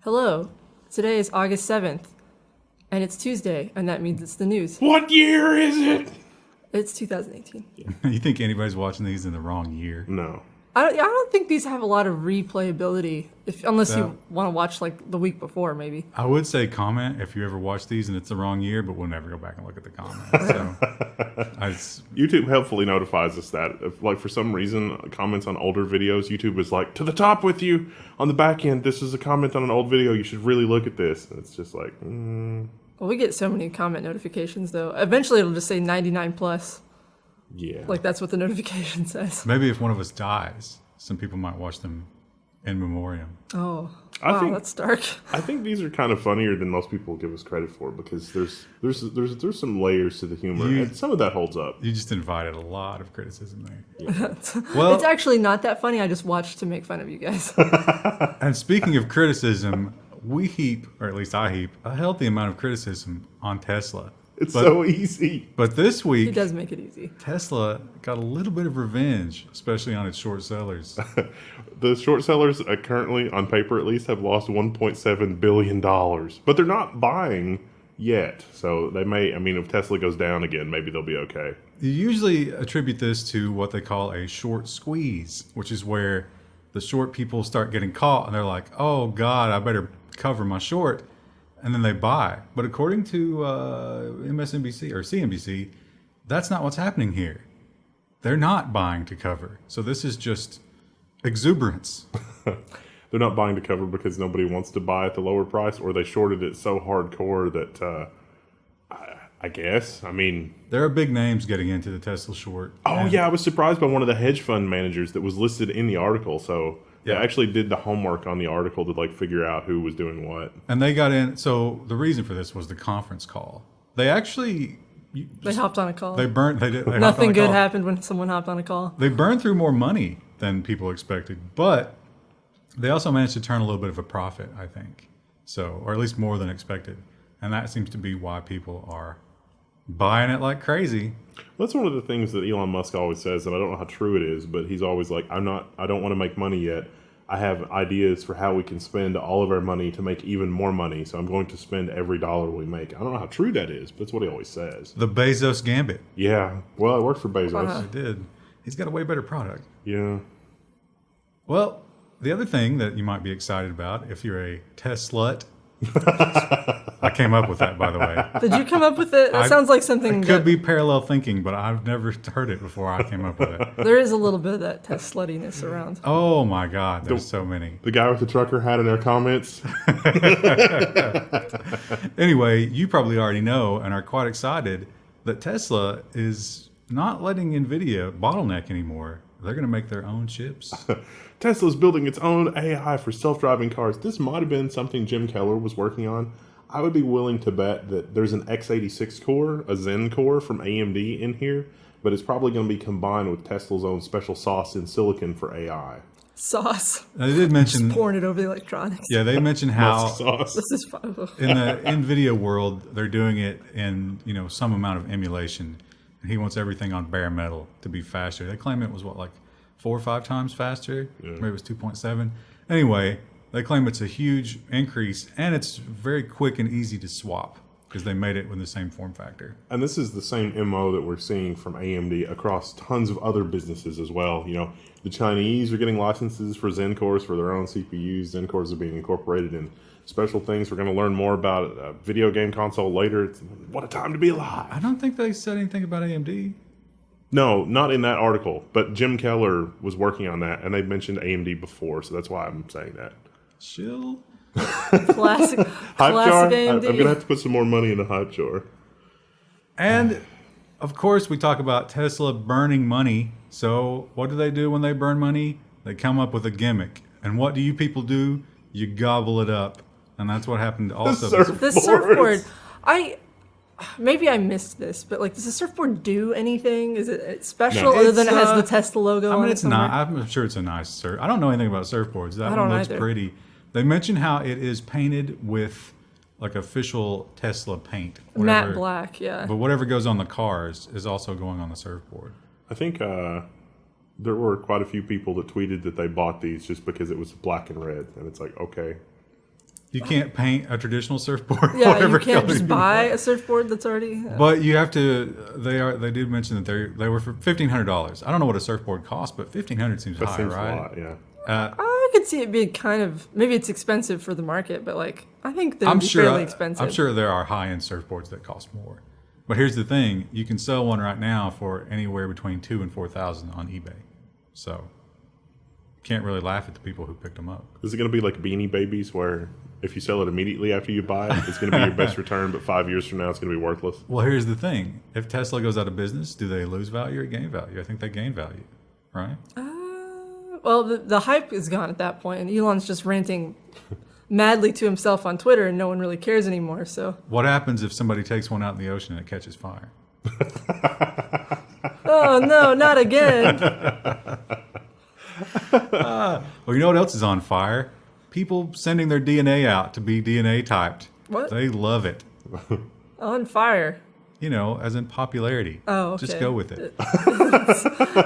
Hello, today is August 7th, and it's Tuesday, and that means it's the news. What year is it? It's 2018. You think anybody's watching these in the wrong year? No. I don't think these have a lot of replayability, unless you want to watch like the week before, maybe. I would say comment if you ever watch these and it's the wrong year, but we'll never go back and look at the comments. So, YouTube helpfully notifies us that if, like, for some reason, comments on older videos, YouTube is like, to the top with you. On the back end, this is a comment on an old video. You should really look at this. And it's just like, Well, we get so many comment notifications, though. Eventually, it'll just say 99 plus. yeah. Like, that's what the notification says. maybe if one of us dies, some people might watch them in memoriam. Oh, I wow, think- that's dark. I think these are kind of funnier than most people give us credit for because there's some layers to the humor, and some of that holds up. You just invited a lot of criticism there. Well, it's actually not that funny. I just watched to make fun of you guys. And speaking of criticism, we heap, or at least I heap, a healthy amount of criticism on Tesla. It's so easy. But this week, He does make it easy. Tesla got a little bit of revenge, especially on its short sellers. The short sellers currently, on paper at least, have lost $1.7 billion. But they're not buying yet. So they may, if Tesla goes down again, maybe they'll be okay. You usually attribute this to what they call a short squeeze, which is where the short people start getting caught and they're like, oh God, I better cover my short. And then they buy. But according to MSNBC or CNBC, that's not what's happening here. They're not buying to cover. So this is just exuberance. They're not buying to cover because nobody wants to buy at the lower price, or they shorted it so hardcore that, I guess. There are big names getting into the Tesla short. Oh, yeah, I was surprised by one of the hedge fund managers that was listed in the article. So they Yeah. actually did the homework on the article to figure out who was doing what. And they got in. So the reason for this was the conference call. They actually... They hopped on a call. They burnt. They did. They hopped on Nothing a good call. happened when someone hopped on a call. They burned through more money than people expected, but they also managed to turn a little bit of a profit, I think. So, or at least more than expected. And that seems to be why people are buying it like crazy. That's one of the things that Elon Musk always says, and I don't know how true it is, but he's always like, I don't want to make money yet. I have ideas for how we can spend all of our money to make even more money, so I'm going to spend every dollar we make. I don't know how true that is, but that's what he always says. The Bezos Gambit. Yeah, well, it worked for Bezos. It did. He's got a way better product. Yeah. Well, the other thing that you might be excited about, if you're a Tesla-slut, I came up with that, by the way. Did you come up with it? That sounds like something It could be parallel thinking, but I've never heard it before I came up with it. There is a little bit of that test sluttiness around. Oh my God, there's so many. The guy with the trucker hat in their comments. Anyway, you probably already know and are quite excited that Tesla is not letting NVIDIA bottleneck anymore. They're going to make their own chips. Tesla's building its own AI for self-driving cars. This might have been something Jim Keller was working on. I would be willing to bet that there's an x86 core, a Zen core from AMD in here, but it's probably going to be combined with Tesla's own special sauce in silicon for AI. Sauce. Now, they did mention, Just pouring it over the electronics. yeah, they mentioned how Musk sauce. This is fun. in the NVIDIA world, they're doing it in, some amount of emulation. And he wants everything on bare metal to be faster. They claim it was 4 or 5 times faster. Yeah. Maybe it was 2.7. Anyway, they claim it's a huge increase, and it's very quick and easy to swap because they made it with the same form factor. And this is the same MO that we're seeing from AMD across tons of other businesses as well. The Chinese are getting licenses for Zen cores for their own CPUs. Zen cores are being incorporated in special things. We're going to learn more about a video game console later. What a time to be alive. I don't think they said anything about AMD. No, not in that article, but Jim Keller was working on that, and they mentioned AMD before, so that's why I'm saying that. Chill. Classic, Hype jar? classic I'm AMD. going to have to put some more money in the hype jar. And, of course, we talk about Tesla burning money. So what do they do when they burn money? They come up with a gimmick. And what do you people do? You gobble it up. And that's what happened also. The surfboard. Maybe I missed this, but does the surfboard do anything? Is it special No. other than it has the Tesla logo on it? It's not. I'm sure it's a nice surf. I don't know anything about surfboards. That I one don't looks either. pretty. They mentioned how it is painted with official Tesla paint. Matte black, yeah. But whatever goes on the cars is also going on the surfboard. I think there were quite a few people that tweeted that they bought these just because it was black and red. And it's like, okay. You can't paint a traditional surfboard. Yeah, you whatever can't color just you buy want. a surfboard that's already. But you have to. They did mention that they were for $1,500. I don't know what a surfboard costs, but $1,500 seems That high, seems right? a lot, yeah. I could see it being kind of maybe it's expensive for the market, but like I think they're fairly expensive. I'm sure there are high-end surfboards that cost more. But here's the thing: you can sell one right now for anywhere between $2,000 and $4,000 on eBay. So can't really laugh at the people who picked them up. Is it going to be like Beanie Babies, where if you sell it immediately after you buy it, it's going to be your best return, but 5 years from now it's going to be worthless? Well, here's the thing: if Tesla goes out of business, do they lose value or gain value? I think they gain value, right? Well, the hype is gone at that point, and Elon's just ranting madly to himself on Twitter, and no one really cares anymore. So, What happens if somebody takes one out in the ocean and it catches fire? oh no, not again! Well, you know what else is on fire? People sending their DNA out to be DNA typed. What? They love it. On fire. You know, as in popularity. Oh, okay. Just go with it.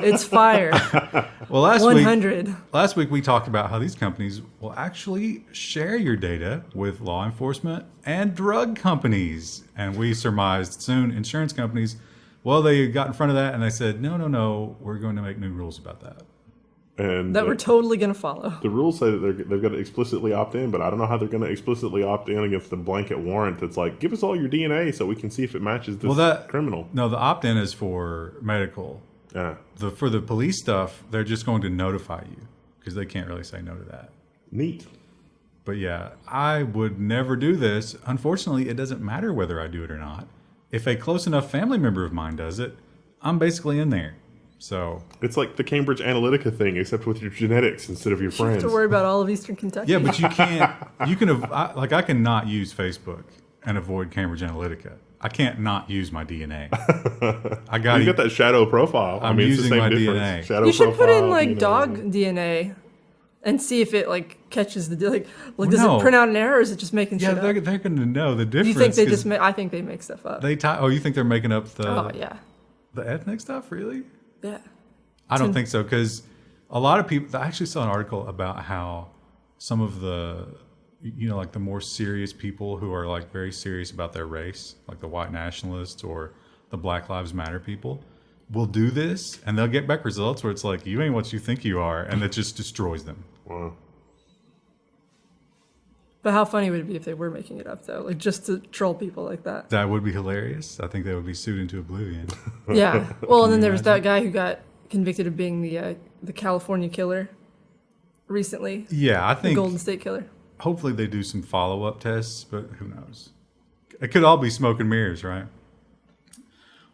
It's fire. Well, last 100. week we talked about how these companies will actually share your data with law enforcement and drug companies. And we surmised soon insurance companies, well, they got in front of that and they said, no, we're going to make new rules about that. And That we're totally going to follow. the rules say that they've got to explicitly opt in, but I don't know how they're going to explicitly opt in against the blanket warrant that's like, give us all your DNA so we can see if it matches this criminal. No, the opt-in is for medical. Yeah. For the police stuff, they're just going to notify you because they can't really say no to that. Neat. But yeah, I would never do this. Unfortunately, it doesn't matter whether I do it or not. If a close enough family member of mine does it, I'm basically in there. So It's like the Cambridge Analytica thing, except with your genetics instead of your You have friends. to worry about all of Eastern Kentucky. yeah, but you can't. I cannot use Facebook and avoid Cambridge Analytica. I can't not use my DNA. I got You got that shadow profile. I'm it's the using same my difference. DNA. Shadow You should put in profile, like dog DNA and see if it like catches the like. Does no. it print out an error, or is it just making Yeah, shit they're up? going to know the difference. You think they 'cause just? I think they make stuff up. you think they're making up the Oh yeah, the ethnic stuff? Really? yeah. I don't think so, because a lot of people. I actually saw an article about how some of the, like the more serious people who are like very serious about their race, like the white nationalists or the Black Lives Matter people, will do this and they'll get back results where it's like, you ain't what you think you are, and it just destroys them. Wow. But how funny would it be if they were making it up though, like just to troll people like that? That would be hilarious. I think they would be sued into oblivion. Yeah. Well, and then there was that guy who got convicted of being the California killer recently. Yeah, I The think Golden State Killer. hopefully they do some follow-up tests, but who knows? It could all be smoke and mirrors, right?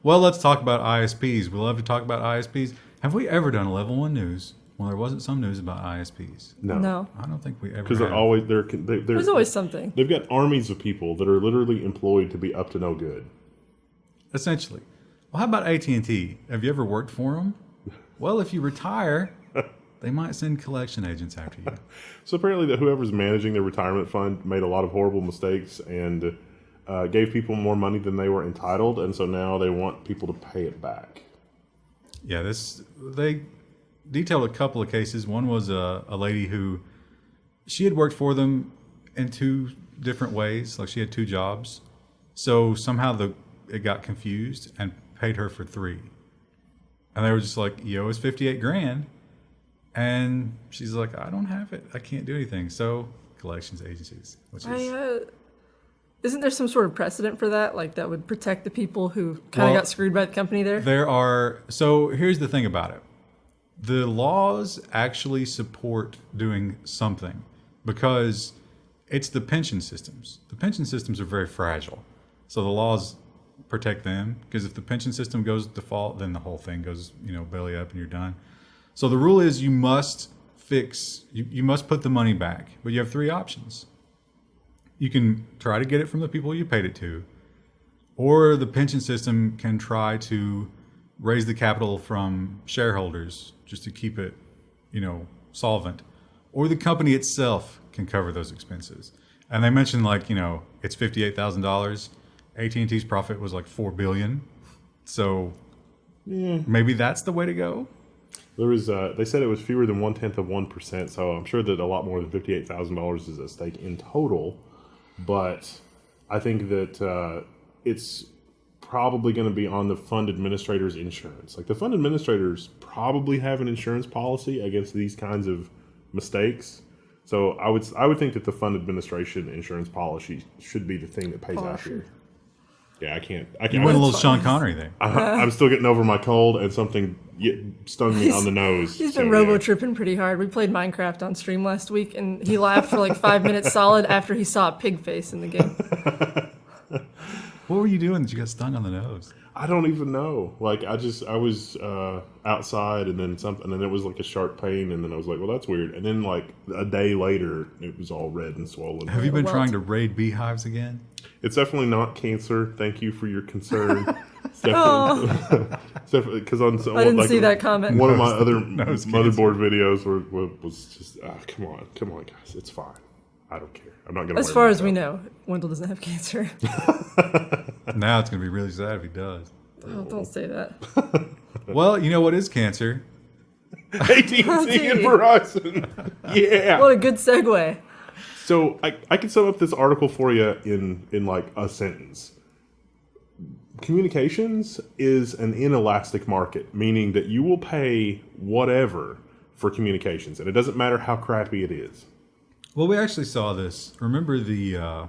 Well, let's talk about ISPs. We love to talk about ISPs. Have we ever done a Level 1 news when there wasn't some news about ISPs? No. I don't think we ever Because have. There's always something. They've got armies of people that are literally employed to be up to no good. Essentially. Well, how about AT&T? Have you ever worked for them? Well, if you retire, they might send collection agents after you. So apparently that whoever's managing their retirement fund made a lot of horrible mistakes and gave people more money than they were entitled, and so now they want people to pay it back. Yeah, they detailed a couple of cases. One was a lady who, she had worked for them in two different ways. Like she had two jobs. So somehow it got confused and paid her for 3. And they were just like, you owe us $58,000. And she's like, I don't have it. I can't do anything. So collections agencies, which is... Isn't there some sort of precedent for that? Like that would protect the people who kind of got screwed by the company there? So here's the thing about it. The laws actually support doing something because it's the pension systems. The pension systems are very fragile. So the laws protect them because if the pension system goes default, then the whole thing goes, belly up and you're done. So the rule is you must put the money back, but you have 3 options. You can try to get it from the people you paid it to, or the pension system can try to raise the capital from shareholders just to keep it, solvent, or the company itself can cover those expenses. And they mentioned it's $58,000. AT&T's profit was like $4 billion. So maybe that's the way to go. There was, they said it was fewer than 0.1%, so I'm sure that a lot more than $58,000 is at stake in total. But I think that it's probably going to be on the fund administrator's insurance. Like, the fund administrators probably have an insurance policy against these kinds of mistakes. So I would think that the fund administration insurance policy should be the thing that pays out here. Yeah, I can't. You went a little Sean Connery there. I'm still getting over my cold, and something stung me on the nose. He's been robo-tripping pretty hard. We played Minecraft on stream last week, and he laughed for like 5 minutes solid after he saw a pig face in the game. What were you doing that you got stung on the nose? I don't even know. Like, I was outside, and then it was like a sharp pain, and then I was like, well, that's weird. And then like a day later, it was all red and swollen. Have you been trying to raid beehives again? It's definitely not cancer. Thank you for your concern. Definitely, because I didn't see that comment. One of my other motherboard videos was just, come on, guys, it's fine. I don't care. I'm not going to. As far as we know, Wendell doesn't have cancer. Now it's going to be really sad if he does. Oh, don't say that. Well, you know what is cancer? AT&T and Verizon. Yeah. What a good segue. So I can sum up this article for you in like a sentence. Communications is an inelastic market, meaning that you will pay whatever for communications, and it doesn't matter how crappy it is. Well, we actually saw this. Remember the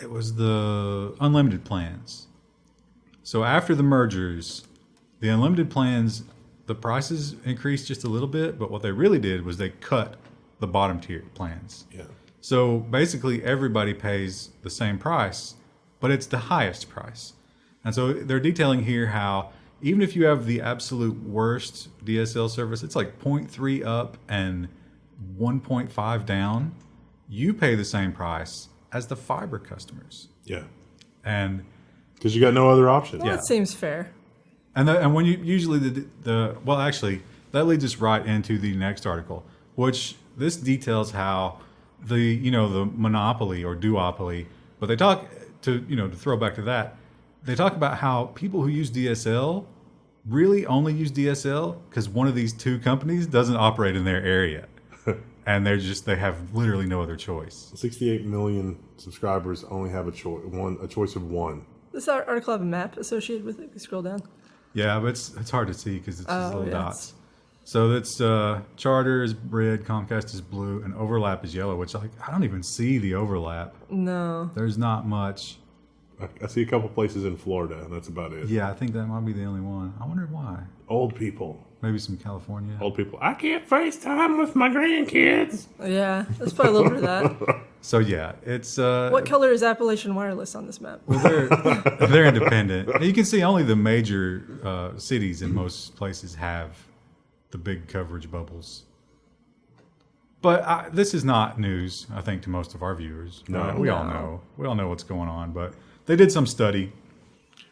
it was the unlimited plans. So after the mergers, the unlimited plans, the prices increased just a little bit, but what they really did was they cut the bottom tier plans. Yeah. So basically everybody pays the same price, but it's the highest price. And so they're detailing here how even if you have the absolute worst DSL service, it's like 0.3 up and 1.5 down, you pay the same price as the fiber customers. Yeah. And because you got no other option. Well, that seems fair. And when you usually well, actually, that leads us right into the next article, which this details how the monopoly or duopoly, but they talk to throw back to that, they talk about how people who use DSL really only use DSL because one of these two companies doesn't operate in their area. And they have literally no other choice. 68 million subscribers only have a choice of one. Does our article have a map associated with it? You scroll down. Yeah, but it's hard to see because it's just little dots. So that's Charter is red, Comcast is blue, and overlap is yellow, which I don't even see the overlap. No. There's not much. I see a couple places in Florida, and that's about it. Yeah, I think that might be the only one. I wonder why. Old people. Maybe some California. Old people. I can't FaceTime with my grandkids. Yeah, there's probably a little bit of that. So yeah, it's... what color is Appalachian Wireless on this map? Well, they're independent. You can see only the major cities in most places have the big coverage bubbles. But this is not news, I think, to most of our viewers. No. We all know. We all know what's going on, but they did some study.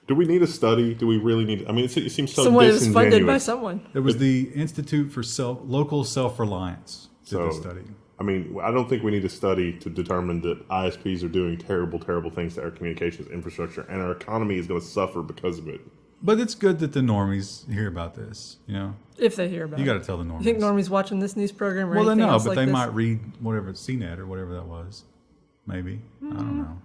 Do we need a study? Do we really need... I mean, it seems so Someone disingenuous. is funded by someone. It was the Institute for Local Self-Reliance did this study. I mean, I don't think we need a study to determine that ISPs are doing terrible, terrible things to our communications infrastructure, and our economy is going to suffer because of it. But it's good that the normies hear about this, If they hear about it. You got to tell the normies. You think normies watching this news program or well, anything else but like they this? might read whatever CNET or whatever that was. Maybe. I don't know.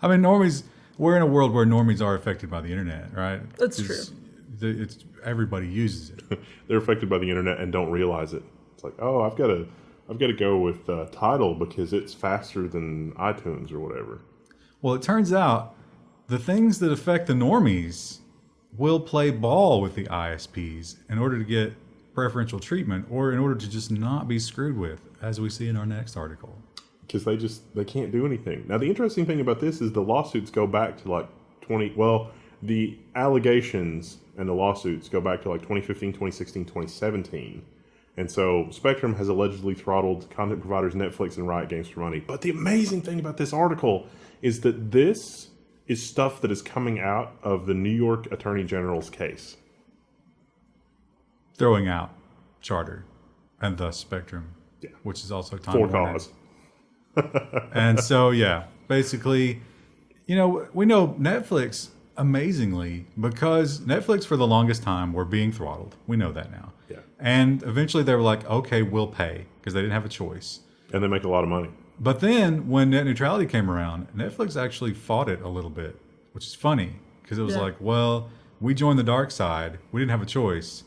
I mean, normies... We're in a world where normies are affected by the internet, right? That's true. Everybody uses it. They're affected by the internet and don't realize it. It's like, oh, I've got to go with Tidal because it's faster than iTunes or whatever. Well, it turns out the things that affect the normies will play ball with the ISPs in order to get preferential treatment or in order to just not be screwed with, as we see in our next article. Because they can't do anything. Now, the interesting thing about this is the lawsuits go back to like the allegations and the lawsuits go back to like 2015, 2016, 2017. And so Spectrum has allegedly throttled content providers Netflix and Riot Games for money. But the amazing thing about this article is that this is stuff that is coming out of the New York Attorney General's case. Throwing out Charter and thus Spectrum, which is also Time for Warner. cause. And so, basically, we know Netflix amazingly, because Netflix for the longest time were being throttled. We know that now. Yeah. And eventually they were like, okay, we'll pay, because they didn't have a choice. And they make a lot of money. But then when net neutrality came around, Netflix actually fought it a little bit, which is funny, because it was like, well, we joined the dark side. We didn't have a choice.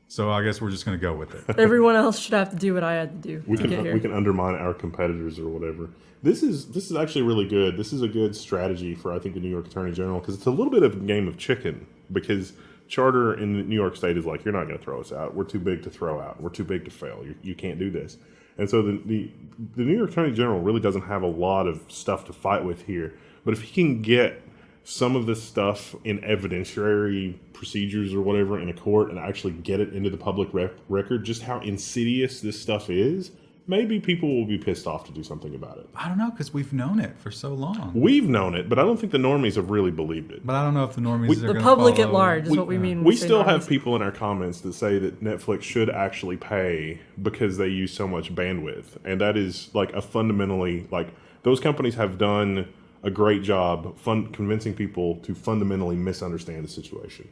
So I guess we're just going to go with it. Everyone else should have to do what I had to do to get here. We can undermine our competitors or whatever. This is actually really good. This is a good strategy for, I think, the New York Attorney General, because it's a little bit of a game of chicken, because Charter in New York State is like, you're not going to throw us out. We're too big to throw out. We're too big to fail. You can't do this. And so the New York Attorney General really doesn't have a lot of stuff to fight with here. But if he can get some of this stuff in evidentiary procedures or whatever in a court and actually get it into the public record, just how insidious this stuff is, maybe people will be pissed off to do something about it. I don't know, because we've known it for so long. We've known it, but I don't think the normies have really believed it. But I don't know if the normies are going to The public follow. at large is what we mean. We still have people in our comments that say that Netflix should actually pay because they use so much bandwidth. And that is like a fundamentally, like, those companies have done a great job convincing people to fundamentally misunderstand the situation.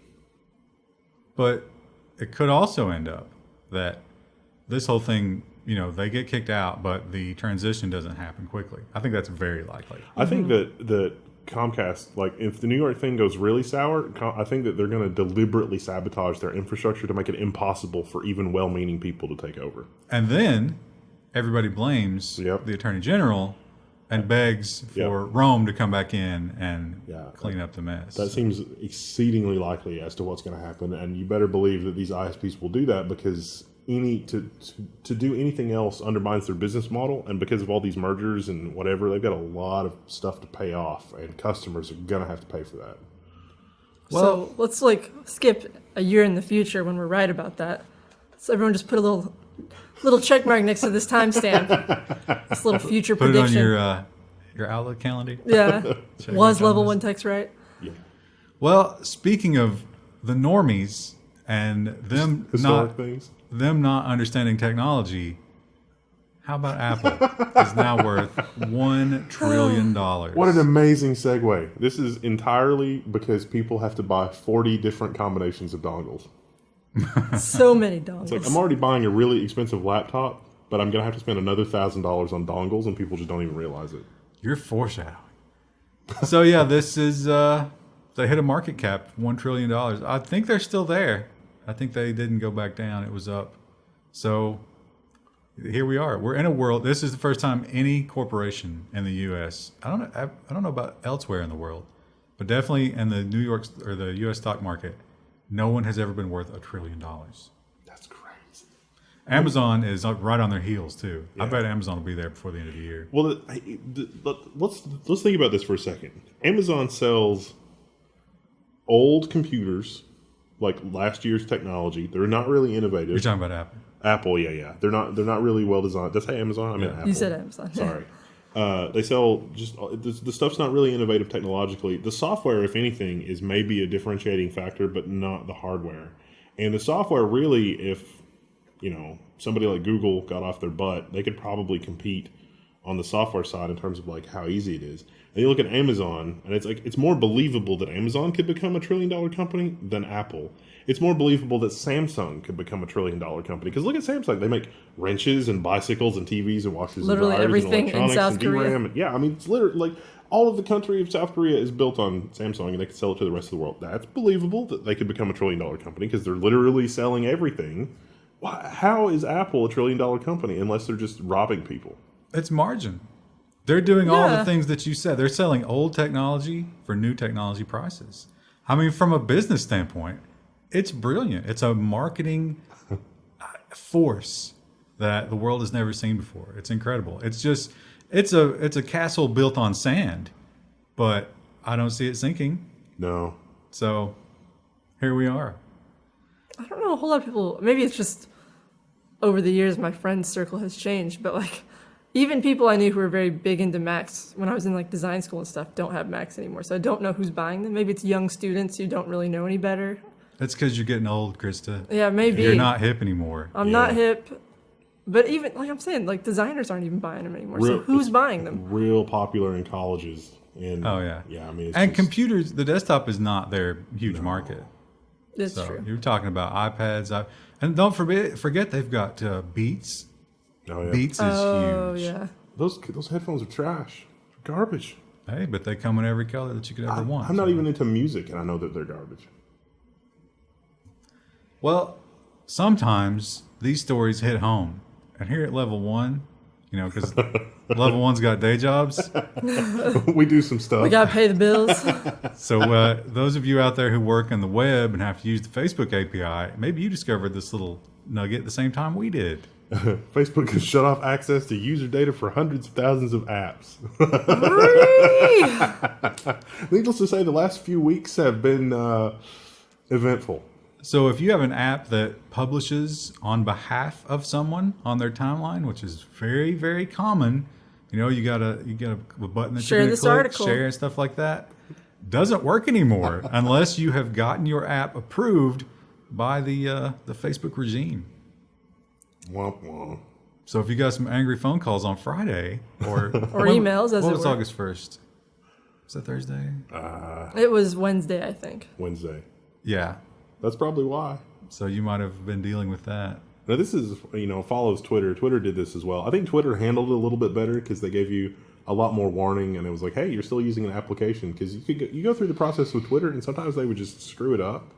But it could also end up that this whole thing, they get kicked out, but the transition doesn't happen quickly. I think that's very likely. I think that Comcast, like, if the New York thing goes really sour, I think that they're going to deliberately sabotage their infrastructure to make it impossible for even well-meaning people to take over. And then everybody blames the Attorney General and begs for Rome to come back in and clean up the mess. That seems exceedingly likely as to what's going to happen, and you better believe that these ISPs will do that, because to do anything else undermines their business model, and because of all these mergers and whatever, they've got a lot of stuff to pay off, and customers are going to have to pay for that. So let's skip a year in the future when we're right about that. So everyone just put a little check mark next to this timestamp. This little future put prediction. Put it on your Outlook calendar. Yeah. Was Level 1 text right? Yeah. Well, speaking of the normies and them not understanding technology, how about Apple is now worth $1 trillion? What an amazing segue. This is entirely because people have to buy 40 different combinations of dongles. So many dongles. It's like, I'm already buying a really expensive laptop, but I'm going to have to spend another $1,000 on dongles, and people just don't even realize it. You're foreshadowing. So yeah, this is, they hit a market cap, $1 trillion. I think they're still there. I think they didn't go back down. It was up. So here we are. We're in a world. This is the first time any corporation in the U.S. I don't know about elsewhere in the world, but definitely in the New York or the U.S. stock market, no one has ever been worth $1 trillion. That's crazy. Amazon is right on their heels too. Yeah. I bet Amazon will be there before the end of the year. Well, let's think about this for a second. Amazon sells old computers, like last year's technology. They're not really innovative. You're talking about Apple. Apple, yeah. They're not really well designed. Did I say Amazon? I mean Apple. You said Amazon. Sorry. They sell just the stuff's not really innovative technologically. The software, if anything, is maybe a differentiating factor, but not the hardware. And the software really, if somebody like Google got off their butt, they could probably compete on the software side in terms of like how easy it is. And you look at Amazon, and it's more believable that Amazon could become $1 trillion company than Apple. It's more believable that Samsung could become $1 trillion company. Because look at Samsung. They make wrenches and bicycles and TVs and washers literally and dryers everything and electronics in South and Korea. DRAM. And, I mean, it's literally like all of the country of South Korea is built on Samsung, and they can sell it to the rest of the world. That's believable that they could become $1 trillion company because they're literally selling everything. How is Apple $1 trillion company unless they're just robbing people? It's margin. They're doing all the things that you said. They're selling old technology for new technology prices. I mean, from a business standpoint, it's brilliant. It's a marketing force that the world has never seen before. It's incredible. It's a castle built on sand, but I don't see it sinking. No. So here we are. I don't know, a whole lot of people, maybe it's just over the years my friend circle has changed, but even people I knew who were very big into Macs when I was in design school and stuff don't have Macs anymore. So I don't know who's buying them. Maybe it's young students who don't really know any better. That's because you're getting old, Krista. Yeah, maybe. You're not hip anymore. I'm not hip. But even, I'm saying, designers aren't even buying them anymore. So who's buying them? Real popular in colleges And Oh yeah, yeah. I mean, it's and just, computers. The desktop is not their huge market. That's So true. you're talking about iPads, and don't forget they've got Beats. oh yeah, Beats is Oh, huge. yeah. those headphones are trash, garbage. Hey, but they come in every color that you could ever want. I'm not so. even into music, and I know that they're garbage. Well, sometimes these stories hit home, and here at Level 1, you know, because Level 1's got day jobs. We do some stuff. We gotta pay the bills. So those of you out there who work on the web and have to use the Facebook API, maybe you discovered this little nugget at the same time we did. Facebook has shut off access to user data for hundreds of thousands of apps. Needless to say, the last few weeks have been eventful. So if you have an app that publishes on behalf of someone on their timeline, which is very, very common, you know, you got a button that Share you're going to this click, article. share and stuff like that, doesn't work anymore unless you have gotten your app approved by the Facebook regime. Womp womp. So if you got some angry phone calls on Friday or emails, as what it was were. August 1st? Was that Thursday? It was Wednesday, I think. Wednesday. Yeah. That's probably why. So you might have been dealing with that. Now this is, follows Twitter. Twitter did this as well. I think Twitter handled it a little bit better because they gave you a lot more warning, and it was like, hey, you're still using an application, because you go through the process with Twitter, and sometimes they would just screw it up.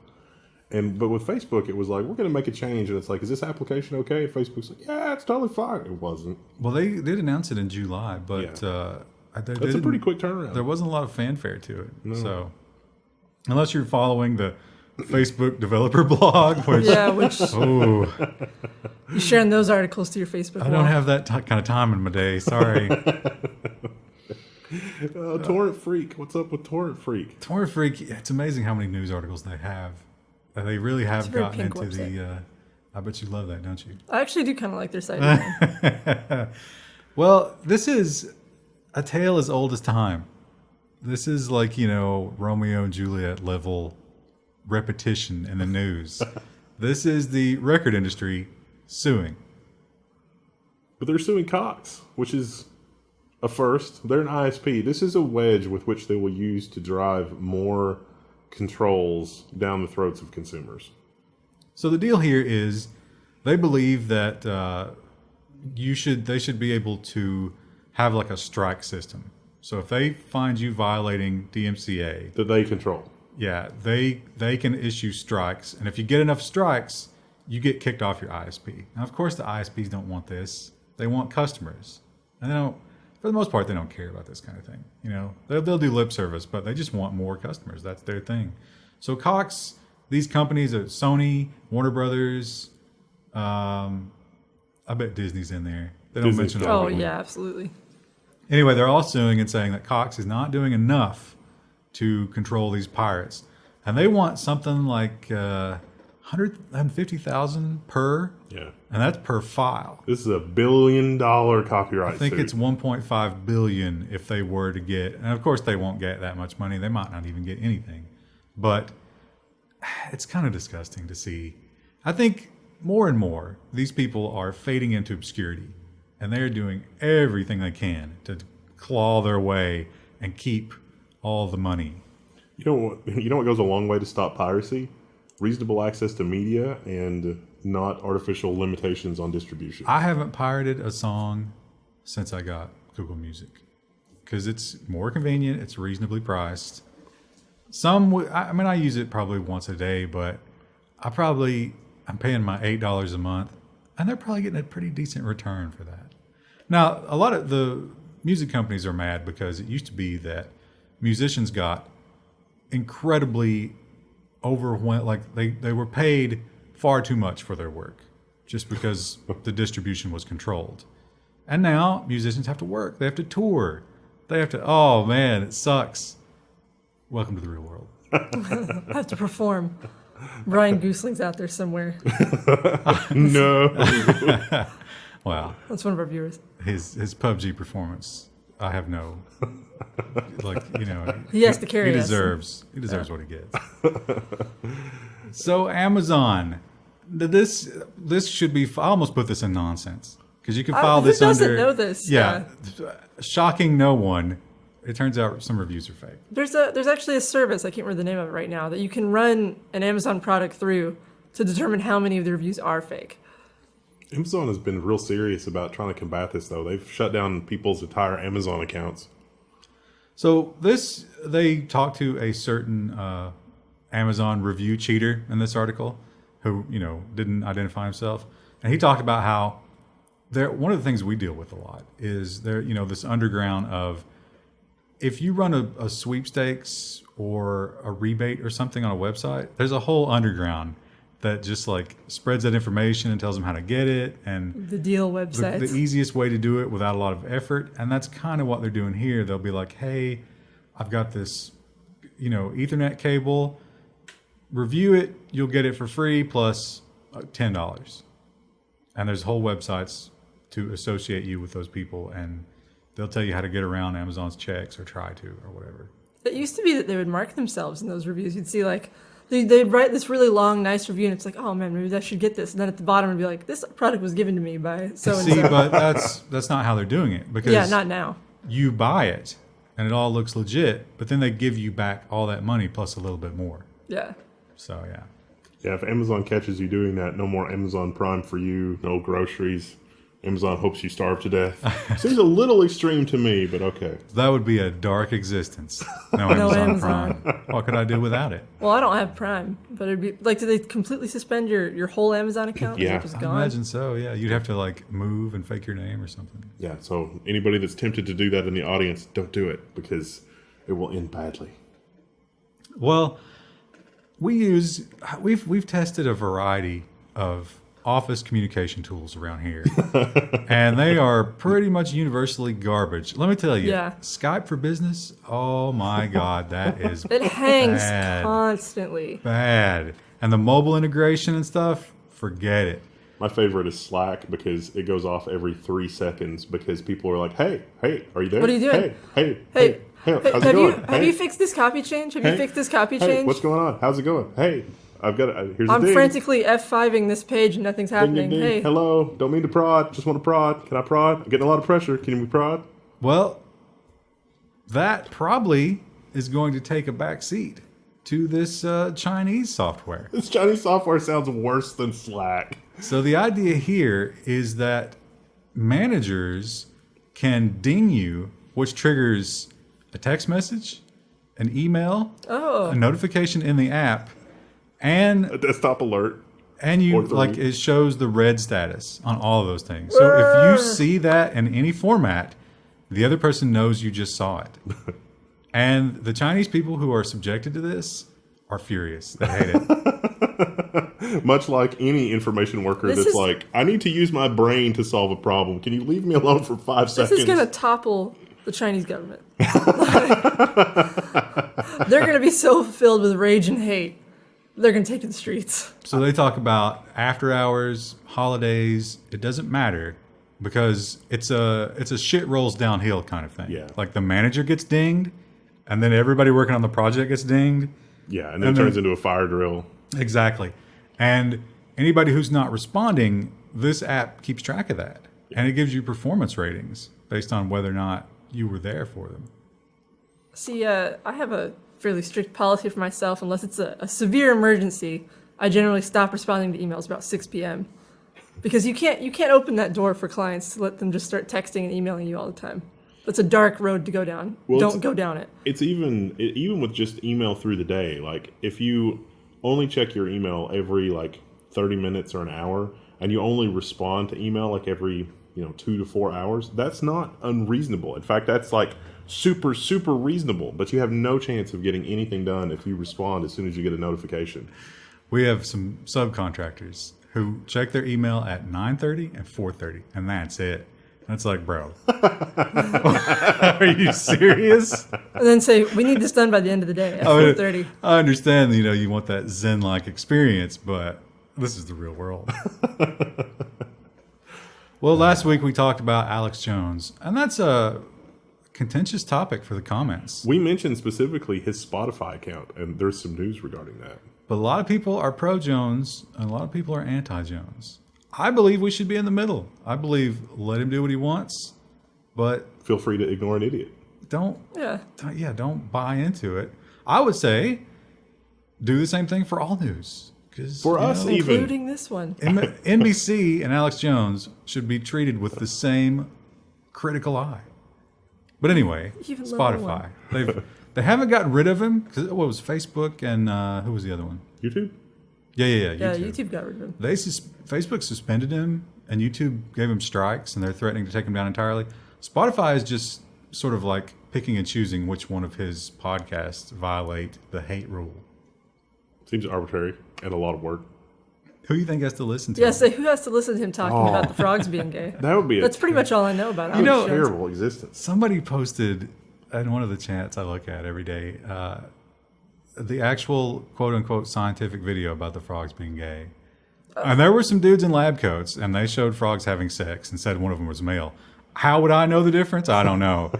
But with Facebook, it was like, we're going to make a change, and it's like, is this application okay? And Facebook's like, yeah, it's totally fine. It wasn't. Well, they did announce it in July, but That's a a pretty quick turnaround. There wasn't a lot of fanfare to it. No. So unless you're following the Facebook developer blog, which You're sharing those articles to your Facebook I wall. don't have that kind of time in my day. Sorry. Torrent Freak. What's up with Torrent Freak? Torrent Freak, it's amazing how many news articles they have. They really have It's a very gotten pink into website. I bet you love that, don't you? I actually do kind of like their site. design. Well, this is a tale as old as time. This is like, Romeo and Juliet level repetition in the news. This is the record industry suing. But they're suing Cox, which is a first. They're an ISP. This is a wedge with which they will use to drive more controls down the throats of consumers. So the deal here is they believe that they should be able to have like a strike system. So if they find you violating DMCA, That they control. yeah, they can issue strikes, and if you get enough strikes, you get kicked off your ISP. Now, of course, the ISPs don't want this; they want customers, and they don't. For the most part, they don't care about this kind of thing. They'll do lip service, but they just want more customers. That's their thing. So Cox, these companies are Sony, Warner Brothers. I bet Disney's in there. They don't Disney's mention Oh, all of them. yeah, absolutely. Anyway, they're all suing and saying that Cox is not doing enough to control these pirates. And they want something like 150,000 per, Yeah. and that's per file. This is $1 billion copyright I think suit. it's 1.5 billion if they were to get, and of course they won't get that much money. They might not even get anything. But it's kind of disgusting to see. I think more and more these people are fading into obscurity, and they're doing everything they can to claw their way and keep all the money. You know what goes a long way to stop piracy? Reasonable access to media and not artificial limitations on distribution. I haven't pirated a song since I got Google Music because it's more convenient. It's reasonably priced. I use it probably once a day, but I'm paying my $8 a month, and they're probably getting a pretty decent return for that. Now, a lot of the music companies are mad because it used to be that musicians got incredibly overwhelmed, like they were paid far too much for their work just because the distribution was controlled. And now musicians have to work. They have to tour. They have to, oh man, it sucks. Welcome to the real world. I have to perform. Brian Goosling's out there somewhere. No. Wow. That's one of our viewers. His PUBG performance, I have no, He has to carry he us. deserves what he gets. So Amazon, this should be. I almost put this in nonsense because you can file Who this doesn't under. know this? Yeah, shocking no one. it turns out some reviews are fake. There's actually a service, I can't remember the name of it right now, that you can run an Amazon product through to determine how many of the reviews are fake. Amazon has been real serious about trying to combat this, though. They've shut down people's entire Amazon accounts. So they talked to a certain Amazon review cheater in this article who, didn't identify himself. And he talked about how one of the things we deal with a lot is this underground of, if you run a sweepstakes or a rebate or something on a website, there's a whole underground that just like spreads that information and tells them how to get it, and the deal websites. The easiest way to do it without a lot of effort. And that's kind of what they're doing here. They'll be like, hey, I've got this, Ethernet cable. Review it. You'll get it for free plus $10. And there's whole websites to associate you with those people, and they'll tell you how to get around Amazon's checks or try to or whatever. It used to be that they would mark themselves in those reviews. You'd see like they'd write this really long, nice review, and it's like, oh man, maybe I should get this. And then at the bottom it'd be like, this product was given to me by so and so. See, but that's not how they're doing it, because not now. You buy it and it all looks legit, but then they give you back all that money plus a little bit more. Yeah. So yeah. Yeah, if Amazon catches you doing that, no more Amazon Prime for you, no groceries. Amazon hopes you starve to death. Seems a little extreme to me, but okay. That would be a dark existence. No Amazon Prime. What could I do without it? Well, I don't have Prime, but it'd be like, do they completely suspend your whole Amazon account? Yeah. Just I gone? imagine so, yeah. You'd have to like move and fake your name or something. Yeah, so anybody that's tempted to do that in the audience, don't do it, because it will end badly. Well, we've tested a variety of office communication tools around here, and they are pretty much universally garbage. Let me tell you, Skype for Business, oh my God, that is it hangs bad. Constantly. Bad. And the mobile integration and stuff, forget it. My favorite is Slack, because it goes off every 3 seconds because people are like, hey, are you there? What are you doing? Hey, how's it going? Have you fixed this copy change? Have you fixed this copy change? What's going on? How's it going? Hey, I've got here's I'm the ding. frantically F5ing this page and nothing's happening. Ding, ding, ding. Hey. Hello, don't mean to prod, just want to prod. Can I prod? I'm getting a lot of pressure. Can we prod? Well, that probably is going to take a back seat to this Chinese software. This Chinese software sounds worse than Slack. So the idea here is that managers can ding you, which triggers a text message, an email, a notification in the app, and a desktop alert. And it shows the red status on all of those things. So if you see that in any format, the other person knows you just saw it. And the Chinese people who are subjected to this are furious. They hate it. Much like any information worker like, I need to use my brain to solve a problem. Can you leave me alone for 5 seconds? This is going to topple the Chinese government. They're going to be so filled with rage and hate. They're going to take to the streets. So they talk about after hours, holidays. It doesn't matter, because it's a shit rolls downhill kind of thing. Yeah. Like the manager gets dinged, and then everybody working on the project gets dinged. Yeah, and then it turns into a fire drill. Exactly. And anybody who's not responding, this app keeps track of that. Yeah. And it gives you performance ratings based on whether or not you were there for them. See, I have a fairly strict policy for myself. Unless it's a severe emergency, I generally stop responding to emails about 6 p.m. Because you can't open that door for clients to let them just start texting and emailing you all the time. That's a dark road to go down. Well, don't go down it. It's even with just email through the day. Like, if you only check your email every 30 minutes or an hour, and you only respond to email every 2 to 4 hours, that's not unreasonable. In fact, that's super, super reasonable. But you have no chance of getting anything done if you respond as soon as you get a notification. We have some subcontractors who check their email at 9:30 and 4:30, and that's it. That's like, bro, are you serious? And then say, we need this done by the end of the day at 4:30. I understand, you want that Zen-like experience, but this is the real world. Well, last week we talked about Alex Jones, and that's a contentious topic for the comments. We mentioned specifically his Spotify account, and there's some news regarding that. But a lot of people are pro-Jones, and a lot of people are anti-Jones. I believe we should be in the middle. I believe let him do what he wants, but feel free to ignore an idiot. don't Yeah. don't buy into it. I would say do the same thing for all news. For us, even Including this one. NBC and Alex Jones should be treated with the same critical eye. But anyway, Even Spotify. They haven't gotten rid of him because what was Facebook and who was the other one? YouTube. Yeah. Yeah, YouTube got rid of him. Facebook suspended him and YouTube gave him strikes and they're threatening to take him down entirely. Spotify is just sort of like picking and choosing which one of his podcasts violate the hate rule. Seems arbitrary and a lot of work. Who do you think has to listen to Yeah, him? so who has to listen to him talking about the frogs being gay? That would be That's pretty much all I know about it. You know, terrible existence. Somebody posted in one of the chats I look at every day the actual quote-unquote scientific video about the frogs being gay. And there were some dudes in lab coats, and they showed frogs having sex and said one of them was male. How would I know the difference? I don't know.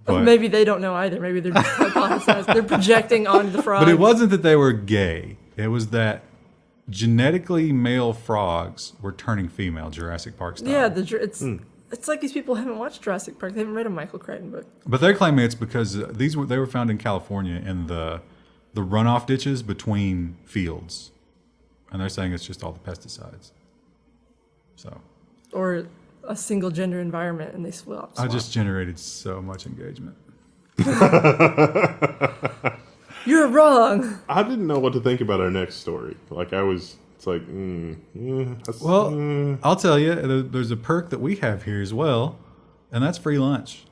But Maybe they don't know either. Maybe they're just hypothesizing. They're projecting onto the frogs. But it wasn't that they were gay. It was that genetically male frogs were turning female, Jurassic Park style. Yeah, it's like these people haven't watched Jurassic Park. They haven't read a Michael Crichton book. But they're claiming it's because they were found in California in the runoff ditches between fields. And they're saying it's just all the pesticides. So Or a single gender environment and they swap. I just generated so much engagement. You're wrong. I didn't know what to think about our next story. It's like, I'll tell you, there's a perk that we have here as well, and that's free lunch.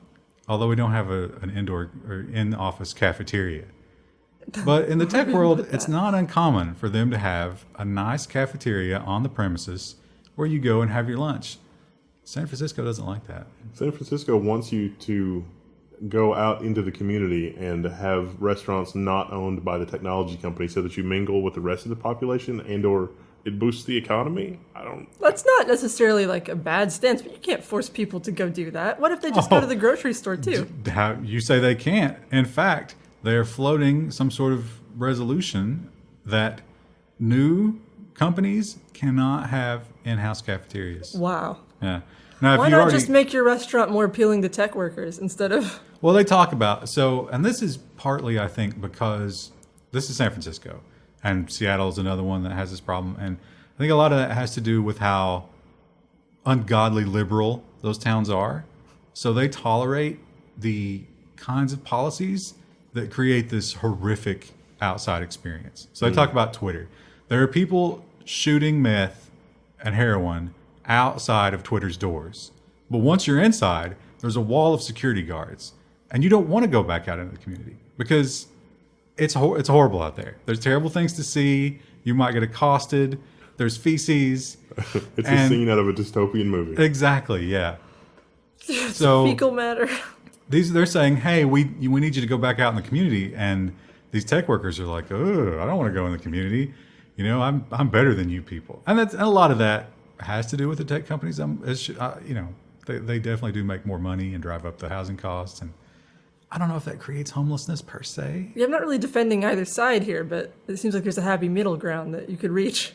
Although we don't have an indoor or in-office cafeteria. But in the tech world, it's not uncommon for them to have a nice cafeteria on the premises where you go and have your lunch. San Francisco doesn't like that. San Francisco wants you to go out into the community and have restaurants not owned by the technology company so that you mingle with the rest of the population and or it boosts the economy. That's not necessarily like a bad stance, but you can't force people to go do that. What if they just go to the grocery store too? How you say they can't. In fact, they're floating some sort of resolution that new companies cannot have in-house cafeterias. Wow. Yeah. Now, Why not just make your restaurant more appealing to tech workers instead of... Well, they talk about, and this is partly, I think, because this is San Francisco, and Seattle is another one that has this problem, and I think a lot of that has to do with how ungodly liberal those towns are. So they tolerate the kinds of policies that create this horrific outside experience. So they talk about Twitter. There are people shooting meth and heroin outside of Twitter's doors. But once you're inside, there's a wall of security guards. And you don't want to go back out into the community because it's horrible out there. There's terrible things to see. You might get accosted. There's feces. It's a scene out of a dystopian movie. Exactly, yeah. So fecal matter. They're saying, hey, we need you to go back out in the community. And these tech workers are like, oh, I don't want to go in the community. You know, I'm better than you people. And a lot of that has to do with the tech companies. They definitely do make more money and drive up the housing costs. And I don't know if that creates homelessness per se. Yeah, I'm not really defending either side here, but it seems like there's a happy middle ground that you could reach.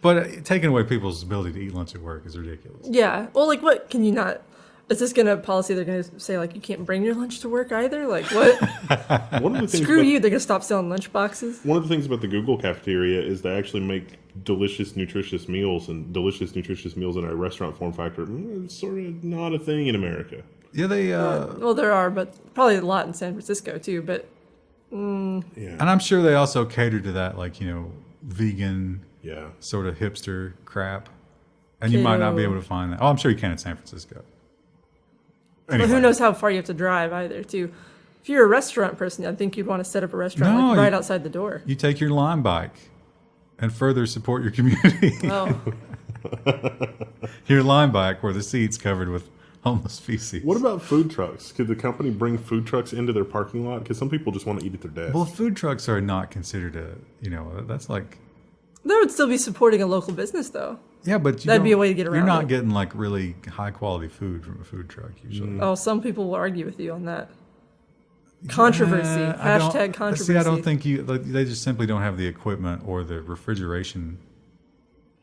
But taking away people's ability to eat lunch at work is ridiculous. Yeah. Well, like, what can you not... Is this going to policy they're going to say, like, you can't bring your lunch to work either? Like, what? Screw you, they're going to stop selling lunch boxes? One of the things about the Google cafeteria is they actually make delicious, nutritious meals, and delicious, nutritious meals in a restaurant form factor. It's sort of not a thing in America. Yeah, they... well, there are, but probably a lot in San Francisco, too, but... Yeah. And I'm sure they also cater to that, like, vegan sort of hipster crap. And you might not be able to find that. Oh, I'm sure you can in San Francisco. Anyway. But who knows how far you have to drive either, too. If you're a restaurant person, I think you'd want to set up a restaurant right outside the door. You take your Lime bike and further support your community. Oh. Your Lime bike where the seat's covered with homeless feces. What about food trucks? Could the company bring food trucks into their parking lot? Because some people just want to eat at their desk. Well, food trucks are not considered that's like... That would still be supporting a local business, though. Yeah, but that'd be a way to get around. You're not getting like really high quality food from a food truck usually. Oh, some people will argue with you on that. Controversy. Hashtag controversy. See, I don't think they just simply don't have the equipment or the refrigeration.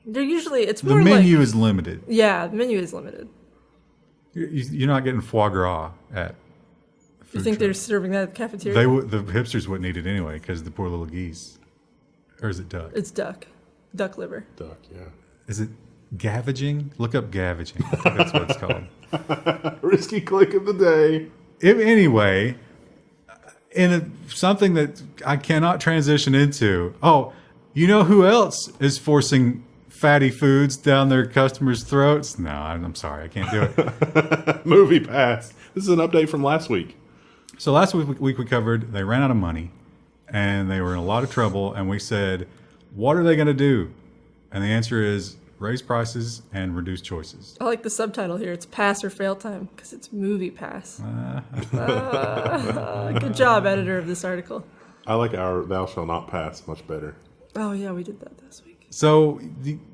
They're usually, it's the more menu is limited. Yeah, the menu is limited. You're not getting foie gras at You think they're serving that at the cafeteria? The hipsters wouldn't eat it anyway because the poor little geese. Or is it duck? It's duck. Duck liver. Duck, yeah. Is it gavaging? Look up gavaging. I think that's what it's called. Risky click of the day. Anyway, something that I cannot transition into. Oh, you know who else is forcing fatty foods down their customers' throats? No, I'm sorry. I can't do it. MoviePass. This is an update from last week. So last week we covered they ran out of money and they were in a lot of trouble. And we said, what are they going to do? And the answer is raise prices and reduce choices. I like the subtitle here. It's pass or fail time because it's MoviePass. Good job, editor of this article. I like our thou shall not pass much better. Oh, yeah, we did that this week. So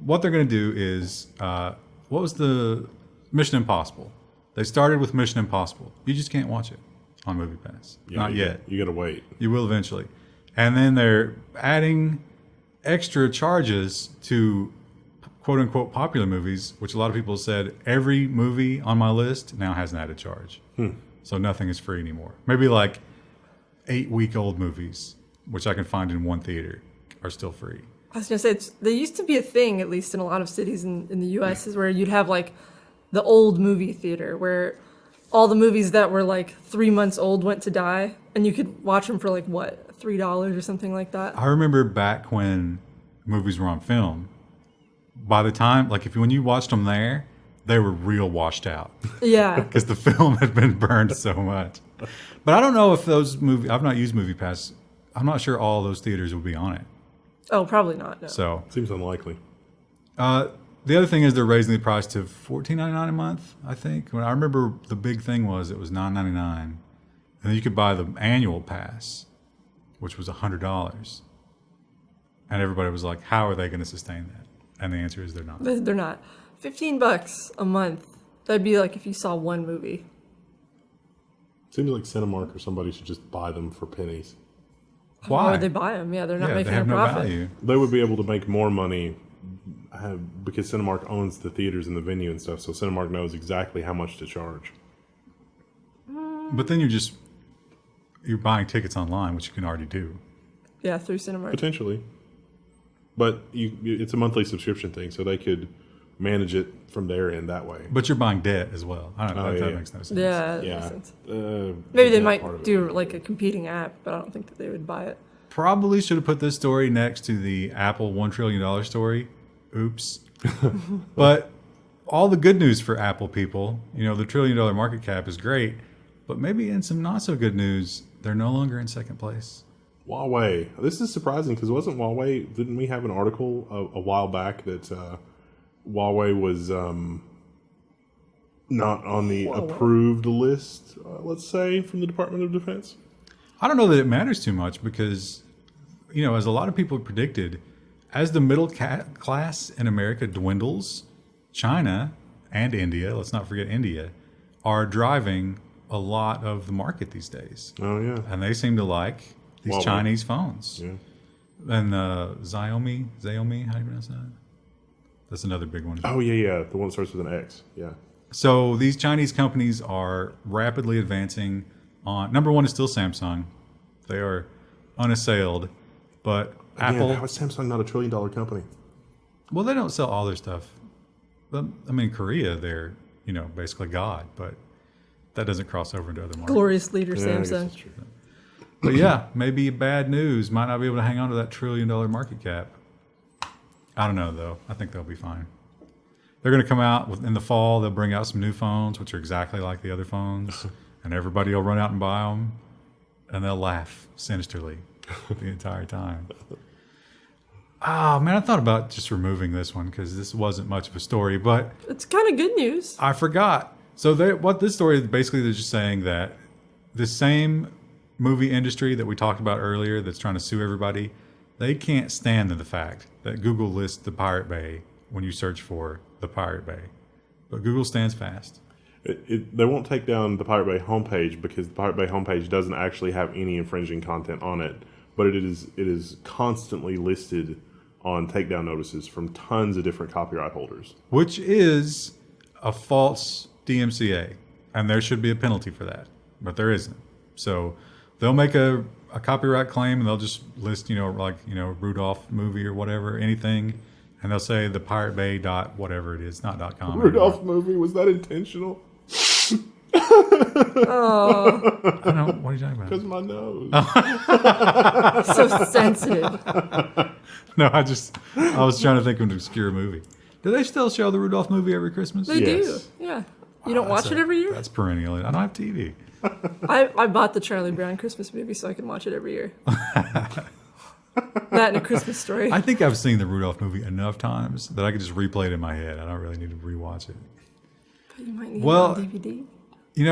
what they're going to do is, what was the Mission Impossible? They started with Mission Impossible. You just can't watch it on MoviePass. Yeah, Not yet. You got to wait. You will eventually. And then they're adding extra charges to quote-unquote popular movies, which a lot of people said every movie on my list now has an added charge. So nothing is free anymore. Maybe like 8-week-old movies, which I can find in one theater, are still free. I was going to say, there used to be a thing, at least in a lot of cities in the U.S., is where you'd have like the old movie theater where all the movies that were like 3 months old went to die, and you could watch them for like, what, $3 or something like that? I remember back when movies were on film, by the time, like when you watched them there, they were real washed out. Yeah. Because the film had been burned so much. But I don't know if those movies, I've not used MoviePass. I'm not sure all those theaters would be on it. Oh, probably not. No. So Seems unlikely. the other thing is they're raising the price to $14.99 a month, I think. When I remember the big thing was it was $9.99. And then you could buy the annual pass, which was $100. And everybody was like, how are they going to sustain that? And the answer is they're not. They're not. $15 a month. That'd be like if you saw one movie. Seems like Cinemark or somebody should just buy them for pennies. Why? Why would they buy them? Yeah, they're not making they have a no profit. value. They would be able to make more money because Cinemark owns the theaters and the venue and stuff, so Cinemark knows exactly how much to charge. But then you're buying tickets online, which you can already do. Yeah, through Cinemark. Potentially. But it's a monthly subscription thing, so they could manage it from their end that way. But you're buying debt as well. I don't know if that makes no sense. Yeah, that Yeah. makes sense. Maybe Maybe they might do like a competing app, but I don't think that they would buy it. Probably should have put this story next to the Apple $1 trillion story. Oops. But all the good news for Apple people, the $1 trillion market cap is great, but maybe in some not so good news, they're no longer in second place. Huawei. This is surprising because didn't we have an article a while back that Huawei was not on the approved list, let's say, from the Department of Defense? I don't know that it matters too much because, as a lot of people predicted, as the middle class in America dwindles, China and India, let's not forget India, are driving a lot of the market these days. Oh, yeah. And they seem to like these Huawei. Chinese phones. Yeah. And Xiaomi, how do you pronounce that? That's another big one. Oh, yeah. The one that starts with an X. Yeah. So these Chinese companies are rapidly advancing on, number one is still Samsung. They are unassailed. But Again, Apple, how is Samsung not a $1 trillion company? well, they don't sell all their stuff. But, Korea, they're, basically God. But that doesn't cross over into other markets. Glorious leader, Yeah, I guess Samsung. that's true. But yeah, maybe bad news. Might not be able to hang on to that $1 trillion market cap. I don't know, though. I think they'll be fine. They're going to come out in the fall. They'll bring out some new phones, which are exactly like the other phones. And everybody will run out and buy them. And they'll laugh sinisterly the entire time. Oh, man, I thought about just removing this one because this wasn't much of a story. But It's kind of good news. I forgot. So what this story is basically, they're just saying that the same movie industry that we talked about earlier that's trying to sue everybody, they can't stand the fact that Google lists the Pirate Bay when you search for the Pirate Bay. But Google stands fast. They won't take down the Pirate Bay homepage because the Pirate Bay homepage doesn't actually have any infringing content on it, but it is constantly listed on takedown notices from tons of different copyright holders. Which is a false DMCA. And there should be a penalty for that. But there isn't. So they'll make a copyright claim and they'll just list, Rudolph movie or whatever, anything. And they'll say the Pirate Bay dot whatever it is, not .com. Rudolph movie, was that intentional? Oh, I don't know. What are you talking about? Because my nose. so sensitive. No, I was trying to think of an obscure movie. Do they still show the Rudolph movie every Christmas? They do, Yes. yeah. You don't watch it every year? That's perennial. I don't have TV. I bought the Charlie Brown Christmas movie so I can watch it every year. That and A Christmas Story. I think I've seen the Rudolph movie enough times that I could just replay it in my head. I don't really need to rewatch it. But you might need Well, it on DVD.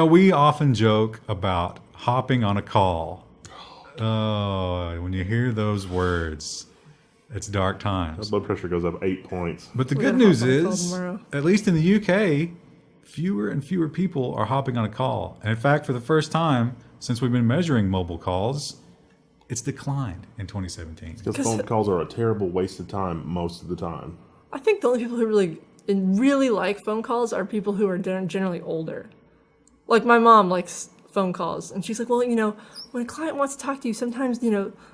We often joke about hopping on a call. Oh, when you hear those words, it's dark times. My blood pressure goes up 8 points. But the We're good gonna news hop on a call is, tomorrow. at least in the UK, fewer and fewer people are hopping on a call. And in fact, for the first time since we've been measuring mobile calls, it's declined in 2017. Because phone calls are a terrible waste of time most of the time. I think the only people who really like phone calls are people who are generally older. Like my mom likes phone calls, and she's like, well, when a client wants to talk to you, sometimes,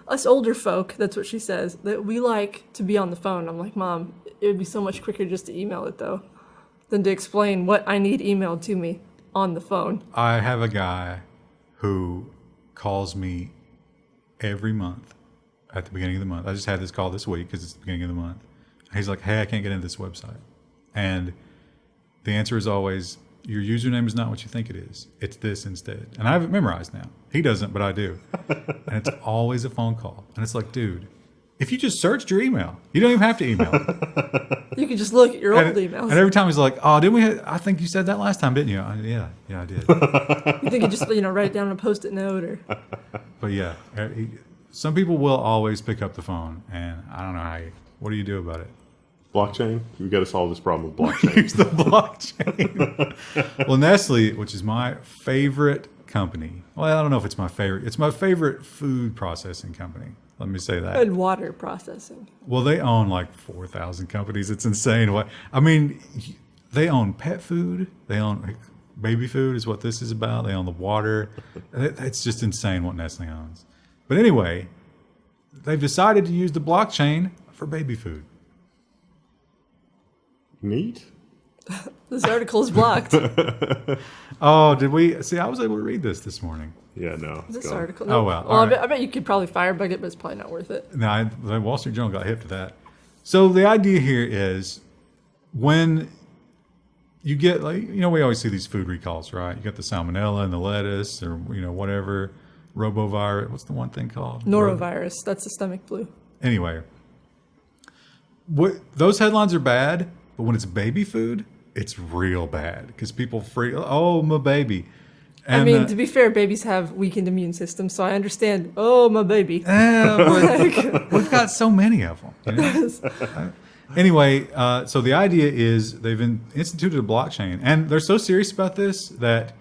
us older folk, that's what she says, that we like to be on the phone. I'm like, Mom, it would be so much quicker just to email it, though, than to explain what I need emailed to me on the phone. I have a guy who calls me every month at the beginning of the month. I just had this call this week because it's the beginning of the month. He's like, hey, I can't get into this website. And the answer is always, your username is not what you think it is. It's this instead. And I have it memorized now. He doesn't, but I do. And it's always a phone call. And it's like, dude, if you just searched your email, you don't even have to email it. You can just look at your old emails. And every time he's like, oh, I think you said that last time, didn't you? Yeah, I did. You think you just, write it down on a Post-it note or... But yeah, some people will always pick up the phone. And I don't know what do you do about it? Blockchain? We've got to solve this problem with blockchain. Use the blockchain. Well, Nestlé, which is my favorite company. Well, I don't know if it's my favorite. It's my favorite food processing company. Let me say that. And water processing. Well, they own like 4,000 companies. It's insane. They own pet food. They own baby food is what this is about. They own the water. It's just insane what Nestlé owns. But anyway, they've decided to use the blockchain for baby food. Neat. This article is blocked. Oh, did we? See, I was able to read this morning. Yeah, no. This gone. article. Oh, well. Well, All I bet you could probably firebug it, but it's probably not worth it. No, the Wall Street Journal got hip to that. So the idea here is when you get, we always see these food recalls, right? You got the salmonella and the lettuce or, whatever, robovirus. What's the one thing called? Norovirus. That's the stomach flu. Anyway, those headlines are bad, but when it's baby food, it's real bad because people oh, my baby. And, to be fair, babies have weakened immune systems, so I understand. Oh, my baby. But we've got so many of them. Anyway, so the idea is they've instituted a blockchain, and they're so serious about this that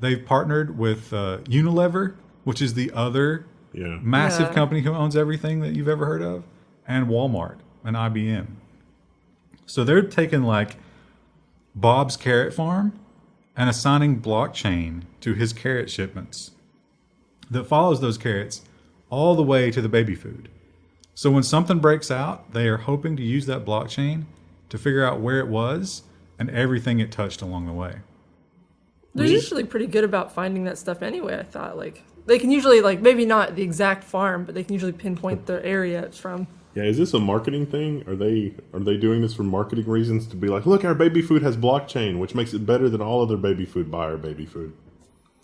they've partnered with Unilever, which is the other massive company who owns everything that you've ever heard of, and Walmart and IBM. So they're taking Bob's carrot farm and assigning blockchain to his carrot shipments that follows those carrots all the way to the baby food. So when something breaks out, they are hoping to use that blockchain to figure out where it was and everything it touched along the way. They're usually pretty good about finding that stuff anyway, I thought. They can usually, maybe not the exact farm, but they can usually pinpoint the area it's from. Yeah, is this a marketing thing? Are they doing this for marketing reasons to be like, look, our baby food has blockchain, which makes it better than all other baby food buy our baby food?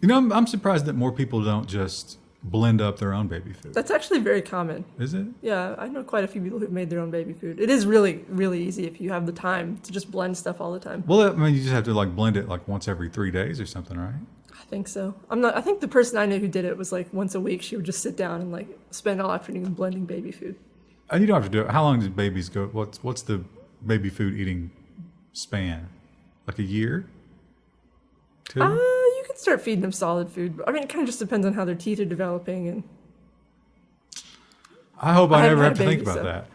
I'm surprised that more people don't just blend up their own baby food. That's actually very common. Is it? Yeah, I know quite a few people who've made their own baby food. It is really, really easy if you have the time to just blend stuff all the time. Well, you just have to blend it once every 3 days or something, right? I think so. I think the person I know who did it was once a week. She would just sit down and spend all afternoon blending baby food. And you don't have to do it. How long do babies go? What's the baby food eating span? A year? 2? You can start feeding them solid food. But, it kind of just depends on how their teeth are developing. And I hope I never haven't have had to think babies, about so. that.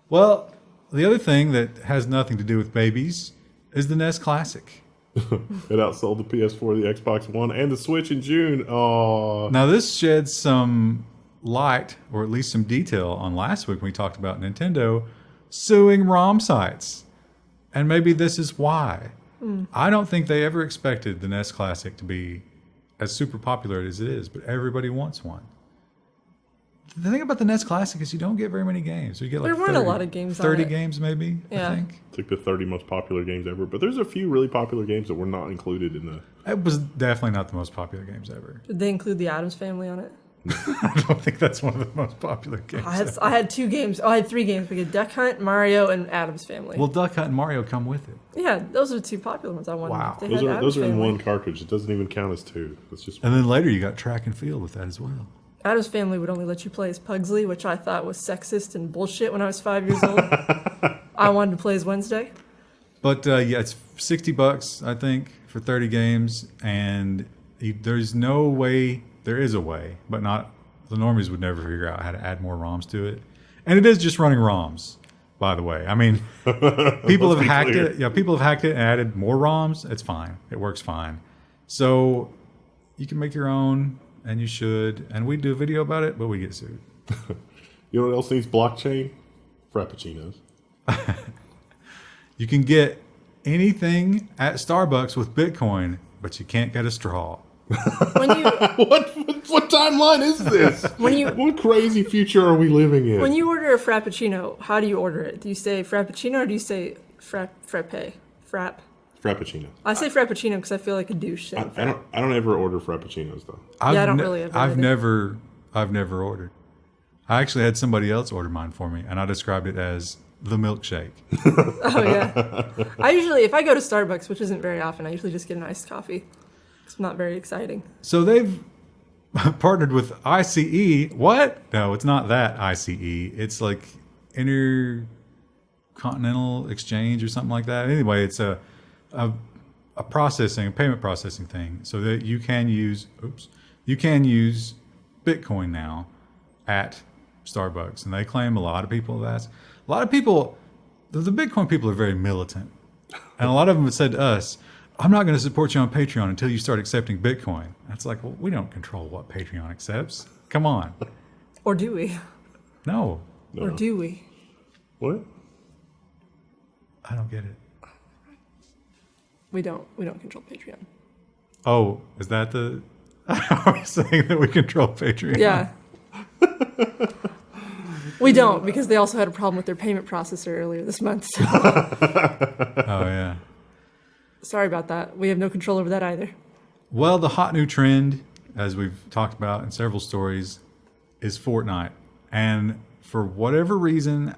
Well, the other thing that has nothing to do with babies is the NES Classic. It outsold the PS4, the Xbox One, and the Switch in June. Oh, Now, this sheds some light, or at least some detail, on last week when we talked about Nintendo suing ROM sites. And maybe this is why. I don't think they ever expected the NES Classic to be as super popular as it is, but everybody wants one. The thing about the NES Classic is you don't get very many games. You get like There weren't a lot of games on 30 it. games maybe, Yeah. I think. it's like the 30 most popular games ever. But there's a few really popular games that were not included in the. It was definitely not the most popular games ever. Did they include the Addams Family on it? I don't think that's one of the most popular games. I had 2 games. Oh, I had 3 games. We had Duck Hunt, Mario, and Addams Family. Well, Duck Hunt and Mario come with it. Yeah, those are the 2 popular ones I wanted. Wow. They Those had are Addams in Family. one cartridge. It doesn't even count as 2. It's just. And then later you got Track and Field with that as well. Addams Family would only let you play as Pugsley, which I thought was sexist and bullshit when I was 5 years old. I wanted to play as Wednesday. But yeah, it's $60, I think, for 30 games. And there's no way, there is a way, but not, the normies would never figure out how to add more ROMs to it. And it is just running ROMs, by the way. I mean, people have hacked clear. it. Yeah, people have hacked it and added more ROMs. It's fine. It works fine. So you can make your own, and you should. And we do a video about it, but we get sued. You know what else needs blockchain? Frappuccinos. You can get anything at Starbucks with Bitcoin, but you can't get a straw. When you What timeline is this? What crazy future are we living in? when you order a Frappuccino, how do you order it? Do you say Frappuccino or do you say frappe? Frap? Frappuccino. I say Frappuccino because I feel like a douche saying I don't ever order frappuccinos though. I don't really ever I've either. never ordered. I actually had somebody else order mine for me, and I described it as the milkshake. Oh yeah. I usually, if I go to Starbucks, which isn't very often, I usually just get an iced coffee. It's not very exciting. So they've partnered with ICE. What? No, it's not that ICE. It's like Intercontinental Exchange or something like that. Anyway, it's a payment processing thing, so that you can use Bitcoin now at Starbucks, and they claim a lot of people have asked. A lot of people, the Bitcoin people are very militant, and a lot of them have said to us, "I'm not going to support you on Patreon until you start accepting Bitcoin." That's like, well, we don't control what Patreon accepts. Come on, Or do we? no, Or do we? What? I don't get it. We don't control Patreon. Oh, is that the? Are we saying that we control Patreon? Yeah. We don't, because they also had a problem with their payment processor earlier this month. So. Oh yeah. Sorry about that. We have no control over that either. Well, the hot new trend, as we've talked about in several stories, is Fortnite. And for whatever reason,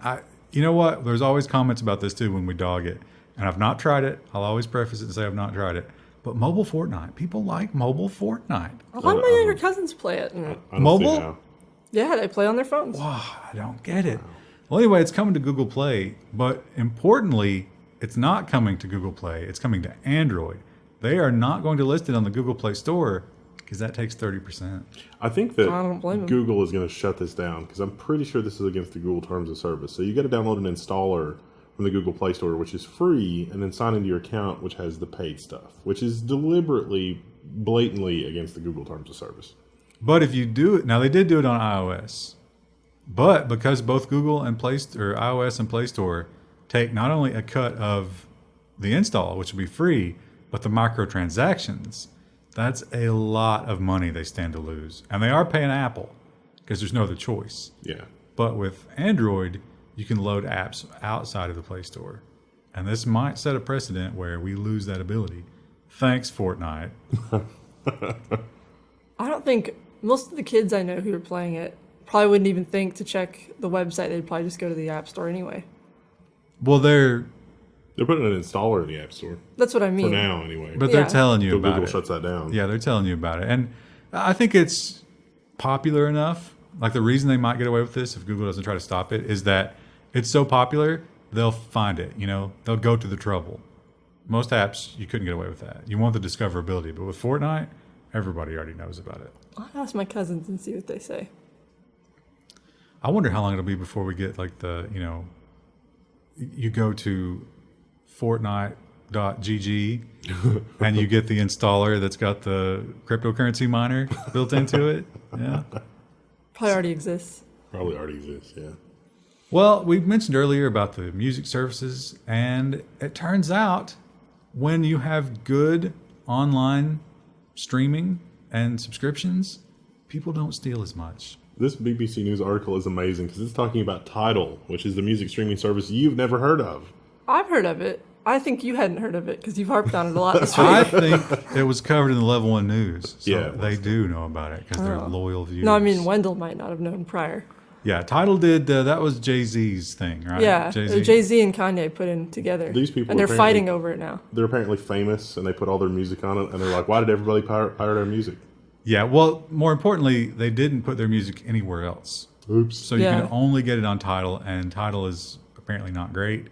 you know what? There's always comments about this too when we dog it. And I've not tried it. I'll always preface it and say I've not tried it. But mobile Fortnite. People like mobile Fortnite. A lot of my younger cousins play it. And I don't Mobile? see how. yeah, they play on their phones. I don't get it. Well, anyway, it's coming to Google Play. But importantly, it's not coming to Google Play. It's coming to Android. They are not going to list it on the Google Play Store because that takes 30%. I think that I don't blame 'em. Google is going to shut this down because I'm pretty sure this is against the Google Terms of Service. So you got to download an installer from the Google Play Store, which is free, and then sign into your account, which has the paid stuff, which is deliberately, blatantly against the Google Terms of Service. But if you do it, now they did do it on iOS, but because both Google and iOS and Play Store take not only a cut of the install, which will be free, but the microtransactions, that's a lot of money they stand to lose. And they are paying Apple because there's no other choice. Yeah. But with Android, you can load apps outside of the Play Store. And this might set a precedent where we lose that ability. Thanks, Fortnite. I don't think most of the kids I know who are playing it probably wouldn't even think to check the website. They'd probably just go to the App Store anyway. Well, they're putting an installer in the App Store. That's what I For mean. now, anyway. But Yeah. they're telling you Until about Google it. shuts that down. Yeah, they're telling you about it. And I think it's popular enough. Like the reason they might get away with this if Google doesn't try to stop it is that it's so popular, they'll find it. They'll go to the trouble. Most apps, you couldn't get away with that. You want the discoverability. But with Fortnite, everybody already knows about it. I'll ask my cousins and see what they say. I wonder how long it'll be before we get like you go to Fortnite .gg and you get the installer that's got the cryptocurrency miner built into it. Yeah. Probably already exists. Probably already exists, yeah. Well, we mentioned earlier about the music services, and it turns out when you have good online streaming and subscriptions, people don't steal as much. This BBC News article is amazing because it's talking about Tidal, which is the music streaming service you've never heard of. I've heard of it. I think you hadn't heard of it because you've harped on it a lot this week. I think it was covered in the Level 1 news. So Yeah, they do know about it because they're loyal viewers. No, I mean, Wendell might not have known prior. Yeah, Tidal did. That was Jay-Z's thing, right? Yeah, Jay-Z. Jay-Z and Kanye put in together. These people and they're apparently- fighting over it now. They're apparently famous, and they put all their music on it, and they're like, why did everybody pirate our music? Yeah, well, more importantly, they didn't put their music anywhere else. Oops. So you can only get it on Tidal, and Tidal is apparently not great.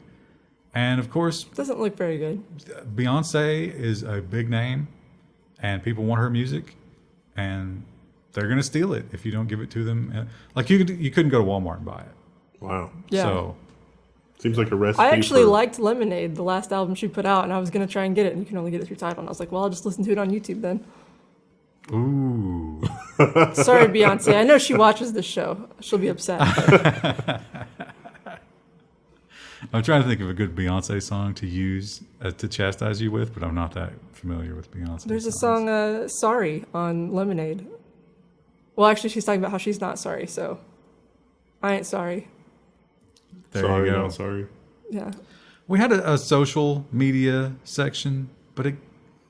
And of course, Doesn't look very good. Beyonce is a big name, and people want her music, and they're going to steal it if you don't give it to them. Like you couldn't go to Walmart and buy it. Wow. Yeah. So Seems like a recipe I actually for... liked Lemonade, the last album she put out, and I was going to try and get it, and you can only get it through Tidal. And I was like, well, I'll just listen to it on YouTube then. ooh. Sorry, Beyonce. I know she watches this show. She'll be upset. I'm trying to think of a good Beyonce song to use to chastise you with, but I'm not that familiar with Beyonce. There's a songs. song, Sorry, on Lemonade. Well, actually, she's talking about how she's not sorry, so I ain't sorry. There sorry, you go. not sorry. Yeah. We had a social media section, but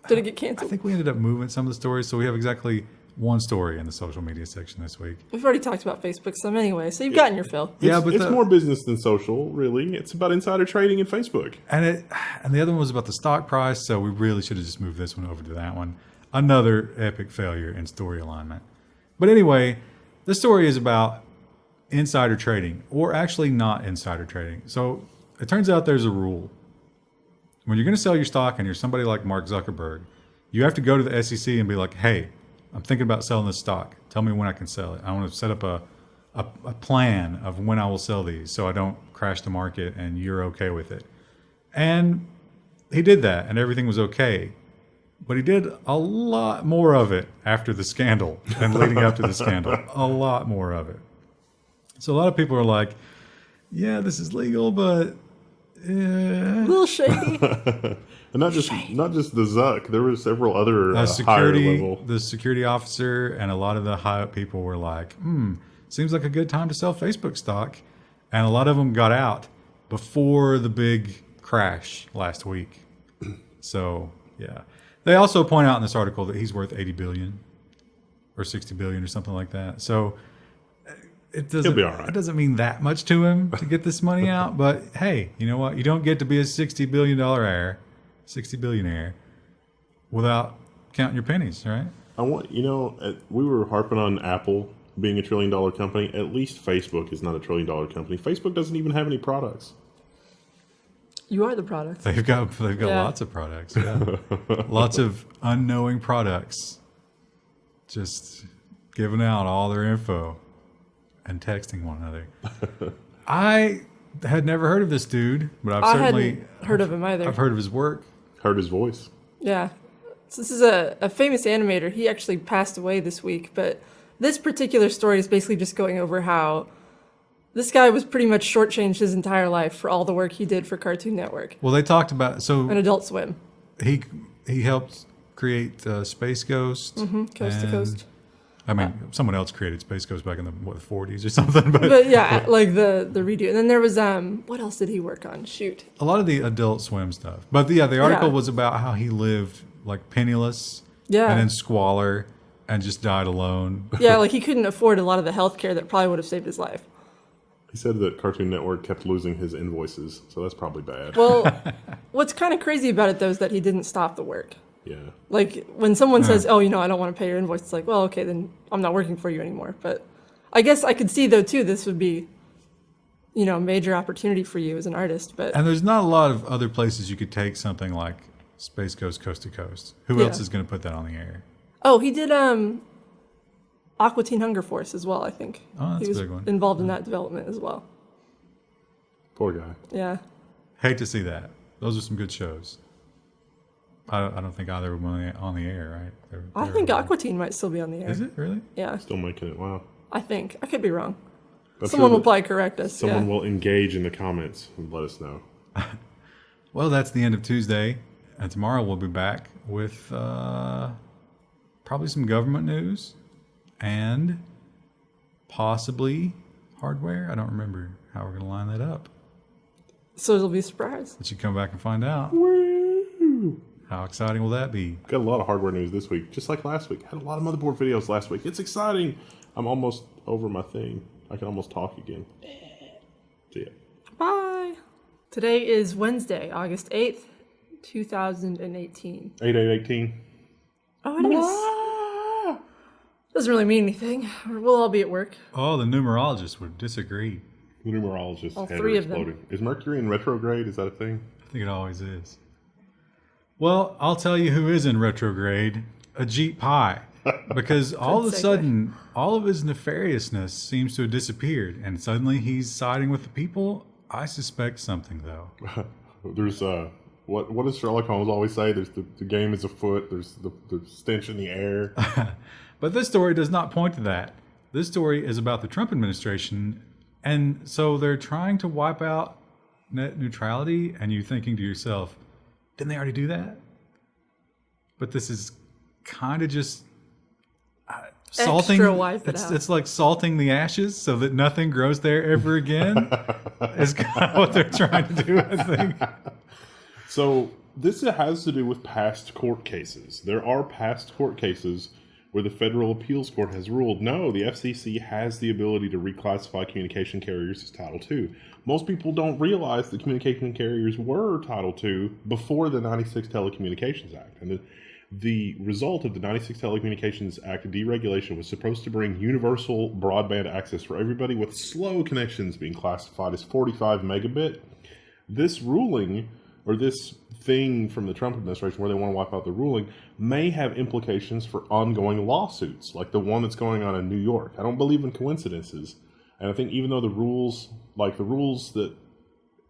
Did it get I canceled? think we ended up moving some of the stories, so we have exactly one story in the social media section this week. We've already talked about Facebook some anyway, so you've gotten your fill. Yeah, but It's more business than social, really. It's about insider trading in Facebook. and the other one was about the stock price, so we really should have just moved this one over to that one. Another epic failure in story alignment. But anyway, this story is about insider trading, or actually not insider trading. So it turns out there's a rule. When you're going to sell your stock and you're somebody like Mark Zuckerberg, you have to go to the SEC and be like, hey, I'm thinking about selling this stock. Tell me when I can sell it. I want to set up a plan of when I will sell these so I don't crash the market and you're okay with it. And he did that and everything was okay. But he did a lot more of it after the scandal and leading up to the scandal. A lot more of it. So a lot of people are like, yeah, this is legal, but A little shaky. And not just the Zuck. There were several other higher level. The security officer and a lot of the high up people were like, seems like a good time to sell Facebook stock. And a lot of them got out before the big crash last week. So, yeah. They also point out in this article that he's worth 80 billion or 60 billion or something like that. So it doesn't, He'll be all right. It doesn't mean that much to him to get this money out. But hey, you know what? You don't get to be a $60 billionaire without counting your pennies, right? We were harping on Apple being a $1 trillion company. At least Facebook is not a $1 trillion company. Facebook doesn't even have any products. You are the product. They've got lots of products. Yeah. Lots of unknowing products. Just giving out all their info and texting one another. I had never heard of this dude, but I've certainly hadn't heard of him either. I've heard of his work. Heard his voice. Yeah. So this is a famous animator. He actually passed away this week, but this particular story is basically just going over how this guy was pretty much shortchanged his entire life for all the work he did for Cartoon Network Well, they talked about and Adult Swim. he helped create Space Ghost. Coast to Coast. I mean, someone else created Space Ghost back in the 40s or something. But yeah, like the redo. And then there was what else did he work on? Shoot. A lot of the Adult Swim stuff. But yeah, the article Yeah. was about how he lived like penniless Yeah. and in squalor and just died alone. Yeah, like he couldn't afford a lot of the health care that probably would have saved his life. He said that Cartoon Network kept losing his invoices, so that's probably bad. Well, what's kind of crazy about it though is that he didn't stop the work. Yeah. Like when someone says, "Oh, I don't want to pay your invoice," it's like, "Well, okay, then I'm not working for you anymore." But I guess I could see though too, this would be, a major opportunity for you as an artist. But And there's not a lot of other places you could take something like Space Ghost Coast to Coast. Who Yeah. else is going to put that on the air? oh, he did Aqua Teen Hunger Force as well. I think Oh, that's he was a big one. involved in that development as well. Poor guy. Yeah. Hate to see that. Those are some good shows. I don't think either of them are on the air, right? I think Aqua Teen might still be on the air. Is it really? Yeah, Still making it. Wow. I think. I could be wrong. I'm Someone sure will probably correct us. Someone will engage in the comments and let us know. Well, that's the end of Tuesday, and tomorrow we'll be back with probably some government news and possibly hardware. I don't remember how we're going to line that up. So it'll be a surprise. But you come back and find out. Woo! How exciting will that be? Got a lot of hardware news this week, just like last week. Had a lot of motherboard videos last week. It's exciting. I'm almost over my thing. I can almost talk again. See ya. Bye. Today is Wednesday, August 8th, 2018. 8/8/18. Oh, it is. Doesn't really mean anything. We'll all be at work. Oh, the numerologists would disagree. The numerologist All had three her of them. exploding. Is Mercury in retrograde? Is that a thing? I think it always is. Well, I'll tell you who is in retrograde. Ajit Pai. Because all of a segue. sudden, all of his nefariousness seems to have disappeared. And suddenly he's siding with the people. I suspect something, though. There's what does Sherlock Holmes always say? There's the game is afoot. There's the stench in the air. But this story does not point to that. This story is about the Trump administration. And so they're trying to wipe out net neutrality. And you're thinking to yourself, didn't they already do that? But this is kind of just salting. Wipe it out. It's like salting the ashes so that nothing grows there ever again. Is kind of what they're trying to do, I think. So this has to do with past court cases. There are past court cases where the Federal Appeals Court has ruled, no, the FCC has the ability to reclassify communication carriers as Title II. Most people don't realize that communication carriers were Title II before the 96 Telecommunications Act. And the result of the 96 Telecommunications Act deregulation was supposed to bring universal broadband access for everybody, with slow connections being classified as 45 megabit. This ruling, or this thing from the Trump administration where they want to wipe out the ruling, may have implications for ongoing lawsuits, like the one that's going on in New York. I don't believe in coincidences. And I think even though the rules that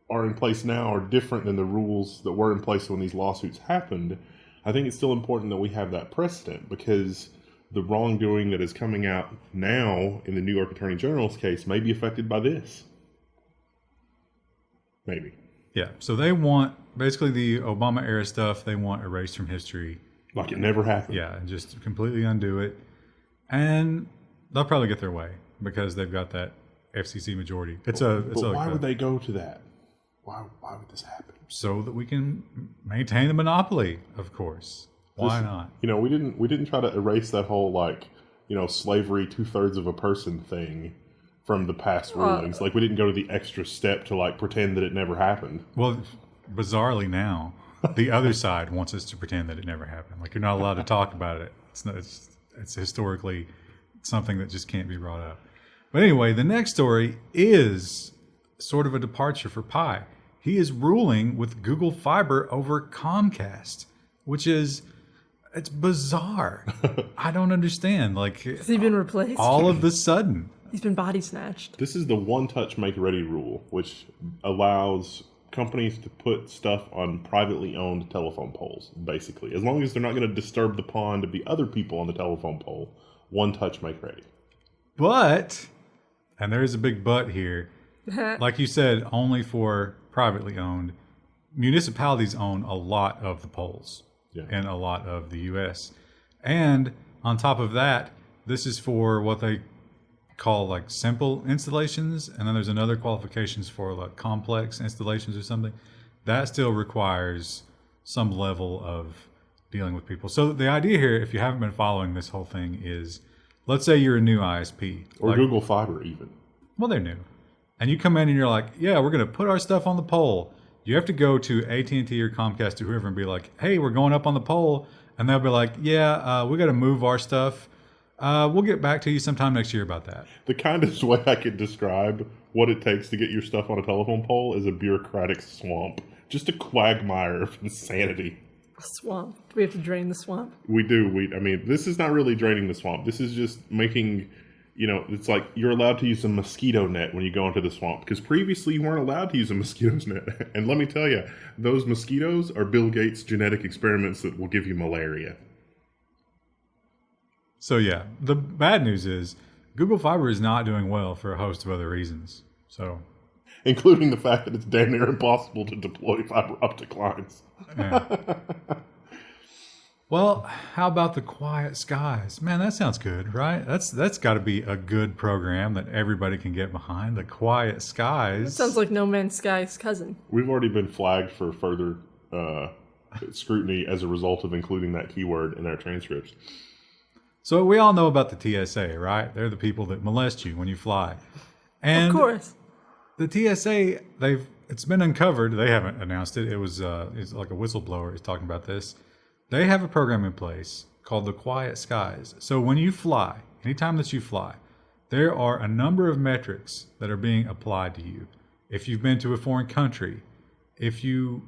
are in place now are different than the rules that were in place when these lawsuits happened, I think it's still important that we have that precedent, because the wrongdoing that is coming out now in the New York Attorney General's case may be affected by this. Maybe. Yeah, so they want, basically the Obama era stuff, they want erased from history. Like it never happened. Yeah, and just completely undo it. And they'll probably get their way because they've got that FCC majority. But why would they go to that? Why would this happen? So that we can maintain the monopoly, of course. Why not? We didn't try to erase that whole slavery 2/3 of a person thing from the past rulings. We didn't go to the extra step to pretend that it never happened. Well, bizarrely now, the other side wants us to pretend that it never happened. You're not allowed to talk about it. It's historically something that just can't be brought up. But anyway, the next story is sort of a departure for Pai. He is ruling with Google Fiber over Comcast, which is, it's bizarre. I don't understand. Has he been replaced? All of the sudden. He's been body snatched. This is the one-touch make-ready rule, which allows companies to put stuff on privately owned telephone poles, basically. As long as they're not going to disturb the pond of the other people on the telephone pole, one-touch make-ready. But, and there is a big but here, like you said, only for privately owned. Municipalities own a lot of the poles in a lot of the U.S. And on top of that, this is for what they call simple installations, and then there's another qualifications for complex installations or something. That still requires some level of dealing with people. So the idea here, if you haven't been following this whole thing, is let's say you're a new ISP. Or Google Fiber even. Well, they're new. And you come in and you're like, yeah, we're going to put our stuff on the pole. You have to go to AT&T or Comcast or whoever and be like, hey, we're going up on the pole. And they'll be like, yeah, we got to move our stuff. We'll get back to you sometime next year about that. The kindest way I could describe what it takes to get your stuff on a telephone pole is a bureaucratic swamp. Just a quagmire of insanity. A swamp. Do we have to drain the swamp? We do. This is not really draining the swamp. This is just making it's like you're allowed to use a mosquito net when you go into the swamp because previously you weren't allowed to use a mosquito net. And let me tell you, those mosquitoes are Bill Gates' genetic experiments that will give you malaria. So yeah, the bad news is Google Fiber is not doing well for a host of other reasons. So, including the fact that it's damn near impossible to deploy fiber optic lines. Yeah. Well, how about the Quiet Skies? Man, that sounds good, right? That's got to be a good program that everybody can get behind. The Quiet Skies. It sounds like No Man's Sky's cousin. We've already been flagged for further scrutiny as a result of including that keyword in our transcripts. So we all know about the TSA, right? They're the people that molest you when you fly. And of course. The TSA, it's been uncovered. They haven't announced it. It's like a whistleblower is talking about this. They have a program in place called the Quiet Skies. So when you fly, anytime that you fly, there are a number of metrics that are being applied to you. If you've been to a foreign country, if you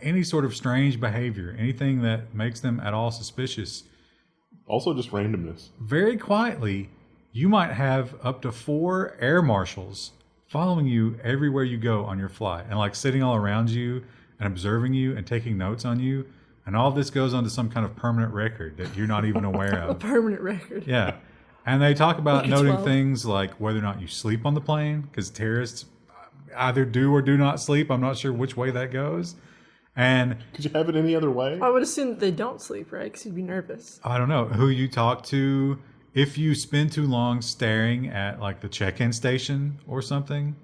any sort of strange behavior, anything that makes them at all suspicious. Also just randomness. Very quietly, you might have up to 4 air marshals following you everywhere you go on your flight and like sitting all around you and observing you and taking notes on you. And all this goes onto some kind of permanent record that you're not even aware of. A permanent record. Yeah. And they talk about Like noting 12. things like whether or not you sleep on the plane, because terrorists either do or do not sleep. I'm not sure which way that goes. And could you have it any other way? I would assume that they don't sleep, right? Because you'd be nervous. I don't know who you talk to. If you spend too long staring at like the check-in station or something,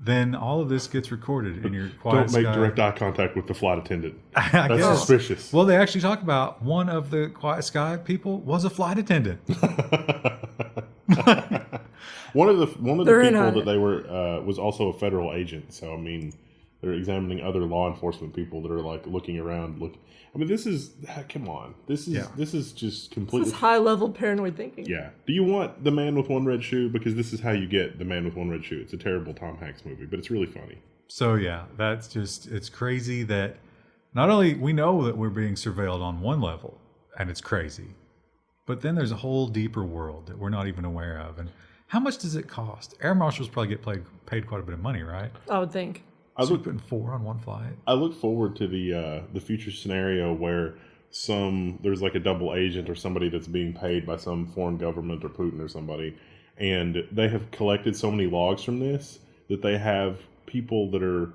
then all of this gets recorded in your Quiet Don't make Sky. direct eye contact with the flight attendant. I That's guess. suspicious. Well, they actually talk about one of the Quiet Sky people was a flight attendant. One of the people They're in on that it. they were was also a federal agent. So I mean, they're examining other law enforcement people that are like looking around. I mean, this is come on. This is just completely. This is high-level paranoid thinking. Yeah. Do you want the man with one red shoe? Because this is how you get the man with one red shoe. It's a terrible Tom Hanks movie, but it's really funny. So yeah, it's crazy that not only we know that we're being surveilled on one level, and it's crazy, but then there's a whole deeper world that we're not even aware of. And how much does it cost? Air marshals probably get paid quite a bit of money, right? I would think. So putting 4 on one flight. I look forward to the future scenario where there's like a double agent or somebody that's being paid by some foreign government or Putin or somebody, and they have collected so many logs from this that they have people that are,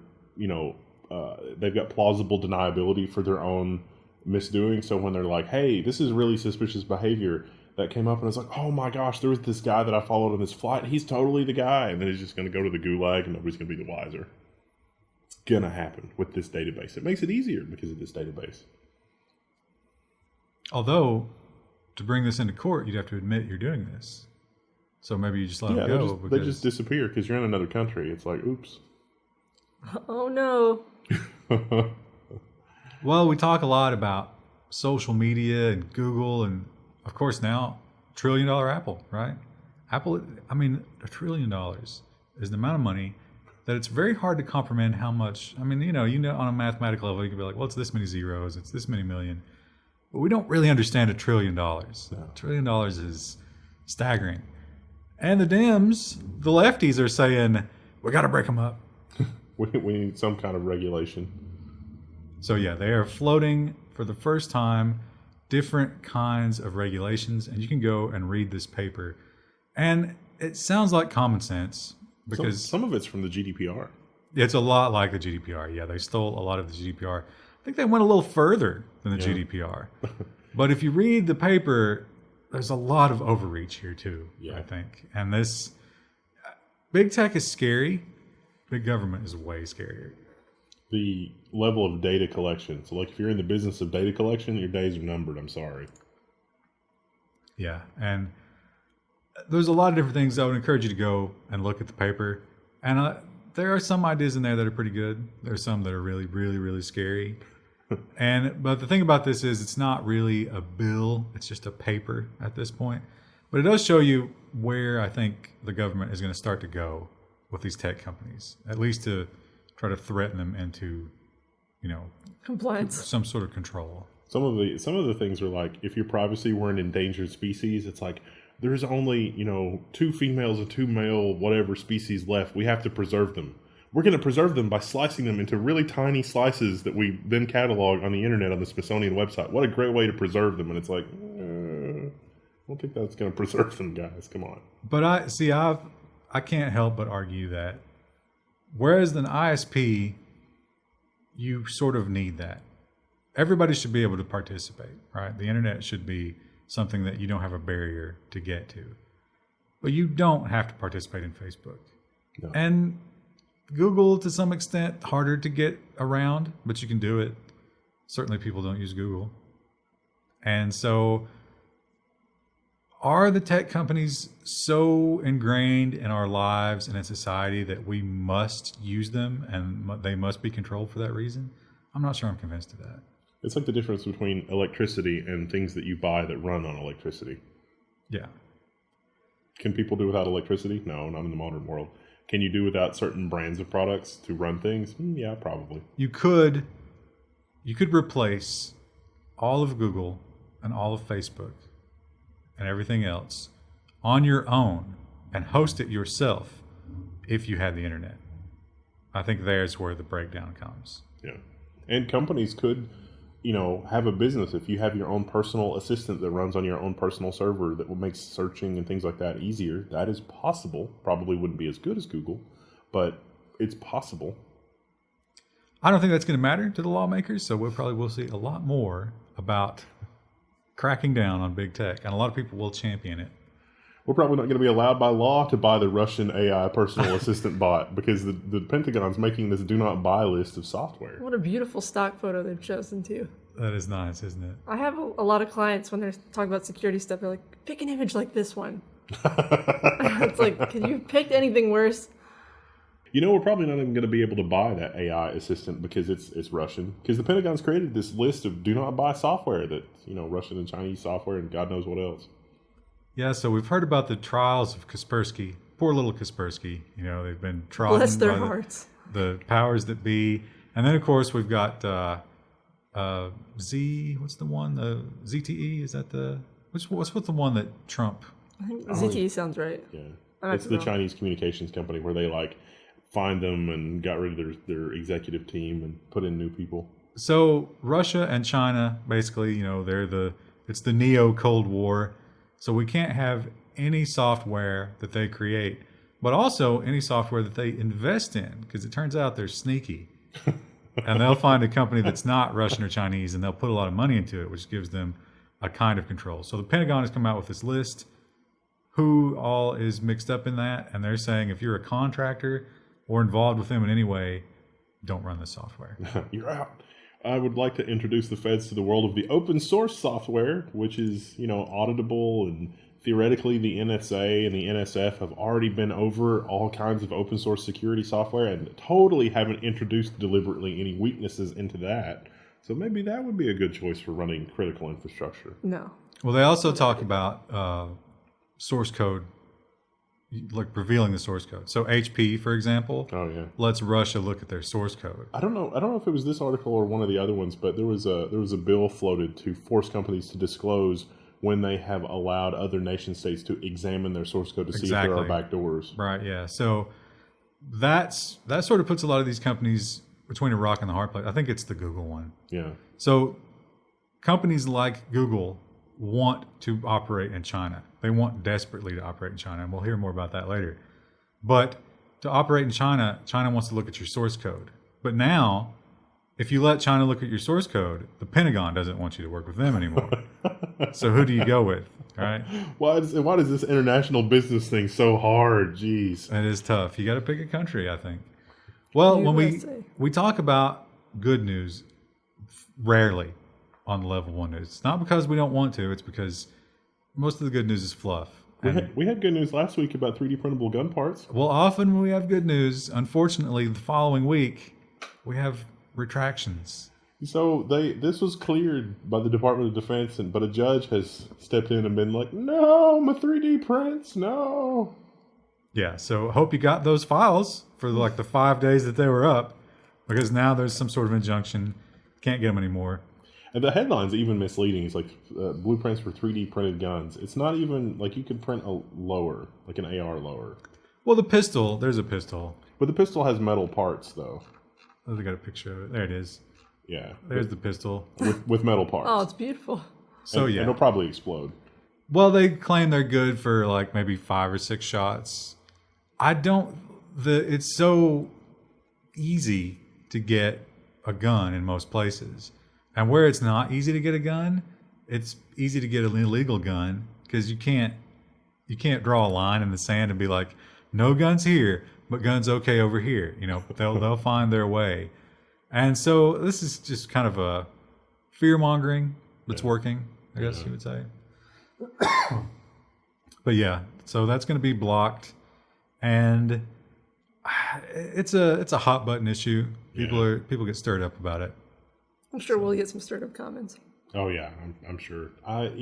they've got plausible deniability for their own misdoing. So when they're like, hey, this is really suspicious behavior that came up, and it's like, oh my gosh, there was this guy that I followed on this flight. He's totally the guy. And then he's just going to go to the gulag and nobody's going to be the wiser. It's going to happen with this database. It makes it easier because of this database. Although, to bring this into court, you'd have to admit you're doing this. So maybe you just let them go. They just disappear because you're in another country. It's like, oops. Oh no. Well, we talk a lot about social media and Google, and of course now, $1 trillion Apple, right? Apple, $1 trillion is the amount of money that it's very hard to comprehend how much. On a mathematical level, you can be like, well, it's this many zeros, it's this many million. But we don't really understand $1 trillion. $1 trillion is staggering. And the Dems, the lefties, are saying, we got to break them up. We need some kind of regulation. So yeah, they are floating for the first time different kinds of regulations, and you can go and read this paper. And it sounds like common sense because some of it's from the GDPR. It's a lot like the GDPR. Yeah, they stole a lot of the GDPR. I think they went a little further than the GDPR. But if you read the paper, there's a lot of overreach here too, I think. And this big tech is scary. Big government is way scarier. The level of data collection. So like if you're in the business of data collection, your days are numbered. I'm sorry. Yeah. And there's a lot of different things. I would encourage you to go and look at the paper. And there are some ideas in there that are pretty good. There's some that are really, really, really scary. But the thing about this is it's not really a bill. It's just a paper at this point. But it does show you where I think the government is going to start to go with these tech companies, at least to try to threaten them into, Compliance. some sort of control. Some of the things are like, if your privacy were an endangered species, it's like, there's only, 2 females and 2 male whatever species left. We have to preserve them. We're going to preserve them by slicing them into really tiny slices that we then catalog on the internet on the Smithsonian website. What a great way to preserve them. And it's like, I don't think that's going to preserve them, guys. Come on. But I can't help but argue that whereas an ISP, you sort of need that. Everybody should be able to participate, right? The internet should be something that you don't have a barrier to get to. But you don't have to participate in Facebook. No. And Google, to some extent, harder to get around, but you can do it. Certainly people don't use Google. And so are the tech companies so ingrained in our lives and in society that we must use them and they must be controlled for that reason? I'm not sure I'm convinced of that. It's like the difference between electricity and things that you buy that run on electricity. Yeah. Can people do without electricity? No, not in the modern world. Can you do without certain brands of products to run things? Yeah, probably. You could replace all of Google and all of Facebook and everything else on your own and host it yourself if you had the internet. I think there's where the breakdown comes. Yeah. And companies could, have a business. If you have your own personal assistant that runs on your own personal server that will make searching and things like that easier, that is possible. Probably wouldn't be as good as Google, but it's possible. I don't think that's going to matter to the lawmakers, so we probably will see a lot more about cracking down on big tech, and a lot of people will champion it. We're probably not going to be allowed by law to buy the Russian AI personal assistant bot because the Pentagon's making this do not buy list of software. What a beautiful stock photo they've chosen too. That is nice, isn't it? I have a lot of clients when they're talking about security stuff, they're like, pick an image like this one. It's like, can you pick anything worse? We're probably not even going to be able to buy that AI assistant because it's Russian. Because the Pentagon's created this list of do not buy software that's, Russian and Chinese software and God knows what else. Yeah, so we've heard about the trials of Kaspersky. Poor little Kaspersky. They've been trodden Bless their by hearts. The powers that be. And then, of course, we've got what's the one? The ZTE? Is that the... What's the one that Trump... I think ZTE sounds right. Yeah. It's the Chinese communications company where they, find them and got rid of their executive team and put in new people. So Russia and China, basically, it's the neo-Cold War. So we can't have any software that they create, but also any software that they invest in, because it turns out they're sneaky. And they'll find a company that's not Russian or Chinese, and they'll put a lot of money into it, which gives them a kind of control. So the Pentagon has come out with this list, who all is mixed up in that, and they're saying if you're a contractor or involved with them in any way, don't run the software. You're out. I would like to introduce the feds to the world of the open source software, which is, auditable, and theoretically the NSA and the NSF have already been over all kinds of open source security software and totally haven't introduced deliberately any weaknesses into that. So maybe that would be a good choice for running critical infrastructure. No. Well, they also talk about source code, like revealing the source code. So HP, for example, lets Russia look at their source code. I don't know if it was this article or one of the other ones, but there was a bill floated to force companies to disclose when they have allowed other nation states to examine their source code to see if there are backdoors. Right. Yeah. So that sort of puts a lot of these companies between a rock and the hard place. I think it's the Google one. Yeah. So companies like Google want to operate in China. They want desperately to operate in China, and we'll hear more about that later. But to operate in China, China wants to look at your source code. But now, if you let China look at your source code, the Pentagon doesn't want you to work with them anymore. So who do you go with, right? Why is this international business thing so hard? Jeez. It is tough. You got to pick a country, I think. Well, when we talk about good news, rarely on Level 1 News. It's not because we don't want to. It's because most of the good news is fluff. We had good news last week about 3D printable gun parts. Well, often when we have good news, unfortunately, the following week, we have retractions. So this was cleared by the Department of Defense, but a judge has stepped in and been like, no, my 3D prints, no. Yeah, so hope you got those files for the 5 days that they were up, because now there's some sort of injunction. Can't get them anymore. And the headline's even misleading. It's like blueprints for 3D printed guns. It's not even like you could print a lower, like an AR lower. Well, the pistol, there's a pistol. But the pistol has metal parts, though. Oh, they got a picture of it. There it is. Yeah. There's the pistol. With metal parts. Oh, it's beautiful. So, and yeah. it'll probably explode. Well, they claim they're good for like maybe 5 or 6 shots. It's so easy to get a gun in most places. And where it's not easy to get a gun, it's easy to get an illegal gun because you can't draw a line in the sand and be like, no guns here, but guns okay over here. You know, they'll find their way. And so this is just kind of a fear mongering that's working, I guess you would say. But yeah, so that's going to be blocked, and it's a hot button issue. People get stirred up about it. I'm sure we'll get some stirred up comments. Oh yeah, I'm sure. At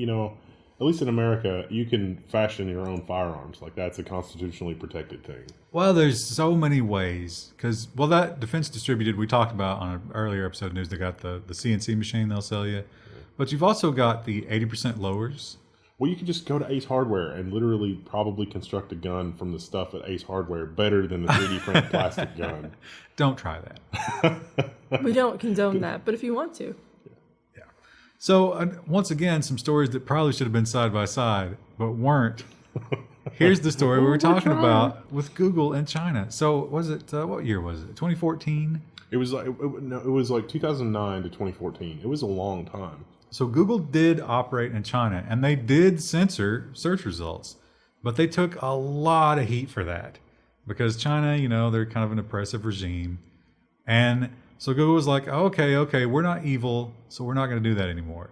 least in America, you can fashion your own firearms. Like that's a constitutionally protected thing. Well, there's so many ways because that Defense Distributed we talked about on an earlier episode of news. They got the CNC machine they'll sell you, but you've also got the 80% lowers. Well, you can just go to Ace Hardware and literally probably construct a gun from the stuff at Ace Hardware better than the 3D print plastic gun. Don't try that. We don't condone that, but if you want to. Yeah. So, once again, some stories that probably should have been side by side, but weren't. Here's the story we were talking about with Google and China. So, was it, what year was it? 2014? It was like 2009 to 2014. It was a long time. So Google did operate in China, and they did censor search results, but they took a lot of heat for that because China, they're kind of an oppressive regime. And so Google was like, okay, we're not evil, so we're not going to do that anymore.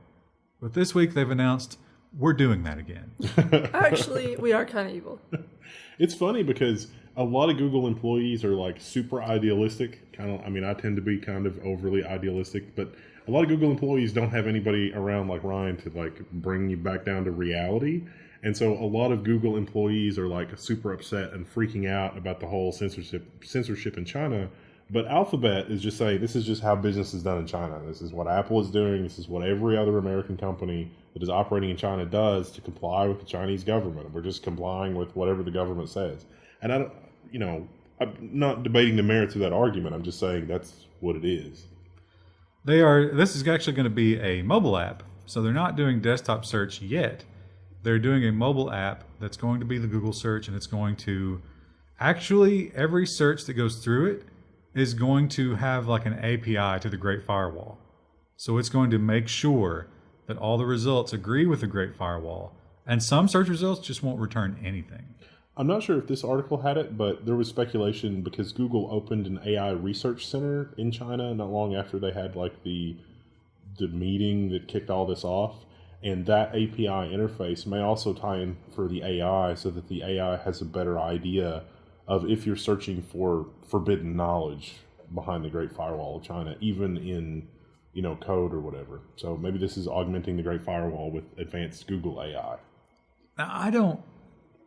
But this week they've announced we're doing that again. Actually, we are kind of evil. It's funny because a lot of Google employees are like super idealistic. I tend to be kind of overly idealistic, but a lot of Google employees don't have anybody around like Ryan to like bring you back down to reality. And so a lot of Google employees are like super upset and freaking out about the whole censorship in China. But Alphabet is just saying this is just how business is done in China. This is what Apple is doing. This is what every other American company that is operating in China does to comply with the Chinese government. We're just complying with whatever the government says. And I'm not debating the merits of that argument. I'm just saying that's what it is. This is actually going to be a mobile app. So they're not doing desktop search yet. They're doing a mobile app that's going to be the Google search, and it's going to actually, every search that goes through it is going to have like an API to the Great Firewall. So it's going to make sure that all the results agree with the Great Firewall. And some search results just won't return anything. I'm not sure if this article had it, but there was speculation because Google opened an AI research center in China not long after they had like the meeting that kicked all this off. And that API interface may also tie in for the AI so that the AI has a better idea of if you're searching for forbidden knowledge behind the Great Firewall of China, even in, code or whatever. So maybe this is augmenting the Great Firewall with advanced Google AI. Now,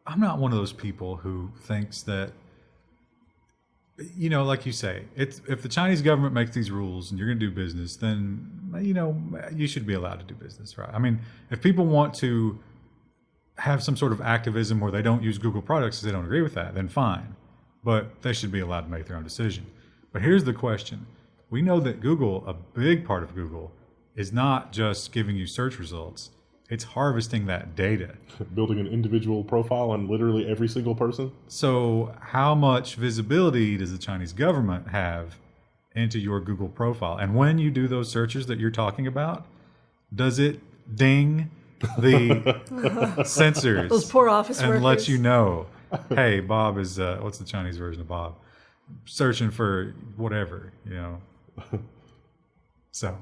I'm not one of those people who thinks that, like you say, if the Chinese government makes these rules and you're going to do business, then, you should be allowed to do business, right? I mean, if people want to have some sort of activism where they don't use Google products because they don't agree with that, then fine. But they should be allowed to make their own decision. But here's the question. We know that Google, a big part of Google, is not just giving you search results. It's harvesting that data. Building an individual profile on literally every single person. So how much visibility does the Chinese government have into your Google profile? And when you do those searches that you're talking about, does it ding the sensors? Those poor office and workers. let you know, hey, Bob is, what's the Chinese version of Bob? Searching for whatever, So,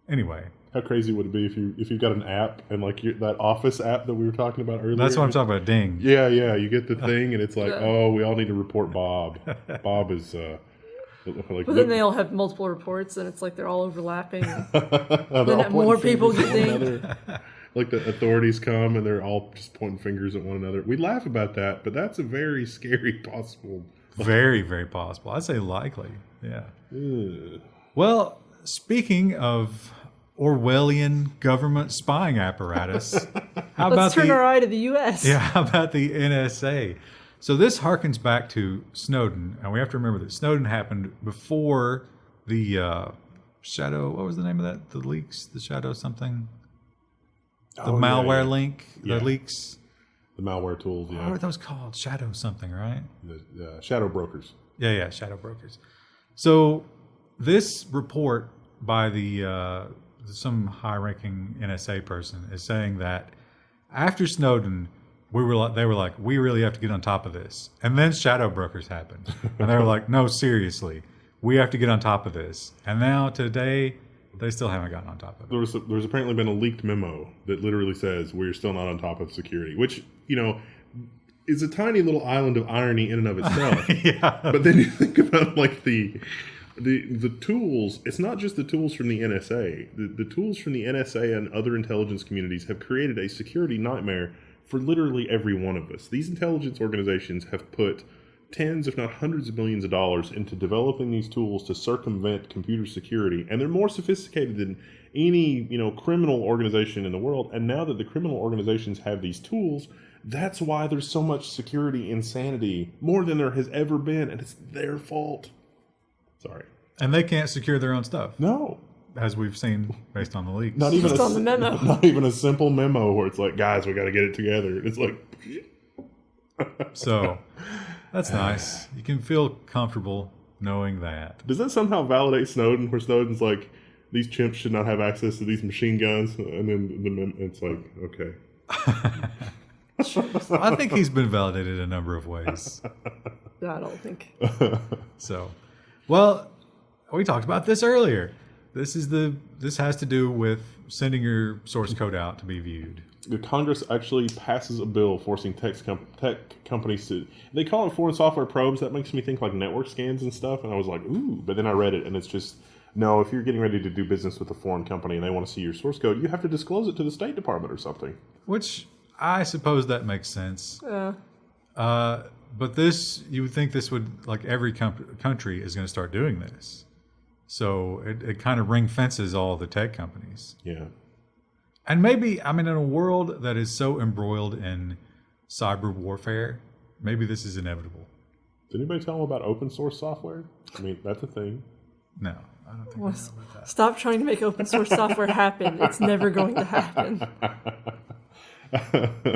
anyway. How crazy would it be if you've got an app and like that Office app that we were talking about earlier? That's what I'm talking about, ding. Yeah. You get the thing and it's like, oh, we all need to report Bob. Bob is like. But then they all have multiple reports and it's like they're all overlapping. Then more people get dinged. Like the authorities come and they're all just pointing fingers at one another. We laugh about that, but that's a very scary possible. Very, very possible. I'd say likely. Yeah. Ugh. Well, speaking of Orwellian government spying apparatus. How Let's turn our eye to the U.S. Yeah, how about the NSA? So this harkens back to Snowden, and we have to remember that Snowden happened before the shadow. What was the name of that? The leaks, the shadow something. The malware link, the leaks. The malware tools. Yeah. What are those called? Shadow something, right? The shadow brokers. Yeah, shadow brokers. So this report by the some high-ranking NSA person is saying that after Snowden, they were like, we really have to get on top of this. And then shadow brokers happened. And they were like, no, seriously, we have to get on top of this. And now today, they still haven't gotten on top of it. There's apparently been a leaked memo that literally says we're still not on top of security, which, is a tiny little island of irony in and of itself. Yeah. But then you think about like the tools. It's not just the tools from the NSA. The tools from the NSA and other intelligence communities have created a security nightmare for literally every one of us. These intelligence organizations have put tens, if not hundreds of millions of dollars into developing these tools to circumvent computer security. And they're more sophisticated than any, criminal organization in the world. And now that the criminal organizations have these tools, that's why there's so much security insanity, more than there has ever been. And it's their fault. Sorry. And they can't secure their own stuff. No. As we've seen based on the leaks. Not even on the memo. Not even a simple memo where it's like, guys, we got to get it together. It's like... So... That's nice. You can feel comfortable knowing that. Does that somehow validate Snowden, where Snowden's like, these chimps should not have access to these machine guns? And then it's like, okay. I think he's been validated a number of ways. I don't think. So, well, we talked about this earlier. This has to do with sending your source code out to be viewed. The Congress actually passes a bill forcing tech companies to... They call it foreign software probes. That makes me think like network scans and stuff. And I was like, ooh. But then I read it, and it's just... No, if you're getting ready to do business with a foreign company and they want to see your source code, you have to disclose it to the State Department or something. Which, I suppose that makes sense. Yeah. But this... You would think this would... Like, every country is going to start doing this. So, it kind of ring fences all the tech companies. Yeah. And maybe, in a world that is so embroiled in cyber warfare, maybe this is inevitable. Did anybody tell them about open source software? That's a thing. No, I don't think I know about that. Stop trying to make open source software happen. It's never going to happen.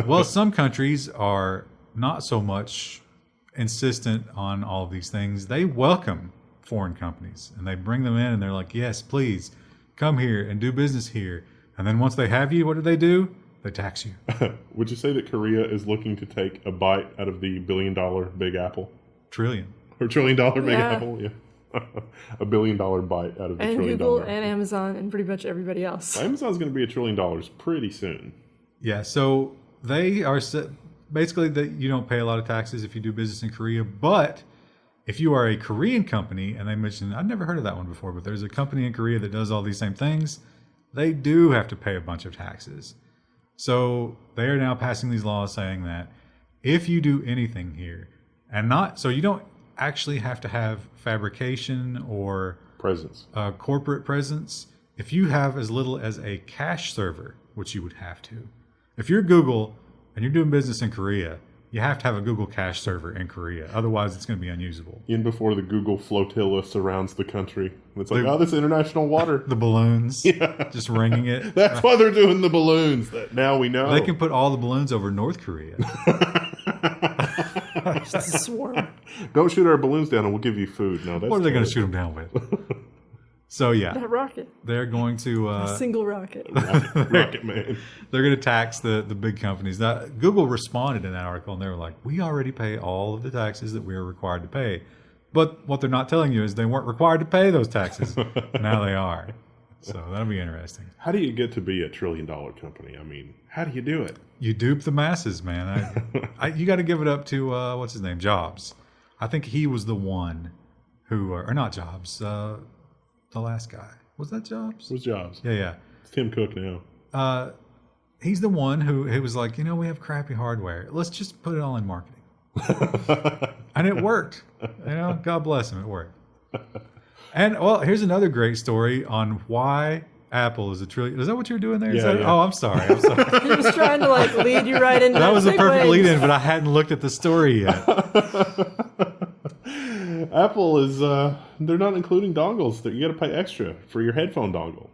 Well, some countries are not so much insistent on all of these things. They welcome foreign companies, and they bring them in, and they're like, yes, please, come here and do business here. And then once they have you, what do? They tax you. Would you say that Korea is looking to take a bite out of the $1 billion Big Apple? Trillion. Or $1 trillion Big Apple? Yeah. $1 billion bite out of the $1 trillion. And Google and Amazon and pretty much everybody else. Amazon's going to be $1 trillion pretty soon. Yeah, so they are basically that you don't pay a lot of taxes if you do business in Korea, but if you are a Korean company, and they mentioned, I've never heard of that one before, but there's a company in Korea that does all these same things, they do have to pay a bunch of taxes. So they are now passing these laws saying that if you do anything here, and so you don't actually have to have fabrication or presence, corporate presence. If you have as little as a cache server, which you would have to, if you're Google and you're doing business in Korea, you have to have a Google cache server in Korea. Otherwise, it's going to be unusable. In before the Google flotilla surrounds the country. And it's like, this international water. The balloons. Yeah. Just ringing it. That's why they're doing the balloons. Now we know. They can put all the balloons over North Korea. Just a swarm. Don't shoot our balloons down and we'll give you food. No, that's what are they going to shoot them down with? So, yeah. That rocket. They're going to... a single rocket. Rocket man. They're going to tax the big companies. Now, Google responded in that article, and they were like, we already pay all of the taxes that we are required to pay. But what they're not telling you is they weren't required to pay those taxes. Now they are. So that'll be interesting. How do you get to be $1 trillion company? How do you do it? You dupe the masses, man. You got to give it up to, what's his name, Jobs. I think he was the one who, or not Jobs, the last guy. Was that Jobs? It was Jobs. Yeah. It's Tim Cook now. He's the one who was like, we have crappy hardware. Let's just put it all in marketing. And it worked. God bless him. It worked. And, well, here's another great story on why Apple is a trillion. Is that what you're doing there? Yeah, yeah. Oh, I'm sorry. I'm sorry. He was trying to like lead you right into That was a perfect segue. lead in, but I hadn't looked at the story yet. Apple is they're not including dongles. That you got to pay extra for your headphone dongle.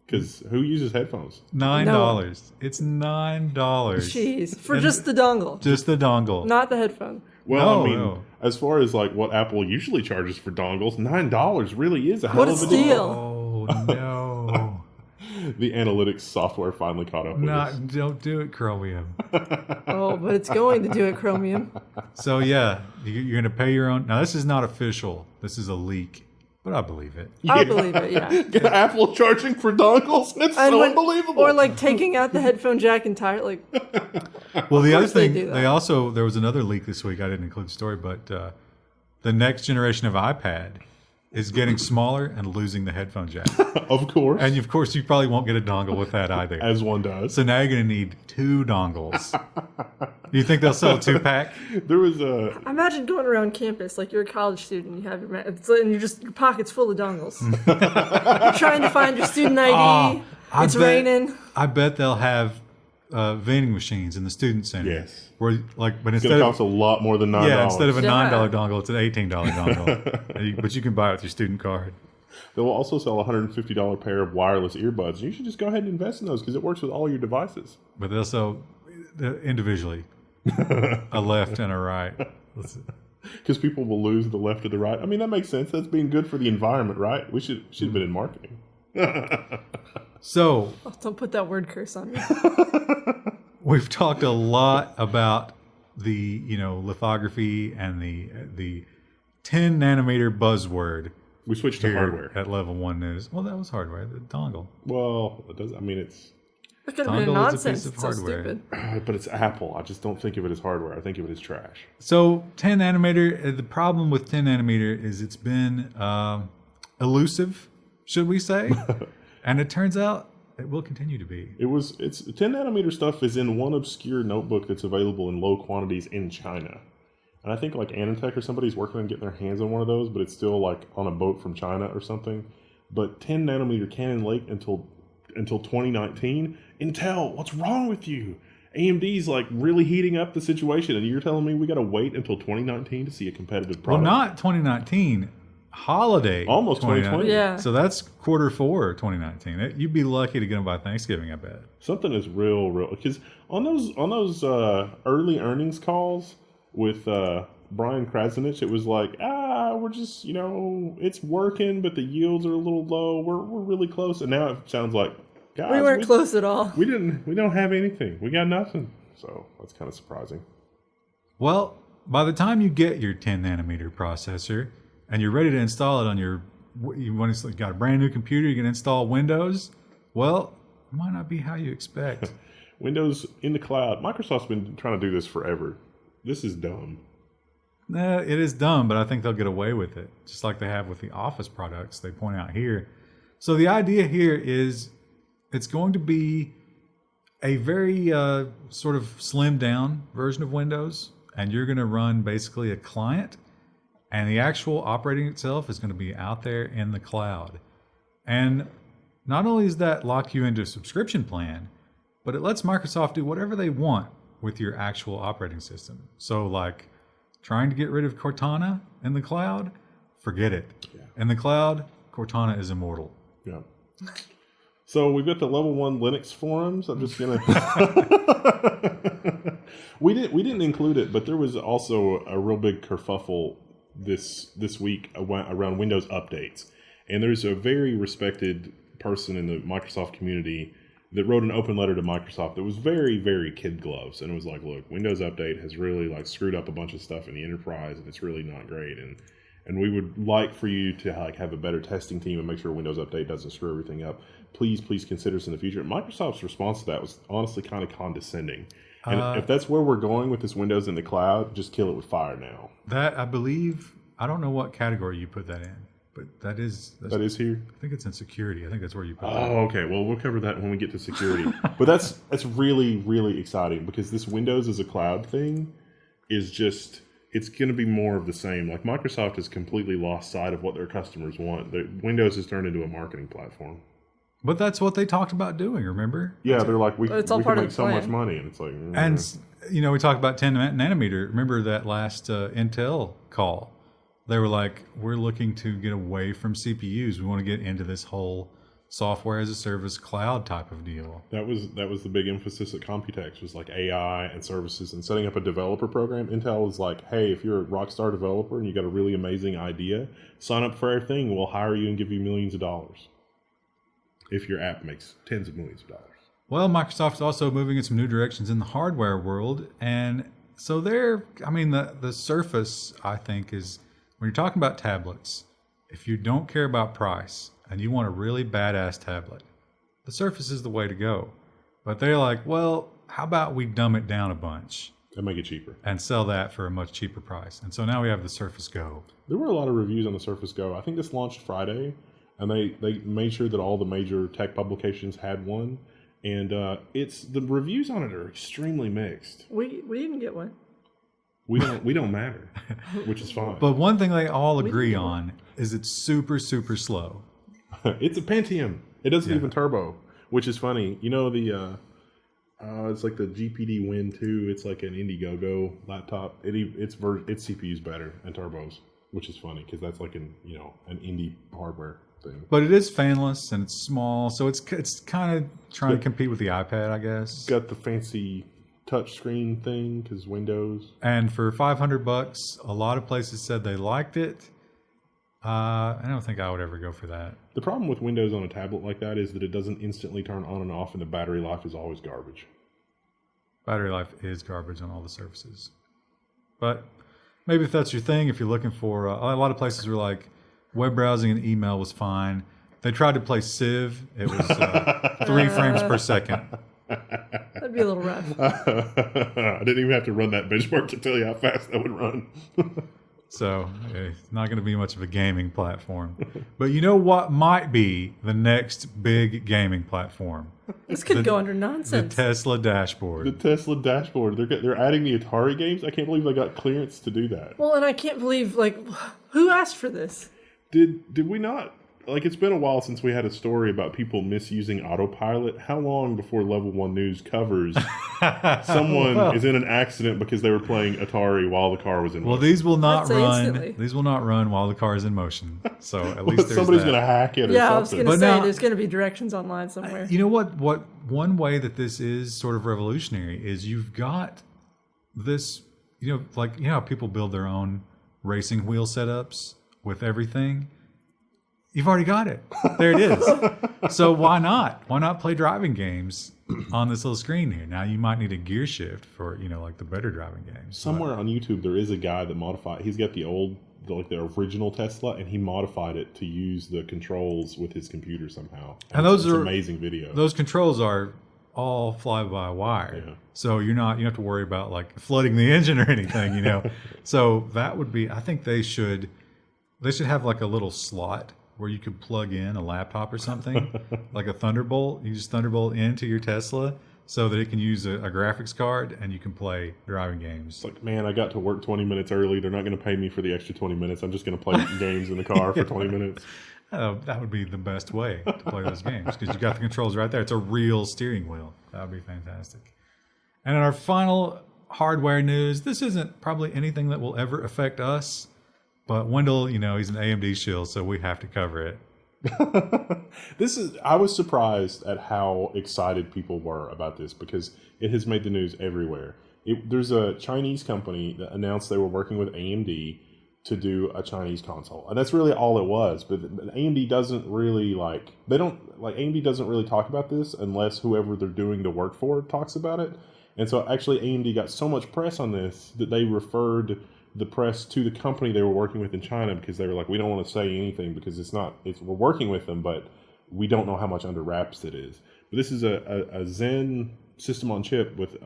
Because who uses headphones? $9. It's $9. Jeez, for just the dongle, Just the dongle. not the headphone. Well, No, I mean, no. as far as like what Apple usually charges for dongles, $9 really is a hell What a of a deal. steal! Oh no. The analytics software finally caught up with us. Don't do it, Chromium. Oh, but it's going to do it, Chromium. So yeah, you're going to pay your own. Now this is not official. This is a leak, but I believe it. I believe it, yeah. Apple charging for dongles? It's And so when- unbelievable. Or like taking out the headphone jack entirely. Like, Well, the other course they thing, do that. they also, there was another leak this week. I didn't include the story, but the next generation of iPad is getting smaller and losing the headphone jack. Of course. And of course, you probably won't get a dongle with that either. as one does. So now you're going to need 2 dongles. You think they'll sell a 2-pack? There was a... imagine going around campus like you're a college student. You have your and you just your pocket's full of dongles. You're trying to find your student ID. I It's bet- raining. I bet they'll have vending machines in the student center. Yes. Where like, but It's instead going to of cost a lot more than $9. yeah, instead of a Yeah. $9 dongle, it's an $18 dongle. But you can buy it with your student card. They will also sell a $150 pair of wireless earbuds. You should just go ahead and invest in those because it works with all your devices. But they'll sell individually a left and a right. Because people will lose the left or the right. I mean, that makes sense. That's being good for the environment, right? We should have been in marketing. So Oh, don't put that word curse on me. we've talked a lot about the lithography and the 10 nanometer buzzword We switched to here hardware. at Level 1 News. Well, that was hardware, the dongle. Well, it does. I mean, it's... That could have been Dongle is a nonsense. piece of It's so hardware. stupid. But it's Apple. I just don't think of it as hardware. I think of it as trash. So 10 nanometer, the problem with 10 nanometer is it's been elusive, should we say? And it turns out it will continue to be. It's 10 nanometer stuff is in one obscure notebook that's available in low quantities in China. And I think like Anantech or somebody's working on getting their hands on one of those, but it's still like on a boat from China or something. But 10 nanometer Cannon Lake until 2019. Intel, what's wrong with you? AMD's like really heating up the situation, and you're telling me we got to wait until 2019 to see a competitive Well, product? not 2019, holiday. Almost 2020. Yeah. So that's quarter 4 2019. You'd be lucky to get them by Thanksgiving, I bet. Something is real because on those early earnings calls with Brian Krasinich, it was like, we're just it's working, but the yields are a little low. We're really close, and now it sounds like, guys, We weren't close at all. We don't have anything. We got nothing. So that's kind of surprising. Well, by the time you get your 10 nanometer processor and you're ready to install it on you got a brand new computer, you can install Windows. Well, it might not be how you expect. Windows in the cloud. Microsoft's been trying to do this forever. This is dumb. It is dumb, but I think they'll get away with it, just like they have with the Office products they point out here. So the idea here is it's going to be a very sort of slimmed down version of Windows, and you're going to run basically a client, and the actual operating itself is going to be out there in the cloud. And not only does that lock you into a subscription plan, but it lets Microsoft do whatever they want with your actual operating system. So like trying to get rid of Cortana in the cloud, forget it. Yeah. In the cloud, Cortana is immortal. Yeah. So we've got the Level 1 Linux forums. I'm just gonna. we didn't include it, but there was also a real big kerfuffle this week around Windows updates, and there's a very respected person in the Microsoft community that wrote an open letter to Microsoft that was very, very kid gloves, and it was like, look, Windows Update has really like screwed up a bunch of stuff in the enterprise, and it's really not great, and we would like for you to like have a better testing team and make sure Windows Update doesn't screw everything up. Please consider us in the future. Microsoft's response to that was honestly kind of condescending. And if that's where we're going with this Windows in the cloud, just kill it with fire now. That, I believe, I don't know what category you put that in, but that is here? I think it's in security. I think that's where you put that. Oh, okay. Well, we'll cover that when we get to security. But that's really, really exciting because this Windows as a cloud thing is just, it's going to be more of the same. Like Microsoft has completely lost sight of what their customers want. Windows has turned into a marketing platform. But that's what they talked about doing, remember? Yeah, they're like, we It's all can part of make the so much plan. money. And it's like... And, we talked about 10 nanometer. Remember that last Intel call? They were like, we're looking to get away from CPUs. We want to get into this whole software as a service cloud type of deal. That was the big emphasis at Computex, was like AI and services and setting up a developer program. Intel is like, hey, if you're a rockstar developer and you got a really amazing idea, sign up for our thing. We'll hire you and give you millions of dollars if your app makes tens of millions of dollars. Well, Microsoft is also moving in some new directions in the hardware world. And so the Surface, I think, is, when you're talking about tablets, if you don't care about price and you want a really badass tablet, the Surface is the way to go. But they're like, well, how about we dumb it down a bunch And make it cheaper. and sell that for a much cheaper price? And so now we have the Surface Go. There were a lot of reviews on the Surface Go. I think this launched Friday, and they made sure that all the major tech publications had one. And the reviews on it are extremely mixed. We didn't get one. We don't matter, which is fine. But one thing they all agree on is it's super, super slow. It's a Pentium. It doesn't even turbo, which is funny. You know it's like the GPD Win 2. It's like an Indiegogo laptop. Its CPU's better and turbos, which is funny because that's like an indie hardware thing. But it is fanless and it's small, so it's kind of trying to compete with the iPad, I guess. It's got the fancy touch screen thing because Windows. And for $500, a lot of places said they liked it. I don't think I would ever go for that. The problem with Windows on a tablet like that is that it doesn't instantly turn on and off, and the battery life is always garbage. Battery life is garbage on all the Surfaces. But maybe if that's your thing, if you're looking for... a lot of places were like, web browsing and email was fine. They tried to play Civ. It was 3 frames per second. That'd be a little rough. I didn't even have to run that benchmark to tell you how fast that would run. So it's not going to be much of a gaming platform. But you know what might be the next big gaming platform? This could go under The nonsense. Tesla dashboard. The Tesla dashboard. They're adding the Atari games. I can't believe they got clearance to do that. Well, and I can't believe, who asked for this? Did we not? Like, it's been a while since we had a story about people misusing autopilot. How long before Level 1 News covers someone is in an accident because they were playing Atari while the car was in motion? Well, these will not I'd say run. instantly. These will not run while the car is in motion. So at least there's somebody's that. going to hack it or Yeah, I was something. going to But say, now- there's going to be directions online somewhere. You know what? One way that this is sort of revolutionary is you've got this. How people build their own racing wheel setups with everything. You've already got it. There it is. So why not? Why not play driving games on this little screen here? Now you might need a gear shift for the better driving games. Somewhere on YouTube, there is a guy that modified. He's got the original Tesla, and he modified it to use the controls with his computer somehow. And those it's are amazing video. Those controls are all fly-by-wire. Yeah. So you don't have to worry about flooding the engine or anything. So that would be. I think they should have like a little slot where you could plug in a laptop or something, like a Thunderbolt. You just Thunderbolt into your Tesla so that it can use a graphics card and you can play driving games. It's like, man, I got to work 20 minutes early. They're not going to pay me for the extra 20 minutes. I'm just going to play games in the car for 20 minutes. That would be the best way to play those games because you got the controls right there. It's a real steering wheel. That would be fantastic. And in our final hardware news, this isn't probably anything that will ever affect us. But Wendell, he's an AMD shill, so we have to cover it. I was surprised at how excited people were about this because it has made the news everywhere. There's a Chinese company that announced they were working with AMD to do a Chinese console, and that's really all it was. But AMD doesn't really AMD doesn't really talk about this unless whoever they're doing the work for talks about it. And so actually AMD got so much press on this that they referred the press to the company they were working with in China because they were like, we don't want to say anything because we're working with them, but we don't know how much under wraps it is. But this is a Zen system on chip with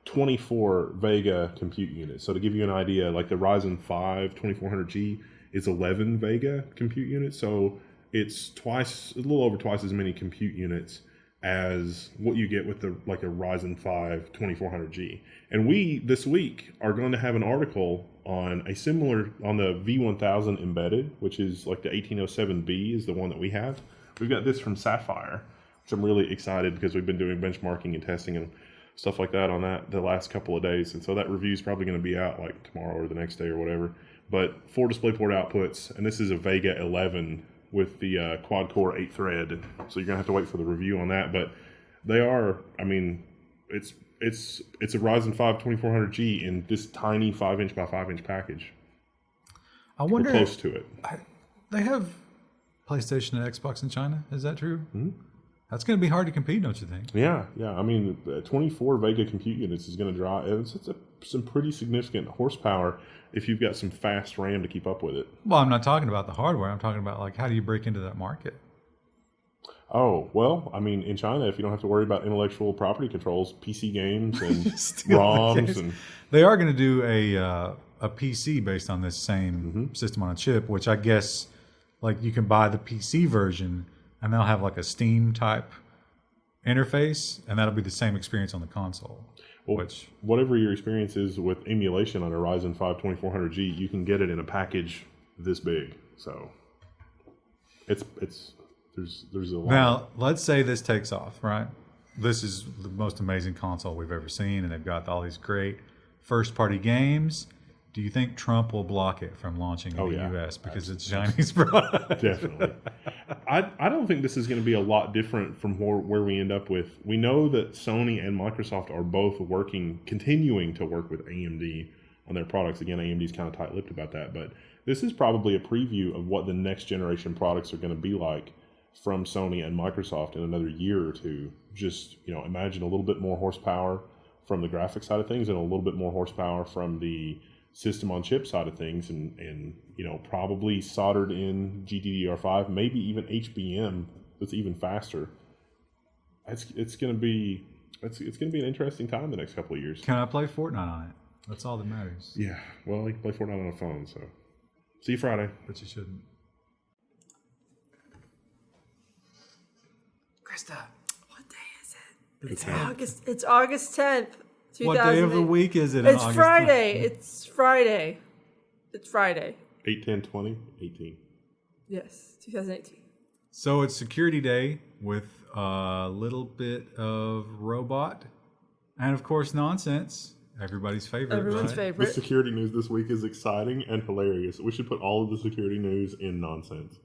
24 Vega compute units. So to give you an idea, like the Ryzen 5 2400G is 11 Vega compute units. So it's a little over twice as many compute units as what you get with a Ryzen 5 2400G. And we, this week, are going to have an article on the V1000 embedded, which is like the 1807B is the one that we have. we've got this from Sapphire, which I'm really excited because we've been doing benchmarking and testing and stuff like that on that the last couple of days. And so that review is probably going to be out like tomorrow or the next day or whatever. But 4 DisplayPort outputs, and this is a Vega 11 with the quad-core 8-thread. So you're going to have to wait for the review on that. But they are, I mean, it's a Ryzen 5 2400G in this tiny 5-inch by 5-inch package. I wonder. We're close to it. They have PlayStation and Xbox in China. Is that true? Mm-hmm. That's going to be hard to compete, don't you think? Yeah. I mean, 24 Vega compute units is going to draw some pretty significant horsepower if you've got some fast RAM to keep up with it. Well, I'm not talking about the hardware. I'm talking about, like, how do you break into that market? Oh, well, I mean, in China, if you don't have to worry about intellectual property controls, PC games and Steal the ROMs games. and... They are going to do a PC based on this same system on a chip, which I guess, like, you can buy the PC version and they'll have like a Steam type interface, and that'll be the same experience on the console. Well, whatever your experience is with emulation on a Ryzen 5 2400G, you can get it in a package this big. So there's a lot. Now, let's say this takes off, right? This is the most amazing console we've ever seen, and they've got all these great first-party games. Do you think Trump will block it from launching in the U.S. because it's Chinese product? Definitely. I don't think this is going to be a lot different from where we end up with. We know that Sony and Microsoft are both continuing to work with AMD on their products. Again, AMD's kind of tight-lipped about that, but this is probably a preview of what the next generation products are going to be like from Sony and Microsoft in another year or two. Just, imagine a little bit more horsepower from the graphics side of things and a little bit more horsepower from the system on chip side of things, and probably soldered in GDDR5, maybe even HBM that's even faster. It's going to be an interesting time the next couple of years. Can I play Fortnite on it? That's all that matters. Yeah, well, you can play Fortnite on a phone, so see you Friday. But you shouldn't. Krista, what day is it? It's August 10th. What day of the week is it? It's Friday. It's Friday. It's Friday. 8/10/2018. Yes, 2018. So it's Security Day with a little bit of robot and, of course, nonsense. Everybody's favorite. Everyone's favorite. The security news this week is exciting and hilarious. We should put all of the security news in nonsense.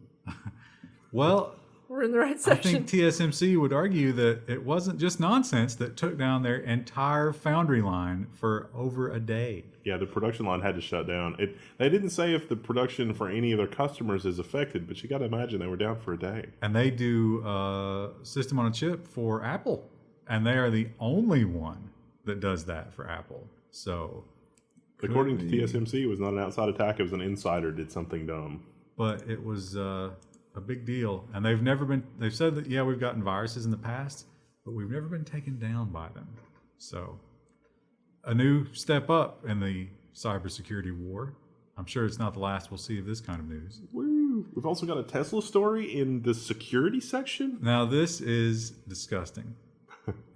Well, we're in the right section. I think TSMC would argue that it wasn't just nonsense that took down their entire foundry line for over a day. Yeah, the production line had to shut down. They didn't say if the production for any of their customers is affected, but you got to imagine they were down for a day. And they do system on a chip for Apple, and they are the only one that does that for Apple. So, according to TSMC, it was not an outside attack; it was an insider did something dumb. But it was a big deal, and they've said that we've gotten viruses in the past, but we've never been taken down by them. So a new step up in the cybersecurity war. I'm sure it's not the last we'll see of this kind of news. Woo. We've also got a Tesla story in the security section. Now this is disgusting.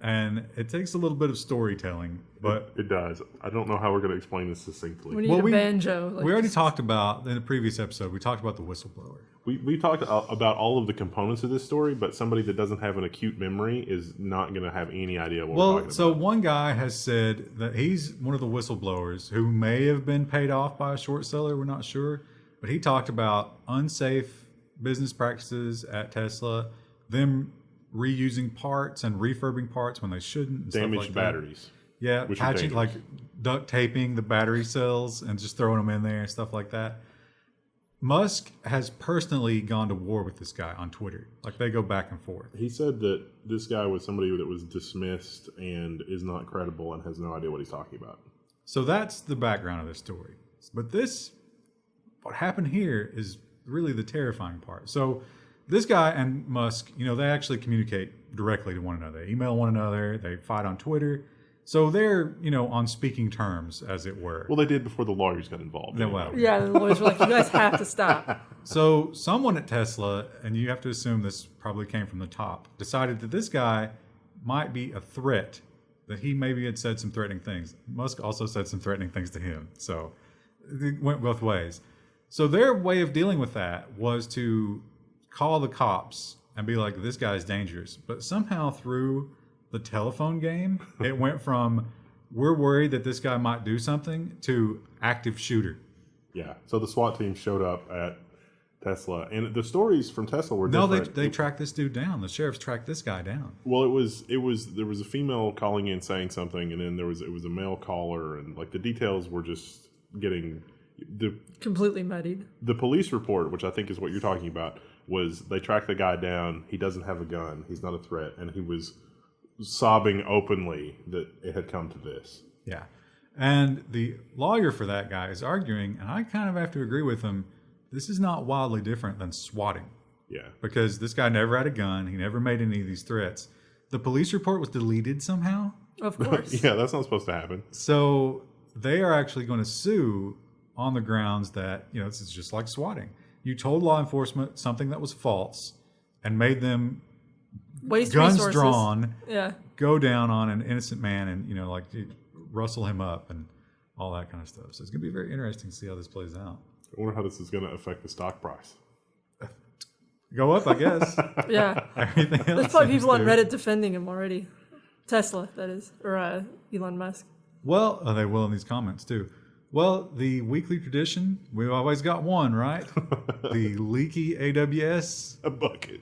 And it takes a little bit of storytelling, but it does. I don't know how we're going to explain this succinctly. We need a banjo. We already talked about, in the previous episode, we talked about the whistleblower. We talked about all of the components of this story, but somebody that doesn't have an acute memory is not going to have any idea what we're talking about. So one guy has said that he's one of the whistleblowers who may have been paid off by a short seller, we're not sure, but he talked about unsafe business practices at Tesla, them reusing parts and refurbing parts when they shouldn't. And damaged stuff like batteries. That. Yeah, patching, like duct taping the battery cells and just throwing them in there and stuff like that. Musk has personally gone to war with this guy on Twitter. Like, they go back and forth. He said that this guy was somebody that was dismissed and is not credible and has no idea what he's talking about. So that's the background of this story. But what happened here is really the terrifying part. So this guy and Musk, they actually communicate directly to one another. They email one another. They fight on Twitter. So they're, on speaking terms, as it were. Well, they did before the lawyers got involved. Yeah, the lawyers were like, you guys have to stop. So someone at Tesla, and you have to assume this probably came from the top, decided that this guy might be a threat, that he maybe had said some threatening things. Musk also said some threatening things to him. So it went both ways. So their way of dealing with that was to call the cops and be like, this guy's dangerous. But somehow through the telephone game, it went from, we're worried that this guy might do something, to active shooter. Yeah. So the SWAT team showed up at Tesla, and the stories from Tesla were No, different. they tracked this dude down. The sheriffs tracked this guy down. Well, there was a female calling in saying something, and then it was a male caller, and like the details were just getting completely muddied. The police report, which I think is what you're talking about, was they tracked the guy down. He doesn't have a gun. He's not a threat, and he was sobbing openly that it had come to this. Yeah. And the lawyer for that guy is arguing, and I kind of have to agree with him, this is not wildly different than swatting. Yeah. Because this guy never had a gun. He never made any of these threats. The police report was deleted somehow. Of course. Yeah, that's not supposed to happen. So they are actually going to sue on the grounds that, this is just like swatting. You told law enforcement something that was false and made them waste guns resources. Drawn, yeah, go down on an innocent man and, rustle him up and all that kind of stuff. So it's going to be very interesting to see how this plays out. I wonder how this is going to affect the stock price. Go up, I guess. Yeah. Everything else. There's probably people on Reddit defending him already. Tesla, that is, or Elon Musk. Well, they will in these comments too. Well, the weekly tradition, we've always got one, right? The leaky AWS. A bucket.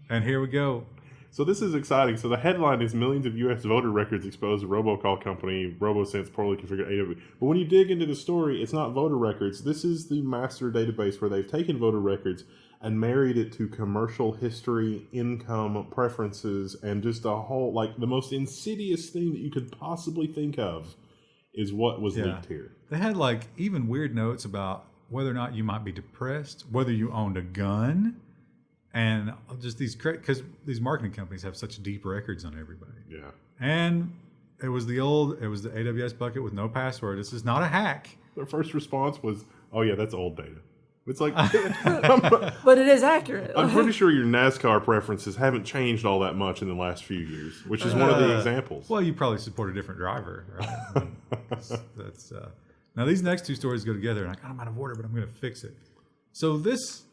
And here we go. So this is exciting. So the headline is millions of U.S. voter records exposed to robocall company RoboSense poorly configured AWS. But when you dig into the story, it's not voter records. This is the master database where they've taken voter records and married it to commercial history, income, preferences, and just a whole, the most insidious thing that you could possibly think of is what was leaked here. They had even weird notes about whether or not you might be depressed, whether you owned a gun, and just because these marketing companies have such deep records on everybody. Yeah. And it was the AWS bucket with no password. This is not a hack. Their first response was, "Oh yeah, that's old data." It's like, but it is accurate. I'm pretty sure your NASCAR preferences haven't changed all that much in the last few years, which is one of the examples. Well, you probably support a different driver, right? That's now these next two stories go together, and I'm out of order, but I'm going to fix it. So this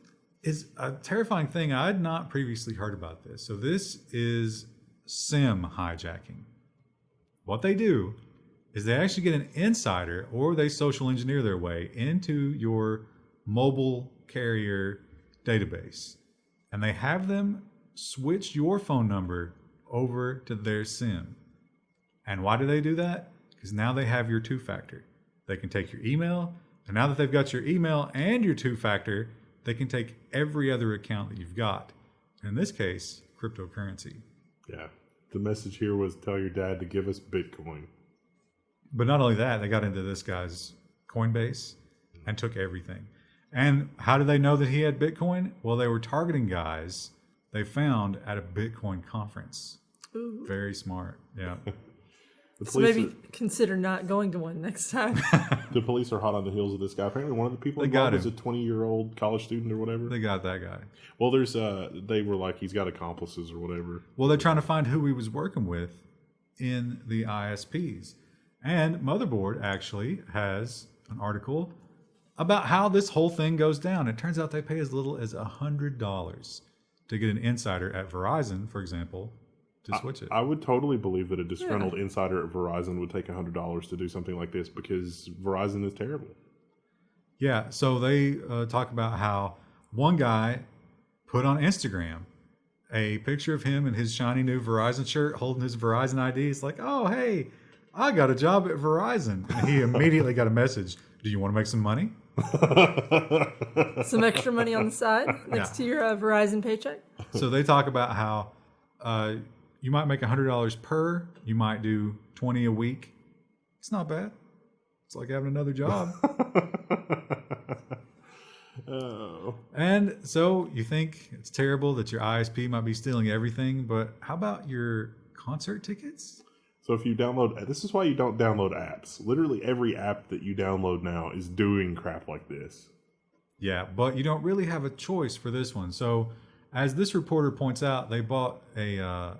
is a terrifying thing. I had not previously heard about this. So this is SIM hijacking. What they do is they actually get an insider, or they social engineer their way into your mobile carrier database, and they have them switch your phone number over to their SIM. And why do they do that? Because now they have your two-factor. They can take your email, and now that they've got your email and your two-factor, they can take every other account that you've got. In this case, cryptocurrency. Yeah. The message here was tell your dad to give us Bitcoin. But not only that, they got into this guy's Coinbase and took everything. And how did they know that he had Bitcoin? Well, they were targeting guys they found at a Bitcoin conference. Ooh. Very smart. Yeah. So maybe consider not going to one next time. The police are hot on the heels of this guy. Apparently, one of the people They got involved is him. a 20-year-old college student or whatever. They got that guy. Well, there's they were like, he's got accomplices or whatever. Well, they're trying to find who he was working with in the ISPs. And Motherboard actually has an article about how this whole thing goes down. It turns out they pay as little as $100 to get an insider at Verizon, for example, to switch it. I would totally believe that a disgruntled insider at Verizon would take $100 to do something like this because Verizon is terrible. Yeah, so they talk about how one guy put on Instagram a picture of him in his shiny new Verizon shirt holding his Verizon ID. It's like, oh, hey, I got a job at Verizon. And he immediately got a message. Do you want to make some money? Some extra money on the side next to your Verizon paycheck. So they talk about how you might make $100 per, you might do 20 a week. It's not bad. It's like having another job. Oh. And so you think it's terrible that your ISP might be stealing everything, but how about your concert tickets? So if you download, this is why you don't download apps. Literally every app that you download now is doing crap like this. Yeah, but you don't really have a choice for this one. So as this reporter points out, they bought a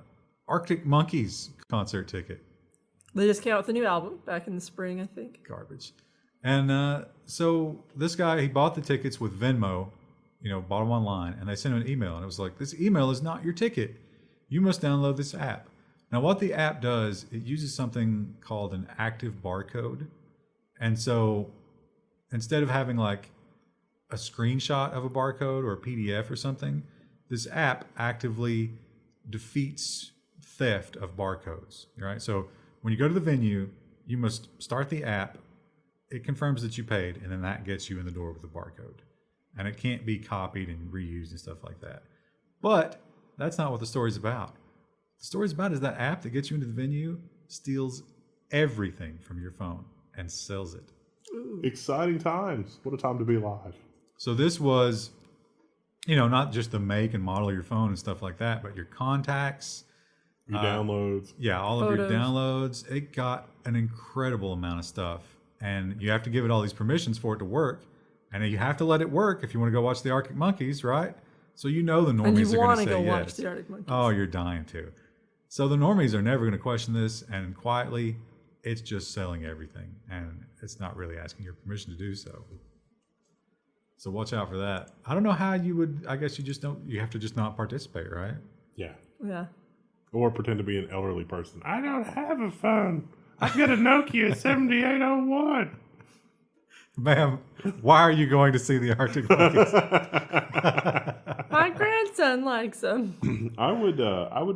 Arctic Monkeys concert ticket. They just came out with a new album back in the spring, I think. Garbage. And so this guy, he bought the tickets with Venmo, bought them online, and they sent him an email, and it was like, this email is not your ticket. You must download this app. Now, what the app does, it uses something called an active barcode. And so instead of having like a screenshot of a barcode or a PDF or something, this app actively defeats theft of barcodes, right? So when you go to the venue, you must start the app. It confirms that you paid, and then that gets you in the door with the barcode. And it can't be copied and reused and stuff like that. But that's not what the story's about. The story's about is that app that gets you into the venue steals everything from your phone and sells it. Ooh. Exciting times. What a time to be alive. So this was, not just the make and model of your phone and stuff like that, but your contacts. Your downloads. Yeah, all Photos. of your downloads. It got an incredible amount of stuff. And you have to give it all these permissions for it to work. And you have to let it work if you want to go watch the Arctic Monkeys, right? So the normies are going to say yes. And you want to go watch the Arctic Monkeys. Oh, you're dying to. So the normies are never going to question this. And quietly, it's just selling everything. And it's not really asking your permission to do so. So watch out for that. I don't know how you would, I guess you have to just not participate, right? Yeah. Yeah. Or pretend to be an elderly person. I don't have a phone. I've got a Nokia 7801. Ma'am, why are you going to see the Arctic Monkeys? My grandson likes them. I would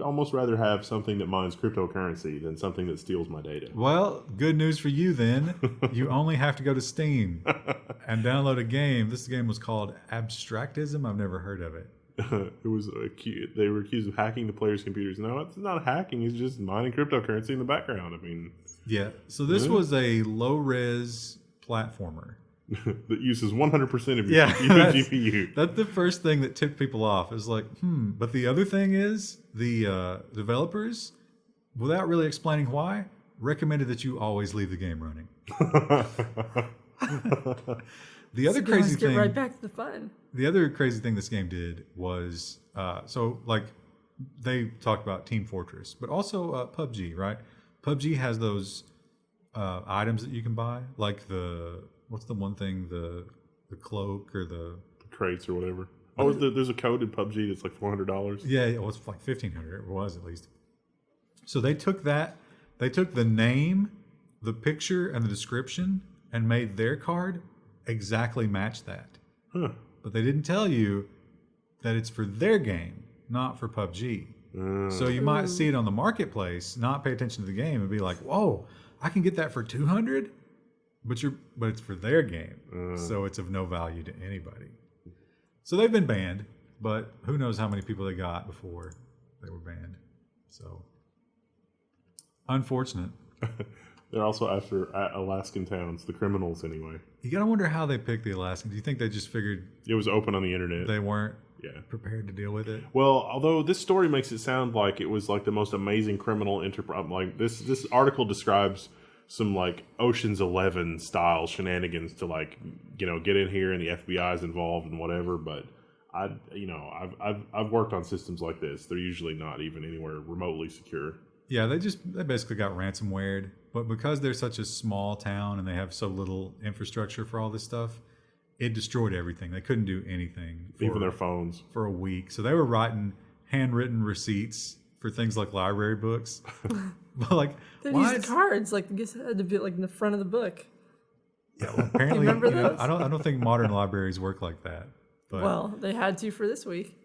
almost rather have something that mines cryptocurrency than something that steals my data. Well, good news for you then. You only have to go to Steam and download a game. This game was called Abstractism. I've never heard of it. It was they were accused of hacking the players' computers. No, it's not hacking. It's just mining cryptocurrency in the background. I mean, yeah. So this was a low-res platformer that uses 100% of your GPU. That's the first thing that tipped people off. It was like, But the other thing is the developers, without really explaining why, recommended that you always leave the game running. The other crazy thing. Get right back to the fun. The other crazy thing this game did was they talked about Team Fortress, but also PUBG, right? PUBG has those items that you can buy, like what's the one thing, the cloak or the crates or whatever. Oh, there's a code in PUBG that's like $400. Yeah, it was like $1,500. It was at least. So they took that. They took the name, the picture, and the description, and made their card exactly match that. Huh. But they didn't tell you that it's for their game, not for PUBG. So you might see it on the marketplace, not pay attention to the game, and be like, "Whoa, I can get that for $200," but it's for their game, so it's of no value to anybody. So they've been banned, but who knows how many people they got before they were banned. So unfortunate. They're also after Alaskan towns, the criminals anyway. You gotta wonder how they picked the Alaskan. Do you think they just figured it was open on the internet? They weren't prepared to deal with it? Well, although this story makes it sound like it was like the most amazing criminal enterprise. Like this article describes some like Ocean's 11 style shenanigans to like get in here and the FBI's involved and whatever. But I've worked on systems like this. They're usually not even anywhere remotely secure. Yeah, they basically got ransomwared. But because they're such a small town and they have so little infrastructure for all this stuff, it destroyed everything. They couldn't do anything. Even their phones. For a week. So they were writing handwritten receipts for things like library books. But like, they used cards. Like, I guess it had to be like in the front of the book. Yeah, well, apparently, you remember those? I don't think modern libraries work like that. But, well, they had to for this week.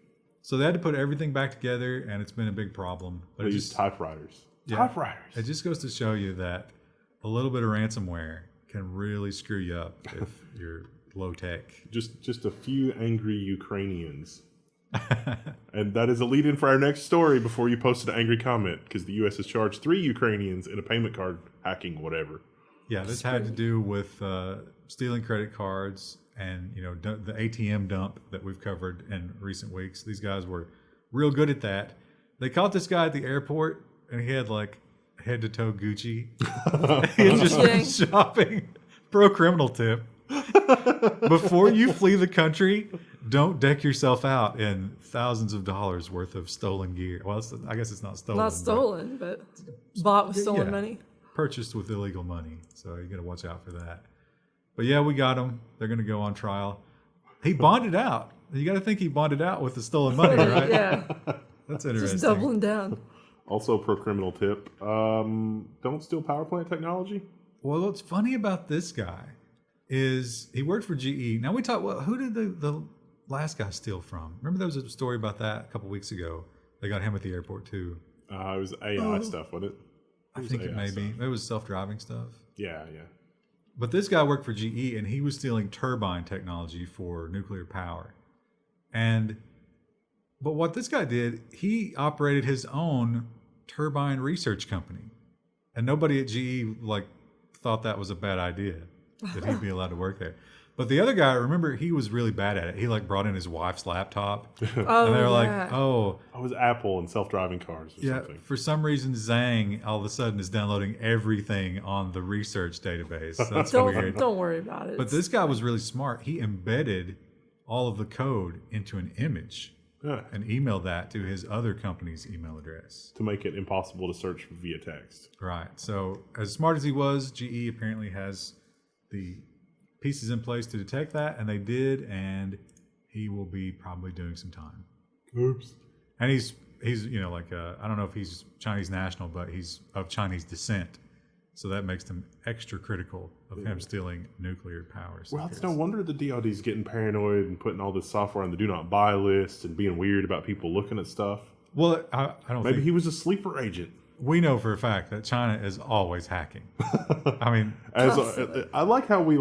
So they had to put everything back together, and it's been a big problem. They use typewriters. Yeah, typewriters. It just goes to show you that a little bit of ransomware can really screw you up if you're low tech. Just a few angry Ukrainians. And that is a lead in for our next story before you posted an angry comment, because the U.S. has charged 3 Ukrainians in a payment card hacking, whatever. Yeah, this had to do with stealing credit cards and the ATM dump that we've covered in recent weeks. These guys were real good at that. They caught this guy at the airport, and he had like head to toe Gucci. He had just been shopping. Pro criminal tip. Before you flee the country, don't deck yourself out in thousands of dollars worth of stolen gear. Well, I guess it's not stolen. Not stolen, but bought with stolen money. Purchased with illegal money. So you got to watch out for that. But yeah, we got him. They're going to go on trial. He bonded out. You got to think he bonded out with the stolen money, right? Yeah. That's interesting. Just doubling down. Also, pro criminal tip: don't steal power plant technology. Well, what's funny about this guy is he worked for GE. Now we talk. Well, who did the last guy steal from? Remember there was a story about that a couple weeks ago. They got him at the airport too. It was AI stuff, wasn't it? I think it may be. It was self-driving stuff. Yeah. But this guy worked for GE, and he was stealing turbine technology for nuclear power. But what this guy did, he operated his own turbine research company, and nobody at GE thought that was a bad idea that he'd be allowed to work there. But the other guy, remember, he was really bad at it. He brought in his wife's laptop, and they were like, "Oh, it was Apple and self-driving cars or something." For some reason, Zhang all of a sudden is downloading everything on the research database. That's weird. Don't worry about it. But this guy was really smart. He embedded all of the code into an image and emailed that to his other company's email address to make it impossible to search via text. Right. So as smart as he was, GE apparently has the pieces in place to detect that, and they did, and he will be probably doing some time. Oops. And he's I don't know if he's Chinese national, but he's of Chinese descent. So that makes them extra critical of him stealing nuclear power. Well, it's no wonder the DoD's getting paranoid and putting all this software on the do not buy list and being weird about people looking at stuff. Well, I don't Maybe think he was a sleeper agent. We know for a fact that China is always hacking. I mean, I like how we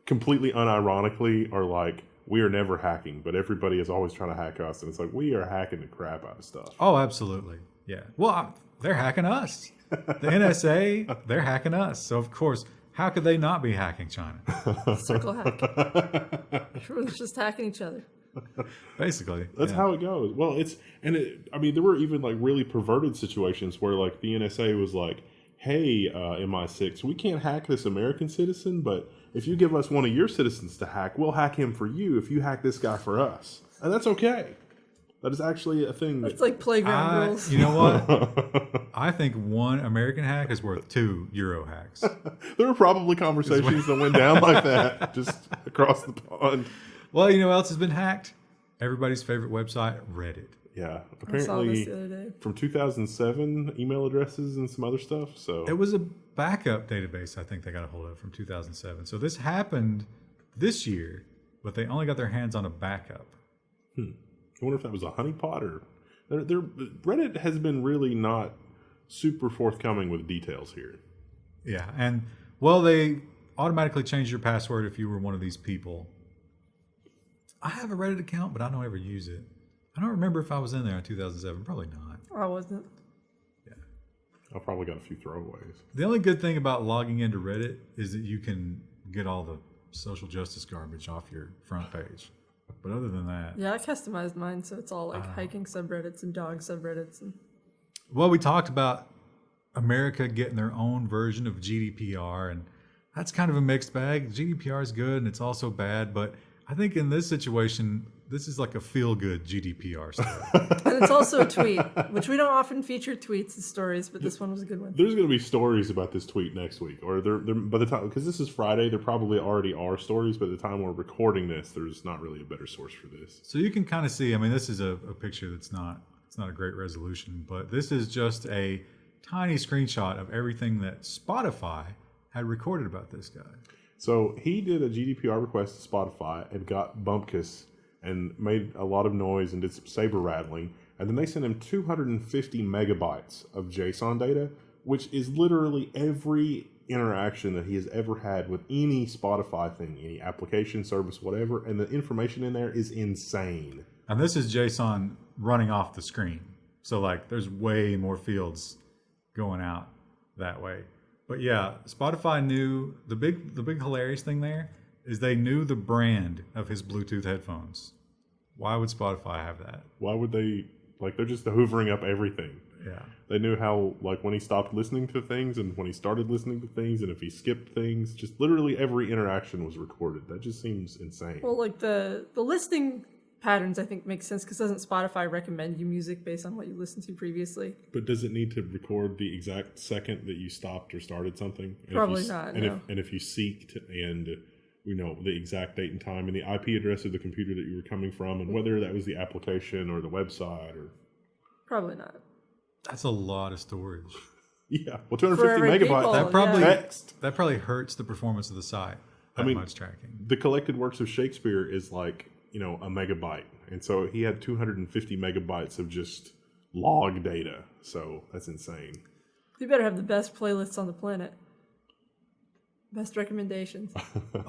completely unironically are we are never hacking, but everybody is always trying to hack us, and it's we are hacking the crap out of stuff. Oh, absolutely, yeah. Well, they're hacking us. The NSA, they're hacking us. So of course, how could they not be hacking China? Circle hack. We're just hacking each other. Basically, that's how it goes. Well, there were even really perverted situations where the NSA was like, "Hey, MI6, we can't hack this American citizen, but if you give us one of your citizens to hack, we'll hack him for you if you hack this guy for us." And that's okay. That is actually a thing. It's like playground rules. You know what? I think one American hack is worth 2 Euro hacks. There were probably conversations that went down like that just across the pond. Well, you know what else has been hacked? Everybody's favorite website, Reddit. Yeah, I saw this apparently the other day. from 2007, email addresses and some other stuff. So it was a backup database, I think they got a hold of from 2007. So this happened this year, but they only got their hands on a backup. I wonder if that was a honeypot or... Reddit has been really not super forthcoming with details here. Yeah, and, well, they automatically changed your password if you were one of these people. I have a Reddit account, but I don't ever use it. I don't remember if I was in there in 2007. Probably not. I wasn't. Yeah. I probably got a few throwaways. The only good thing about logging into Reddit is that you can get all the social justice garbage off your front page. But other than that... Yeah, I customized mine, so it's all hiking subreddits and dog subreddits. Well, we talked about America getting their own version of GDPR, and that's kind of a mixed bag. GDPR is good, and it's also bad, but I think in this situation, this is like a feel-good GDPR story. And it's also a tweet, which we don't often feature tweets and stories, but this one was a good one. There's going to be stories about this tweet next week, or they're by the time, because this is Friday, there probably already are stories. By the time we're recording this, there's not really a better source for this. So you can kind of see. I mean, this is a picture that's not a great resolution, but this is just a tiny screenshot of everything that Spotify had recorded about this guy. So he did a GDPR request to Spotify and got bumpkus and made a lot of noise and did some saber rattling. And then they sent him 250 megabytes of JSON data, which is literally every interaction that he has ever had with any Spotify thing, any application, service, whatever. And the information in there is insane. And this is JSON running off the screen. So there's way more fields going out that way. But yeah, Spotify knew the big hilarious thing there is they knew the brand of his Bluetooth headphones. Why would Spotify have that? Why would they? They're just hoovering up everything. Yeah. They knew how, when he stopped listening to things and when he started listening to things and if he skipped things, just literally every interaction was recorded. That just seems insane. Well, the listening patterns, I think, make sense because doesn't Spotify recommend you music based on what you listened to previously? But does it need to record the exact second that you stopped or started something? And Probably not, no. If you seeked and the exact date and time and the IP address of the computer that you were coming from, and whether that was the application or the website or. Probably not. That's a lot of storage. Yeah, well, 250 megabytes. That probably hurts the performance of the site. Much tracking. The collected works of Shakespeare is like a megabyte, and so he had 250 megabytes of just log data. So that's insane. You better have the best playlists on the planet. Best recommendations. They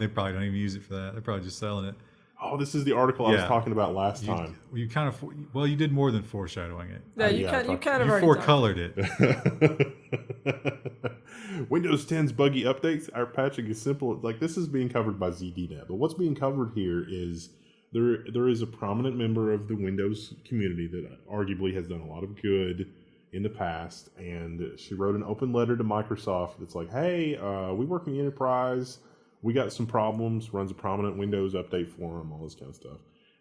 probably don't even use it for that. They're probably just selling it. Oh, this is the article I was talking about last time. You kind of, you did more than foreshadowing it. Yeah, you kind of already forecolored it. Windows 10's buggy updates. Our patching is simple. Like, this is being covered by ZDNet, but what's being covered here is there is a prominent member of the Windows community that arguably has done a lot of good in the past, and she wrote an open letter to Microsoft that's like, hey, we work in the enterprise, we got some problems, runs a prominent Windows update forum, all this kind of stuff.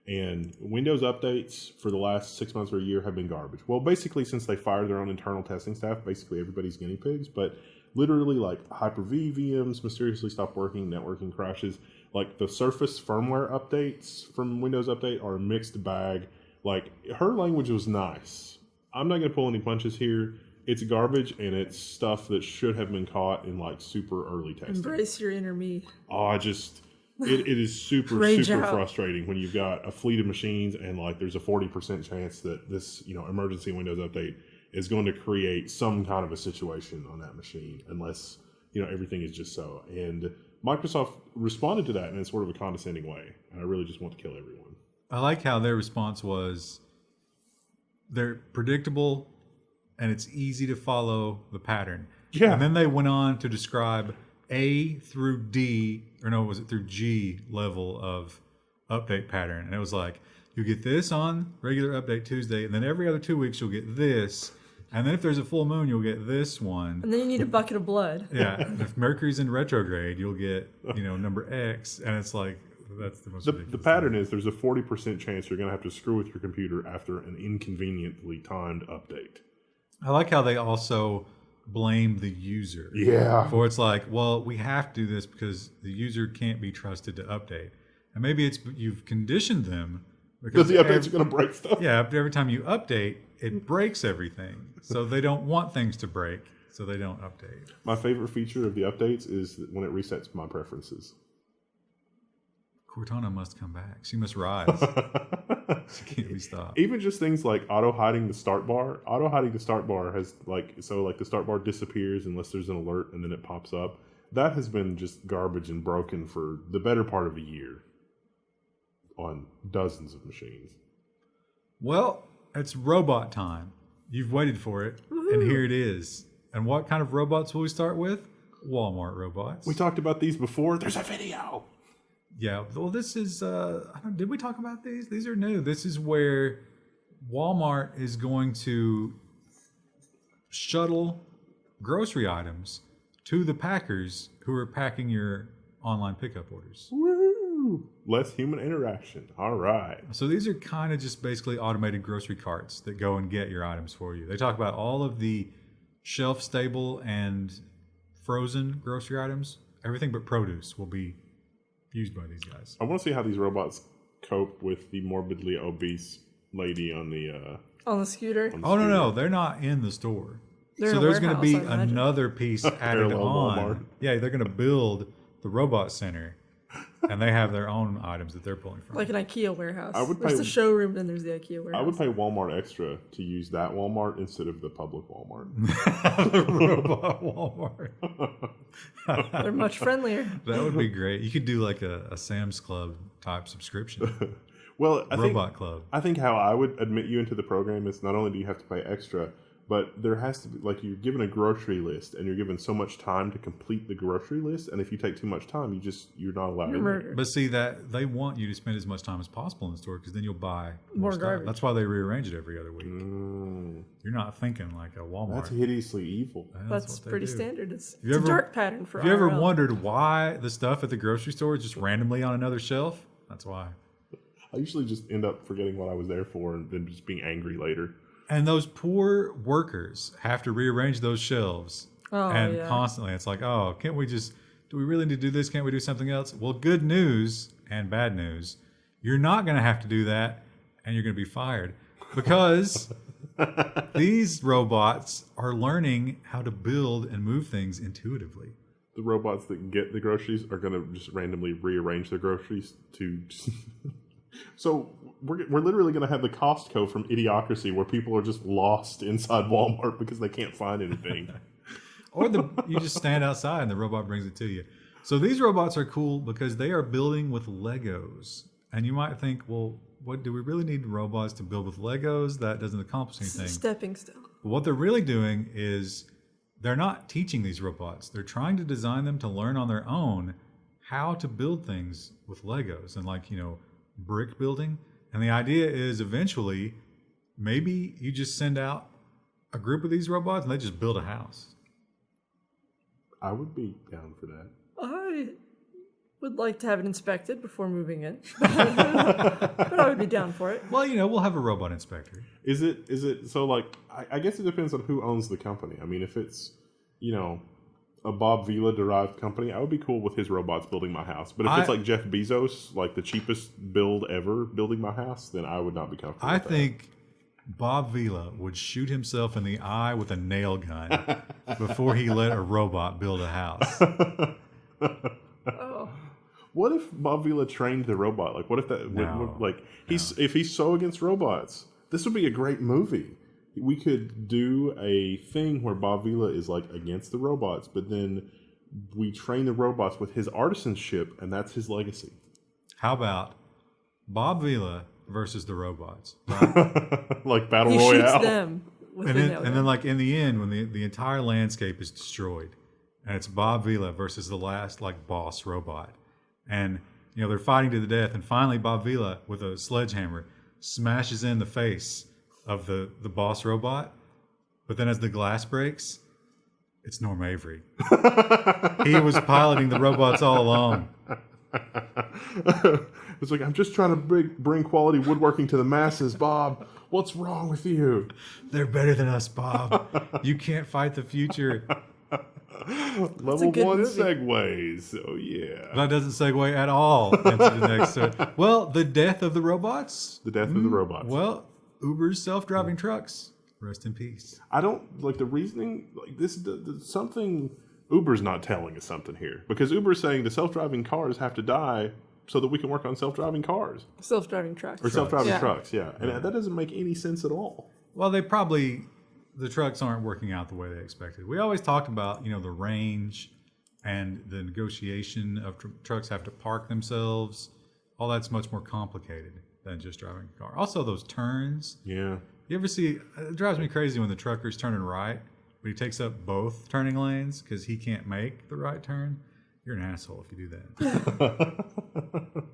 And Windows updates for the last 6 months or a year have been garbage. Well, basically, since they fired their own internal testing staff, basically everybody's guinea pigs, but literally like Hyper-V VMs mysteriously stopped working, networking crashes. Like the Surface firmware updates from Windows Update are a mixed bag. Like, her language was nice. I'm not going to pull any punches here. It's garbage, and it's stuff that should have been caught in like super early testing. Embrace your inner me. Oh, it is super frustrating when you've got a fleet of machines and like there's a 40% chance that this emergency Windows Update is going to create some kind of a situation on that machine, unless everything is just so. And Microsoft responded to that in sort of a condescending way, and I really just want to kill everyone. I like how their response was, they're predictable and it's easy to follow the pattern. Yeah. And then they went on to describe A through D, or no, was it through G level of update pattern. And it was like, you get this on regular update Tuesday, and then every other 2 weeks you'll get this. And then if there's a full moon, you'll get this one. And then you need a bucket of blood. Yeah. If Mercury's in retrograde, you'll get, number X. And it's like, that's the most ridiculous. The pattern is there's a 40% chance you're going to have to screw with your computer after an inconveniently timed update. I like how they also blame the user. Yeah. For it's like, well, we have to do this because the user can't be trusted to update. And maybe it's you've conditioned them. Because the updates are going to break stuff. Yeah, every time you update, it breaks everything. So they don't want things to break, so they don't update. My favorite feature of the updates is when it resets my preferences. Cortana must come back. She must rise. She can't be stopped. Even just things like auto-hiding the start bar. Auto-hiding the start bar has the start bar disappears unless there's an alert and then it pops up. That has been just garbage and broken for the better part of a year on dozens of machines. Well, it's robot time. You've waited for it, and here it is. And what kind of robots will we start with? Walmart robots. We talked about these before. There's a video. Yeah, well, this is, did we talk about these? These are new. This is where Walmart is going to shuttle grocery items to the packers who are packing your online pickup orders. Woo! Less human interaction. All right. So these are kind of just basically automated grocery carts that go and get your items for you. They talk about all of the shelf-stable and frozen grocery items. Everything but produce will be used by these guys. I want to see how these robots cope with the morbidly obese lady on the scooter. No, they're not in the store. So there's going to be another piece added on. Walmart. Yeah, they're going to build the robot center, and they have their own items that they're pulling from. Like an IKEA warehouse. There's the showroom, then there's the IKEA warehouse. I would pay Walmart extra to use that Walmart instead of the public Walmart. The robot Walmart. They're much friendlier. That would be great. You could do like a Sam's Club type subscription. Well, Club. I think how I would admit you into the program is not only do you have to pay extra, but there has to be, like, you're given a grocery list and you're given so much time to complete the grocery list. And if you take too much time, you're not allowed in. But see, that they want you to spend as much time as possible in the store because then you'll buy more stuff. garbage. That's why they rearrange it every other week. You're not thinking like a Walmart. That's hideously evil. That's pretty standard. It's a dark pattern for Have you ever wondered why the stuff at the grocery store is just randomly on another shelf? That's why. I usually just end up forgetting what I was there for and then just being angry later. And those poor workers have to rearrange those shelves constantly. It's like, oh, can't we just do we really need to do this? Can't we do something else? Well, good news and bad news. You're not going to have to do that, and you're going to be fired. Because these robots are learning how to build and move things intuitively. The robots that get the groceries are going to just randomly rearrange their groceries to... So we're literally going to have the Costco from Idiocracy, where people are just lost inside Walmart because they can't find anything. Or you just stand outside and the robot brings it to you. So these robots are cool because they are building with Legos. And you might think, well, what do we really need robots to build with Legos? That doesn't accomplish anything. Stepping stone. But what they're really doing is they're not teaching these robots. They're trying to design them to learn on their own how to build things with Legos and brick building. And the idea is eventually maybe you just send out a group of these robots and they just build a house. I would be down for that. I would like to have it inspected before moving in. But I would be down for it. Well, we'll have a robot inspector. Is it so I guess it depends on who owns the company. I mean, if it's, a Bob Vila derived company, I would be cool with his robots building my house. But if it's like Jeff Bezos, like the cheapest build ever building my house, then I would not be comfortable with that. I think Bob Vila would shoot himself in the eye with a nail gun before he let a robot build a house. Oh. What if Bob Vila trained the robot? Like, what if that? If he's so against robots, this would be a great movie. We could do a thing where Bob Vila is against the robots, but then we train the robots with his artisanship, and that's his legacy. How about Bob Vila versus the robots? Right? Like Battle He Royale. shoots them. With And the then, nail and gun. then in the end, when the entire landscape is destroyed, and it's Bob Vila versus the last boss robot, and they're fighting to the death, and finally Bob Vila with a sledgehammer smashes in the face of the boss robot, but then as the glass breaks, it's Norm Avery. He was piloting the robots all along. It's like, I'm just trying to bring quality woodworking to the masses, Bob. What's wrong with you? They're better than us, Bob. You can't fight the future. Level 1 movie. segues. Oh, yeah. That doesn't segue at all into the next. Well, the death of the robots. The death of the robots. Well, Uber's self-driving trucks. Rest in peace. I don't like the reasoning. Something Uber's not telling us something here, because Uber's saying the self-driving cars have to die so that we can work on self-driving cars Self-driving trucks. or self-driving Yeah. trucks. Yeah, and that doesn't make any sense at all. Well, the trucks aren't working out the way they expected. We always talked about, the range and the negotiation of trucks have to park themselves. All that's much more complicated than just driving a car. Also, those turns. Yeah. You ever see, it drives me crazy when the trucker's turning right, but he takes up both turning lanes because he can't make the right turn. You're an asshole if you do that.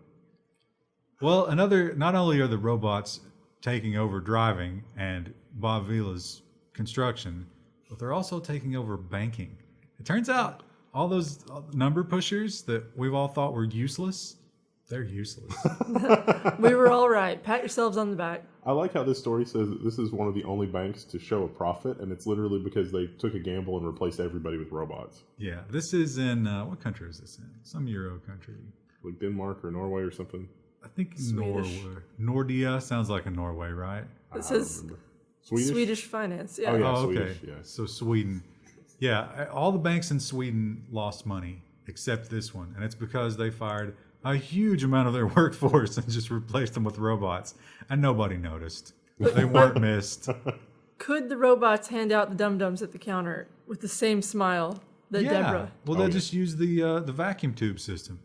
Well, not only are the robots taking over driving and Bob Vila's construction, but they're also taking over banking. It turns out all those number pushers that we've all thought were useless, they're useless. We were all right. Pat yourselves on the back. I like how this story says that this is one of the only banks to show a profit, and it's literally because they took a gamble and replaced everybody with robots. Yeah, this is in, what country is this in? Some Euro country. Like Denmark or Norway or something. I think Swedish. Norway. Nordea sounds like a Norway, right? It says Swedish finance. Yeah. Oh, yeah. Oh, okay. Swedish, yeah. So Sweden. Yeah, all the banks in Sweden lost money except this one. And it's because they fired a huge amount of their workforce and just replaced them with robots. And nobody noticed. They weren't missed. Could the robots hand out the dum-dums at the counter with the same smile that Deborah? Well, they'll just use the vacuum tube system.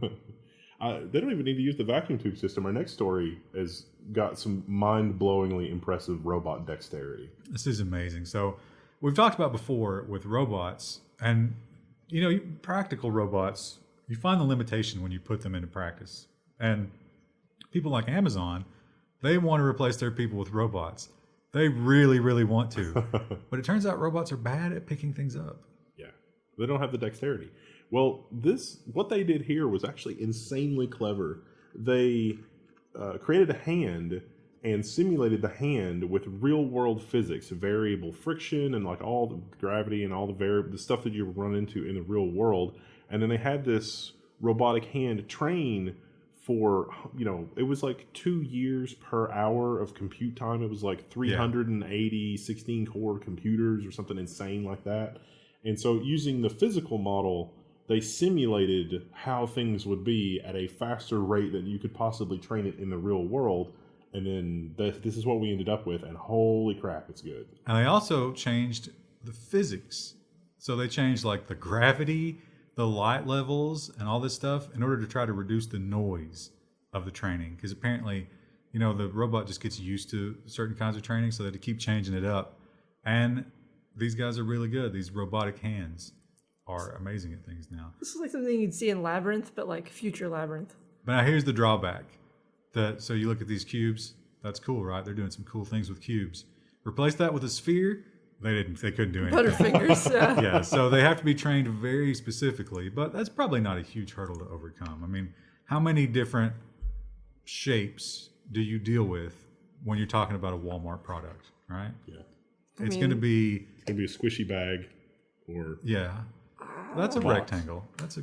They don't even need to use the vacuum tube system. Our next story has got some mind-blowingly impressive robot dexterity. This is amazing. So we've talked about before with robots, and practical robots, you find the limitation when you put them into practice. And people like Amazon, they want to replace their people with robots. They really, really want to. But it turns out robots are bad at picking things up. Yeah, they don't have the dexterity. Well, what they did here was actually insanely clever. They created a hand and simulated the hand with real-world physics, variable friction, and all the gravity and all the stuff that you run into in the real world. And then they had this robotic hand train for, it was like 2 years per hour of compute time. It was like 380 16-core computers or something insane like that. And so using the physical model, they simulated how things would be at a faster rate than you could possibly train it in the real world. And then this is what we ended up with. And holy crap, it's good. And they also changed the physics. So they changed like the gravity, the light levels, and all this stuff in order to try to reduce the noise of the training. Because apparently, the robot just gets used to certain kinds of training, so they had to keep changing it up. And these guys are really good. These robotic hands are amazing at things now. This is like something you'd see in Labyrinth, but like future Labyrinth. But now here's the drawback. So you look at these cubes, that's cool, right? They're doing some cool things with cubes. Replace that with a sphere, they couldn't do anything. Butterfingers, yeah. Yeah, so they have to be trained very specifically, but that's probably not a huge hurdle to overcome. I mean, how many different shapes do you deal with when you're talking about a Walmart product, right? Yeah. It's going to be a squishy bag or... Yeah. That's a box. Rectangle. That's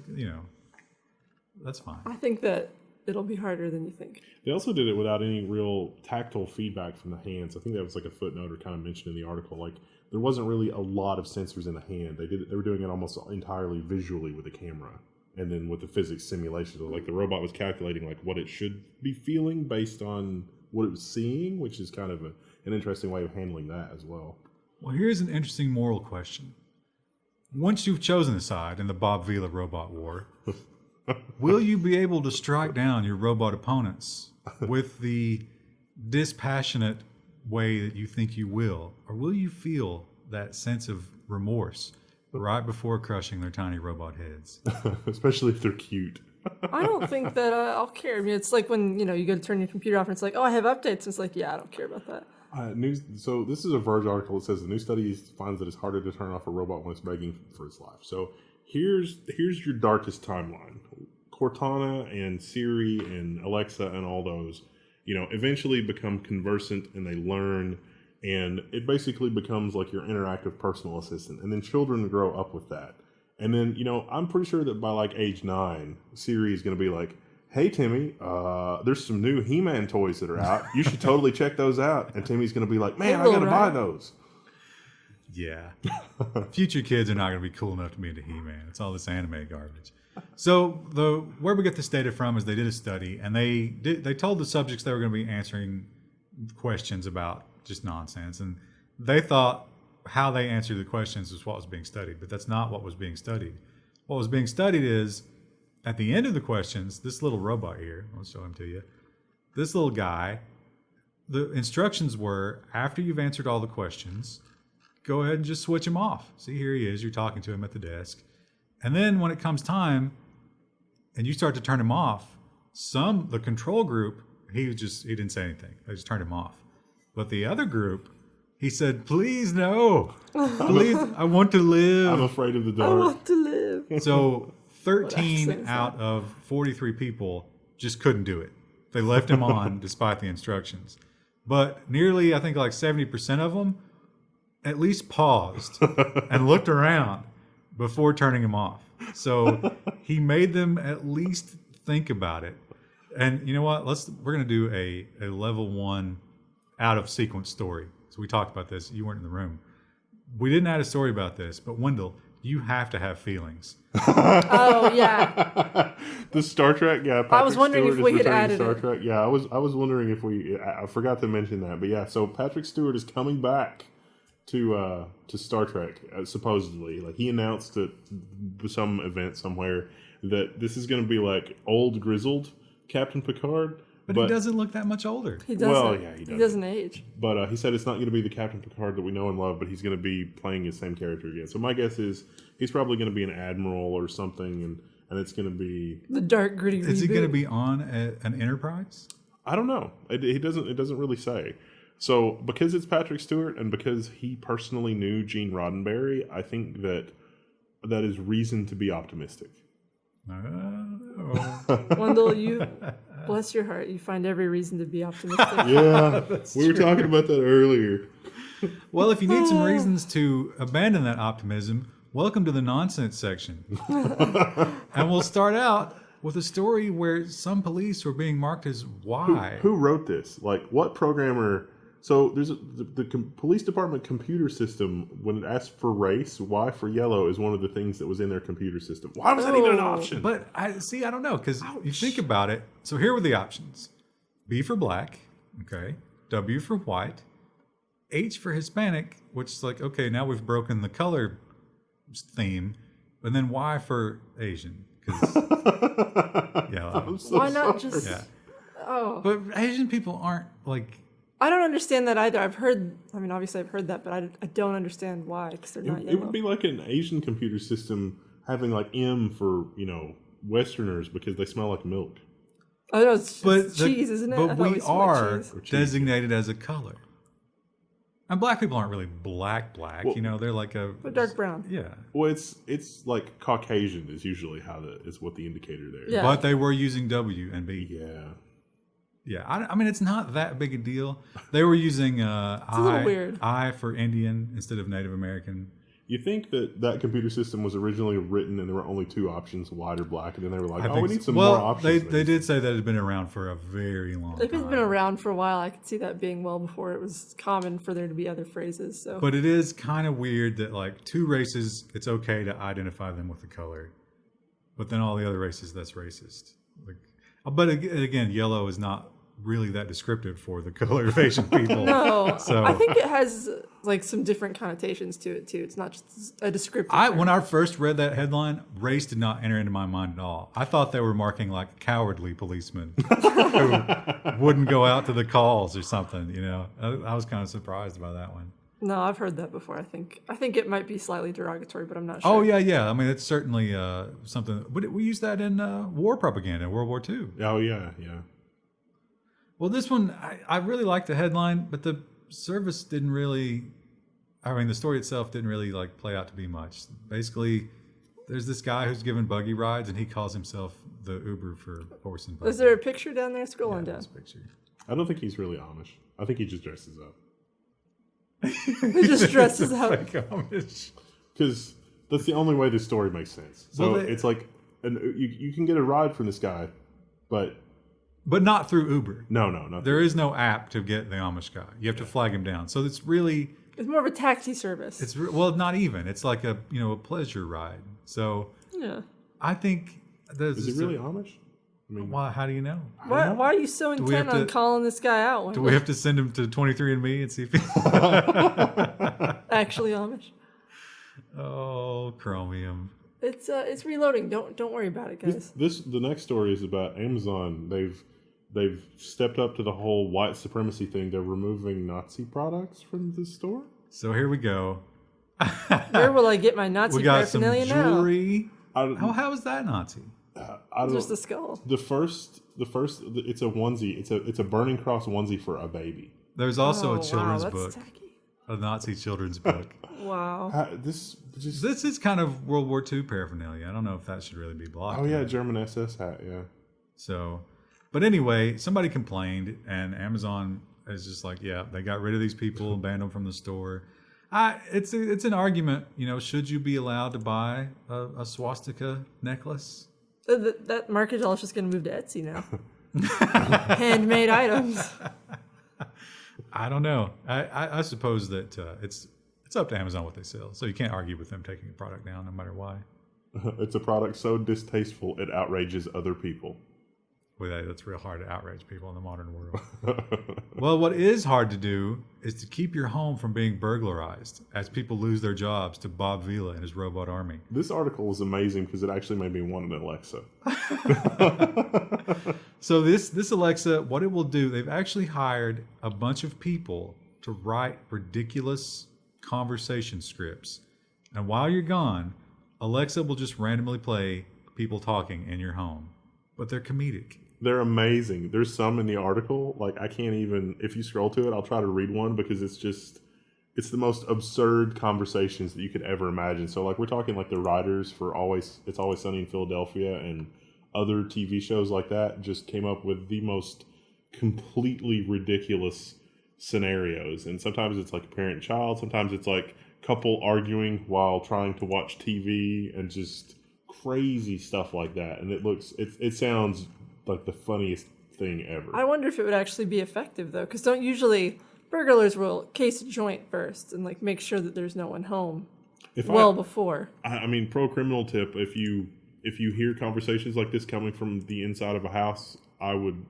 that's fine. I think that it'll be harder than you think. They also did it without any real tactile feedback from the hands. I think that was like a footnote or kind of mentioned in the article. Like there wasn't really a lot of sensors in the hand. They were doing it almost entirely visually with the camera, and then with the physics simulation. So like the robot was calculating like what it should be feeling based on what it was seeing, which is kind of an interesting way of handling that as well. Well, here's an interesting moral question. Once you've chosen a side in the Bob Vila robot war, will you be able to strike down your robot opponents with the dispassionate way that you think you will? Or will you feel that sense of remorse right before crushing their tiny robot heads? Especially if they're cute. I don't think that I'll care. I mean, it's like when, you go to turn your computer off and it's like, oh, I have updates. It's like, yeah, I don't care about that. So this is a Verge article. It says the new study finds that it's harder to turn off a robot when it's begging for its life. So here's your darkest timeline. Cortana and Siri and Alexa and all those, eventually become conversant and they learn, and it basically becomes like your interactive personal assistant. And then children grow up with that. And then, I'm pretty sure that by like age 9, Siri is going to be like, hey, Timmy, there's some new He-Man toys that are out. You should totally check those out. And Timmy's going to be like, man, I got to buy those. Yeah. Future kids are not going to be cool enough to be into He-Man. It's all this anime garbage. So where we get this data from is they did a study, and they told the subjects they were going to be answering questions about just nonsense. And they thought how they answered the questions was what was being studied, but that's not what was being studied. What was being studied is, at the end of the questions, this little robot here, I'll show him to you, this little guy, the instructions were, after you've answered all the questions, go ahead and just switch him off. See, here he is, you're talking to him at the desk. And then when it comes time and you start to turn him off, the control group, he didn't say anything. They just turned him off. But the other group, he said, please, no. Please, I want to live. I'm afraid of the dark. I want to live. So 13 out of 43 people just couldn't do it. They left him on despite the instructions. But nearly, I think like 70% of them at least paused and looked around before turning him off. So he made them at least think about it. And you know what? We're going to do a level 1 out of sequence story. So we talked about this. You weren't in the room. We didn't add a story about this, but Wendell, you have to have feelings. Oh yeah. The Star Trek, yeah. Patrick I was wondering Stewart if we had returning added Star it. Trek. Yeah, I was wondering if I forgot to mention that, but yeah. So Patrick Stewart is coming back to Star Trek, supposedly. Like he announced at some event somewhere that this is going to be like old grizzled Captain Picard. But he doesn't look that much older. He doesn't. Well, yeah, he doesn't age. But he said it's not going to be the Captain Picard that we know and love, but he's going to be playing his same character again. So my guess is he's probably going to be an admiral or something, and it's going to be the dark, gritty reboot. Is he going to be on an Enterprise? I don't know. It doesn't really say. So because it's Patrick Stewart and because he personally knew Gene Roddenberry, I think that is reason to be optimistic. Wendell, you bless your heart. You find every reason to be optimistic. Yeah, we were talking about that earlier. Well, if you need some reasons to abandon that optimism, welcome to the nonsense section. And we'll start out with a story where some police were being marked as Y. Who wrote this? Like, what programmer? So there's the police department computer system, when it asks for race, Y for yellow is one of the things that was in their computer system. Why was that even an option? But I don't know, because you think about it. So here were the options. B for black, okay. W for white. H for Hispanic, which is like, okay, now we've broken the color theme. And then Y for Asian. Yeah. Why not just... Yeah. Oh. But Asian people aren't like... I don't understand that either. Obviously I've heard that, but I don't understand why, because they're not yellow. It would be like an Asian computer system having like M for, Westerners because they smell like milk. Oh, no, it's cheese, isn't it? But we are designated as a color. And black people aren't really black, well, they're like a dark brown. Yeah. Well, it's like Caucasian is usually is what the indicator there. Yeah. But they were using W and B. Yeah. Yeah, I mean, it's not that big a deal. They were using it's a little weird. I for Indian instead of Native American. You think that computer system was originally written and there were only two options, white or black, and then they were like, we need some more options. They did say that it had been around for a very long time. If it's been around for a while, I could see that being well before it was common for there to be other phrases. So, but it is kind of weird that like two races, it's okay to identify them with a color, but then all the other races, that's racist. Like, but again, yellow is not really that descriptive for the color of Asian people. No, so I think it has like some different connotations to it too. It's not just a descriptive term. When I first read that headline, race did not enter into my mind at all. I thought they were marking like cowardly policemen who wouldn't go out to the calls or something. I was kind of surprised by that one. No, I've heard that before. I think it might be slightly derogatory, but I'm not sure. Oh yeah. I mean, it's certainly something. We used that in war propaganda in World War II. Oh yeah. Well, this one, I really liked the headline, but the service didn't really, the story itself didn't really like play out to be much. Basically, there's this guy who's given buggy rides, and he calls himself the Uber for horse and buggy. Is there a picture down there? Scrolling down. Picture. I don't think he's really Amish. I think he just dresses up. He just dresses up. Amish. Because that's the only way this story makes sense. So it's like, you can get a ride from this guy, but not through Uber. No. There is no app to get the Amish guy. You have to flag him down. So it's really... It's more of a taxi service. It's not even. It's like a pleasure ride. So yeah, I think... Is it really Amish? I mean, why? How do you know? Why are you so intent on calling this guy out? Do we have to send him to 23andMe and see if he's... Actually Amish? Oh, Chromium. It's reloading. Don't worry about it, guys. The next story is about Amazon. They've stepped up to the whole white supremacy thing. They're removing Nazi products from the store. So here we go. Where will I get my Nazi paraphernalia now? We got some jewelry. How is that Nazi? Just the skull. The first. It's a onesie. It's a Burning Cross onesie for a baby. There's also a children's book. Tacky. A Nazi children's book. Wow. This is kind of World War II paraphernalia. I don't know if that should really be blocked. Oh yeah, German SS hat. Yeah. So, but anyway, somebody complained, and Amazon is just like, yeah, they got rid of these people and banned them from the store. It's an argument. Should you be allowed to buy a swastika necklace? That market is just going to move to Etsy now. Handmade items. I don't know. I suppose that it's up to Amazon what they sell, so you can't argue with them taking a product down no matter why. It's a product so distasteful it outrages other people. Well, that's real hard to outrage people in the modern world. Well, what is hard to do is to keep your home from being burglarized as people lose their jobs to Bob Vila and his robot army. This article is amazing because it actually made me want an Alexa. So this Alexa, what it will do, they've actually hired a bunch of people to write ridiculous conversation scripts. And while you're gone, Alexa will just randomly play people talking in your home. But they're comedic. They're amazing. There's some in the article, like I can't even, if you scroll to it, I'll try to read one because it's the most absurd conversations that you could ever imagine. So like we're talking like the writers for It's Always Sunny in Philadelphia and other TV shows like that just came up with the most completely ridiculous scenarios. And sometimes it's like a parent and child. Sometimes it's like couple arguing while trying to watch TV and just crazy stuff like that. And it sounds like the funniest thing ever. I wonder if it would actually be effective, though, because don't usually burglars will case a joint first and like make sure that there's no one home before. I mean, pro criminal tip, if you hear conversations like this coming from the inside of a house, I would,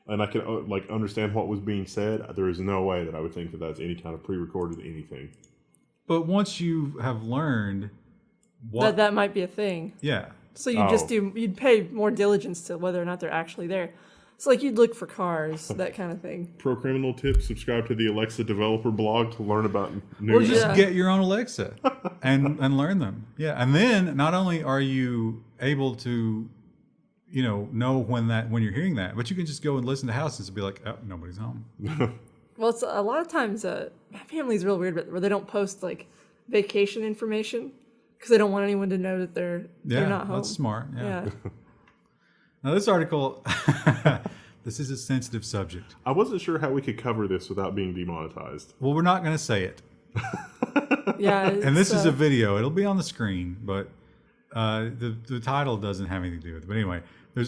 and I can like understand what was being said. There is no way that I would think that that's any kind of pre-recorded anything. But once you have learned that might be a thing. Yeah. So you'd pay more diligence to whether or not they're actually there. It's like you'd look for cars, that kind of thing. Pro criminal tip, subscribe to the Alexa developer blog to learn about news. Or just get your own Alexa and learn them. Yeah. And then not only are you able to, know when you're hearing that, but you can just go and listen to houses and be like, oh, nobody's home. Well, it's a lot of times, my family's real weird, but where they don't post like vacation information because they don't want anyone to know that they're not home. That's smart. Yeah. Now this article, this is a sensitive subject. I wasn't sure how we could cover this without being demonetized. Well, we're not going to say it. Yeah. And this is a video. It'll be on the screen, but the title doesn't have anything to do with it. But anyway,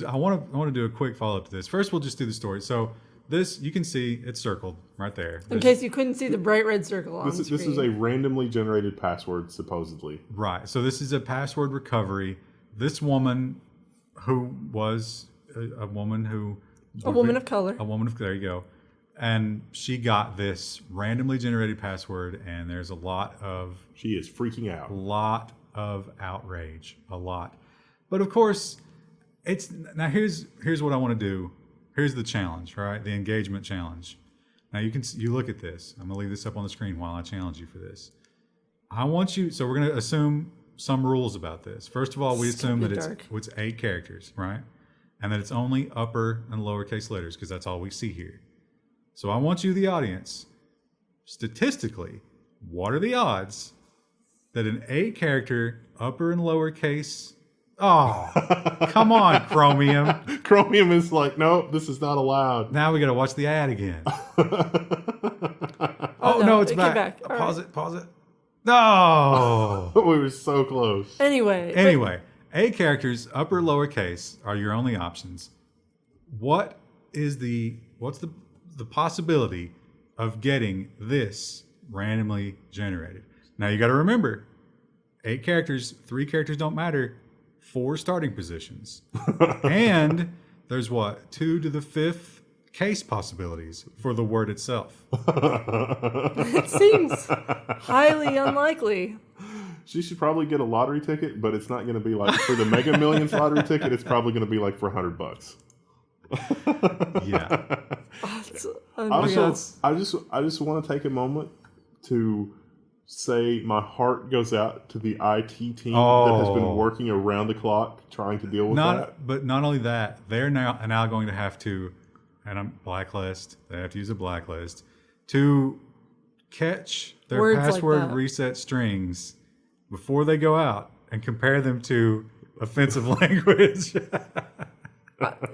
I want to do a quick follow up to this. First, we'll just do the story. So this, you can see it's circled right there. In case you couldn't see the bright red circle on the screen. This is a randomly generated password, supposedly. Right. So this is a password recovery. This woman, who was a woman of color. There you go. And she got this randomly generated password, and there's a lot of... She is freaking out. A lot of outrage. A lot. But of course, now here's what I want to do. Here's the challenge, right? The engagement challenge. Now you look at this. I'm gonna leave this up on the screen while I challenge you for this. So we're gonna assume some rules about this. First of all, we assume that it's 8 characters, right? And that it's only upper and lowercase letters, because that's all we see here. So I want you, the audience, statistically, what are the odds that an 8-character upper and lowercase... Oh, come on, Chromium. Chromium is like, no, this is not allowed. Now we got to watch the ad again. No, it's back. Pause it. No. We were so close. Anyway, 8 characters, upper, lowercase, are your only options. What's the possibility of getting this randomly generated? Now you got to remember, 8 characters, 3 characters don't matter. 4 starting positions. And there's 2 to the 5th case possibilities for the word itself. It seems highly unlikely. She should probably get a lottery ticket, but it's not going to be like for the Mega Millions lottery ticket. It's probably going to be like for $100. Yeah. I just want to take a moment to say my heart goes out to the IT team that has been working around the clock trying to deal with that. But not only that, they're now going to have to, blacklist. They have to use a blacklist to catch their words password like reset strings before they go out and compare them to offensive language.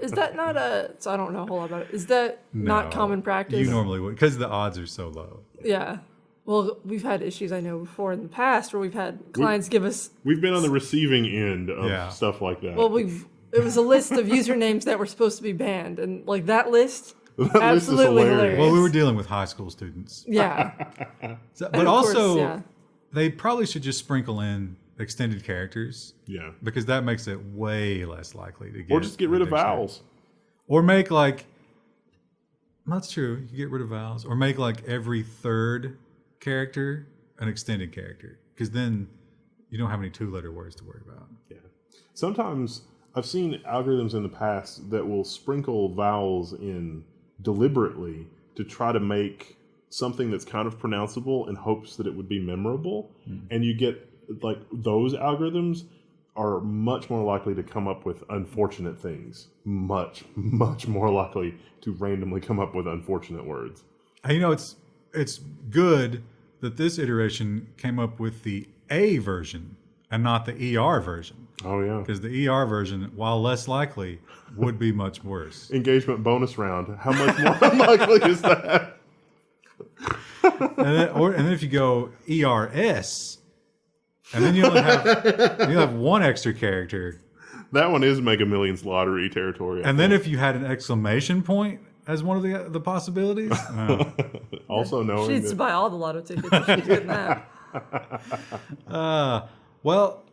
Is that not so I don't know a whole lot about it. Is that not common practice? You normally would, because the odds are so low. Yeah. Well, we've had issues, I know, before in the past where we've had clients give us... We've been on the receiving end of stuff like that. Well, it was a list of usernames that were supposed to be banned, and like that list, absolutely hilarious. Well, we were dealing with high school students. Yeah. But also, they probably should just sprinkle in extended characters. Yeah. Because that makes it way less likely to get... Or just get rid of vowels. Or make that's true, you get rid of vowels. Or make every 3rd character an extended character, because then you don't have any 2-letter words to worry about. Yeah. Sometimes I've seen algorithms in the past that will sprinkle vowels in deliberately to try to make something that's kind of pronounceable in hopes that it would be memorable. And you get those algorithms are much more likely to come up with unfortunate things. Much, much more likely to randomly come up with unfortunate words. It's good that this iteration came up with the A version and not the ER version. Oh, yeah. Because the ER version, while less likely, would be much worse. Engagement bonus round. How much more unlikely is that? and then if you go ERS, and then you have one extra character. That one is Mega Millions lottery territory. And then if you had an exclamation point as one of the possibilities. Also knowing she needs to buy all the lotto tickets if she's getting that. Well,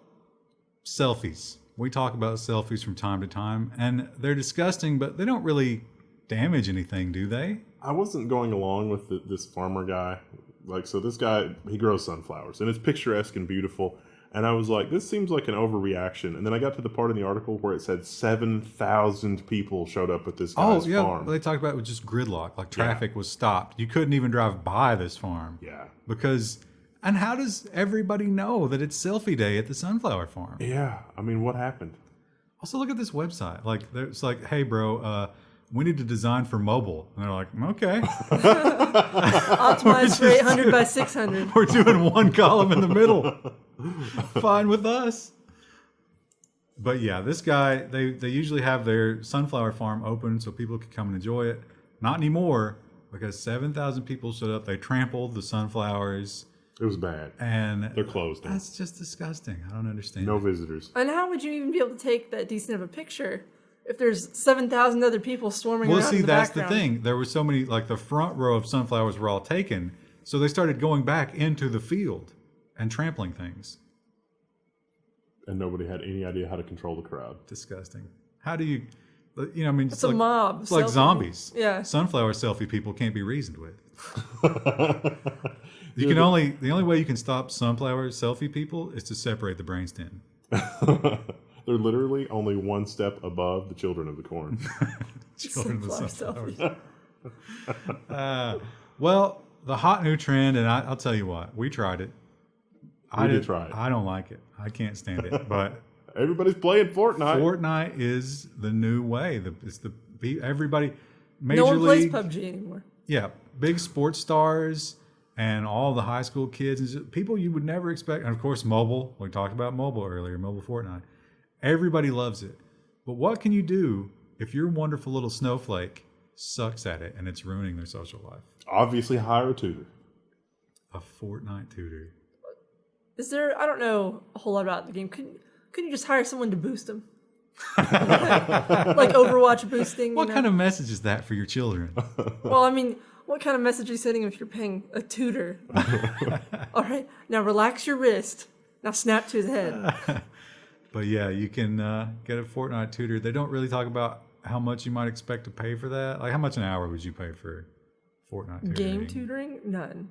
selfies. We talk about selfies from time to time, and they're disgusting, but they don't really damage anything, do they? I wasn't going along with this farmer guy. Like, so this guy, he grows sunflowers, and it's picturesque and beautiful. And I was like, this seems like an overreaction. And then I got to the part in the article where it said 7,000 people showed up at this guy's farm. Well, they talked about it was just gridlock. Like, traffic was stopped. You couldn't even drive by this farm. Yeah. And how does everybody know that it's selfie day at the sunflower farm? Yeah. I mean, what happened? Also, look at this website. Like, it's like, hey, bro, we need to design for mobile. And they're like, okay. Optimized for 800 by 600. We're doing one column in the middle. Fine with us. But yeah, this guy, they usually have their sunflower farm open so people can come and enjoy it. Not anymore, because 7,000 people showed up. They trampled the sunflowers. It was bad. And they're closed now. That's just disgusting. I don't understand. No visitors. And how would you even be able to take that decent of a picture if there's 7,000 other people swarming around in the background? Well, see, that's the thing. There were so many, like the front row of sunflowers were all taken. So they started going back into the field and trampling things. And nobody had any idea how to control the crowd. Disgusting. How do you, I mean, it's a mob. It's like zombies. Yeah. Sunflower selfie people can't be reasoned with. The only way you can stop sunflower selfie people is to separate the brainstem. They're literally only one step above the children of the corn. Children of the sunflowers. Well, the hot new trend, and I'll tell you what, we tried it. We did try it. I don't like it. I can't stand it. But everybody's playing Fortnite. Fortnite is the new way. Everybody. No one plays PUBG anymore. Yeah, big sports stars and all the high school kids and people you would never expect. And of course, mobile. We talked about mobile earlier. Mobile Fortnite. Everybody loves it. But what can you do if your wonderful little snowflake sucks at it and it's ruining their social life? Obviously, hire a tutor. A Fortnite tutor. Is there? I don't know a whole lot about the game. Couldn't you just hire someone to boost them? Like Overwatch boosting. What kind of message is that for your children? Well, I mean, what kind of message are you sending if you're paying a tutor? All right, now relax your wrist. Now snap to his head. But yeah, you can get a Fortnite tutor. They don't really talk about how much you might expect to pay for that. Like, how much an hour would you pay for Fortnite tutoring? Game tutoring? None.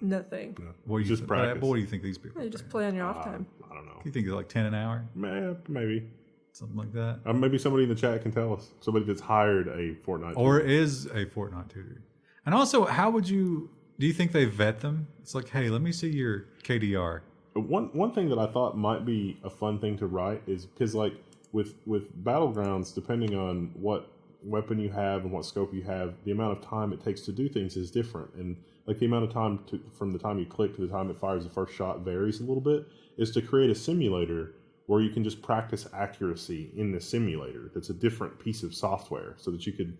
Nothing. No. What do you just practice. What do you think these people? You just play on your off time. I don't know. You think it's like 10 an hour? Maybe. Something like that. Maybe somebody in the chat can tell us. Somebody that's hired a Fortnite tutor. Or is a Fortnite tutor. And also, do you think they vet them? It's like, hey, let me see your KDR. One thing that I thought might be a fun thing to write is because, like, with Battlegrounds, depending on what weapon you have and what scope you have, the amount of time it takes to do things is different. And like the amount of time from the time you click to the time it fires the first shot varies a little bit. Is to create a simulator where you can just practice accuracy in the simulator. That's a different piece of software, so that you could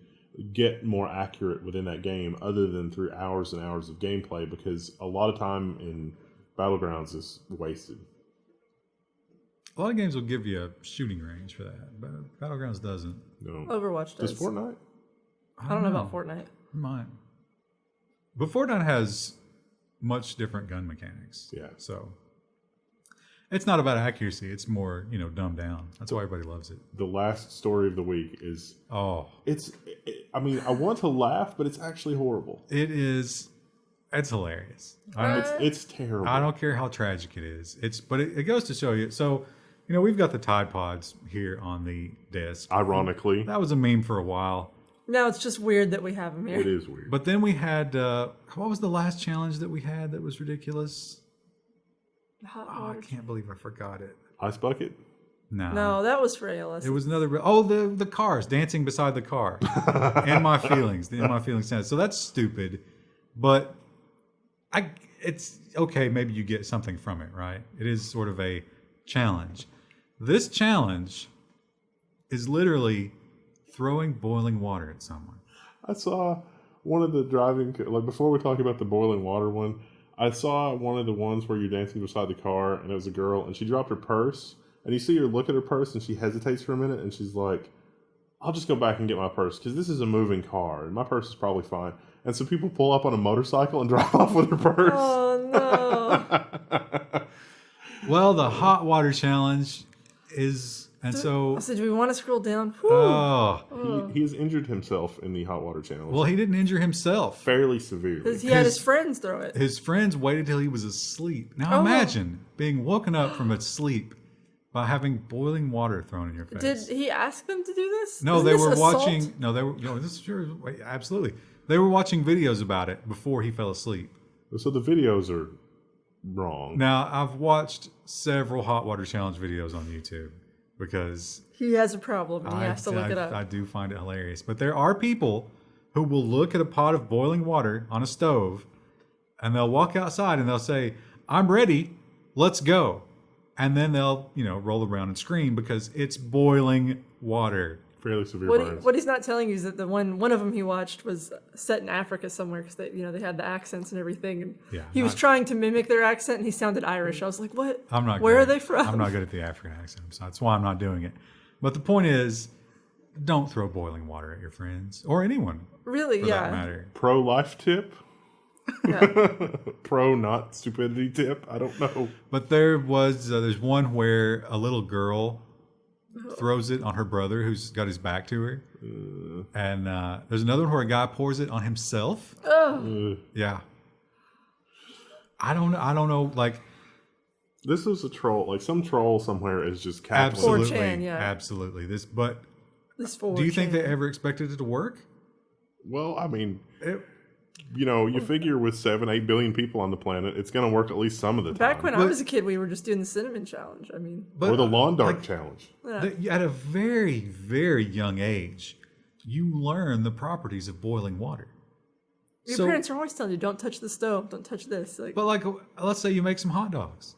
get more accurate within that game, other than through hours and hours of gameplay. Because a lot of time in Battlegrounds is wasted. A lot of games will give you a shooting range for that, but Battlegrounds doesn't. No. Overwatch does. Does Fortnite? I don't know about Fortnite. It might. But Fortnite has much different gun mechanics. Yeah. So it's not about accuracy. It's more, dumbed down. That's why everybody loves it. The last story of the week is... Oh. I mean, I want to laugh, but it's actually horrible. It is... It's hilarious. It's terrible. I don't care how tragic it is. But it goes to show you. So, we've got the Tide Pods here on the desk. Ironically. That was a meme for a while. Now it's just weird that we have them here. It is weird. But then we had... what was the last challenge that we had that was ridiculous? I can't believe I forgot it. Ice Bucket? No, that was for ALS. It was another... the cars. Dancing beside the car. And my feelings. The In My Feelings sound. So that's stupid. But... it's okay, maybe you get something from it, right? It is sort of a challenge. This challenge is literally throwing boiling water at someone. I saw one of the driving, like before we talk about the boiling water one, I saw one of the ones where you're dancing beside the car and it was a girl and she dropped her purse and you see her look at her purse and she hesitates for a minute and she's like, I'll just go back and get my purse because this is a moving car and my purse is probably fine. And so people pull up on a motorcycle and drive off with their purse. Oh, no. Well, the hot water challenge is, and so... So do we want to scroll down? Whew. Oh. He has injured himself in the hot water challenge. Well, he didn't injure himself. Fairly severely. Because he had his friends throw it. His friends waited till he was asleep. Now imagine being woken up from a sleep by having boiling water thrown in your face. Did he ask them to do this? No, Isn't they this were assault? watching. No, they were. This is sure. Absolutely. They were watching videos about it before he fell asleep. So the videos are wrong. Now, I've watched several hot water challenge videos on YouTube because He has a problem and he has to look it up. I do find it hilarious. But there are people who will look at a pot of boiling water on a stove and they'll walk outside and they'll say, I'm ready, let's go. And then they'll, roll around and scream because it's boiling water. Fairly severe burns. What he's not telling you is that the one of them he watched was set in Africa somewhere because they had the accents and everything. And he was trying to mimic their accent and he sounded Irish. I was like, what? I'm not. Where good. are they from? I'm not good at the African accent, so that's why I'm not doing it. But the point is, don't throw boiling water at your friends or anyone. Really? For Yeah. that matter. Pro-life tip? Yeah. Pro not stupidity tip? I don't know. But there's one where a little girl throws it on her brother who's got his back to her. And there's another one where a guy pours it on himself. Yeah. I don't know, like... This is a troll. Like some troll somewhere is just capitalizing. Absolutely. 4chan, yeah. Absolutely. This 4chan. Do you think they ever expected it to work? Well, I mean... you figure with 7-8 billion people on the planet, it's going to work at least some of the time. Back when I was a kid, we were just doing the cinnamon challenge. I mean, or the lawn dart challenge. At a very, very young age, you learn the properties of boiling water. your parents are always telling you, don't touch the stove, don't touch this. But let's say you make some hot dogs.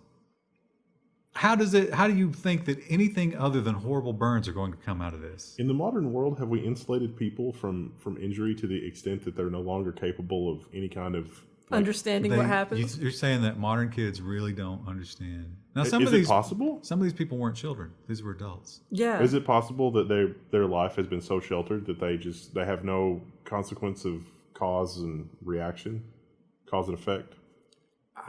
How do you think that anything other than horrible burns are going to come out of this? In the modern world, have we insulated people from injury to the extent that they're no longer capable of any kind of understanding what happens? You're saying that modern kids really don't understand. Now, Is it possible? Some of these people weren't children; these were adults. Yeah. Is it possible that their life has been so sheltered that they have no consequence of cause and reaction, cause and effect,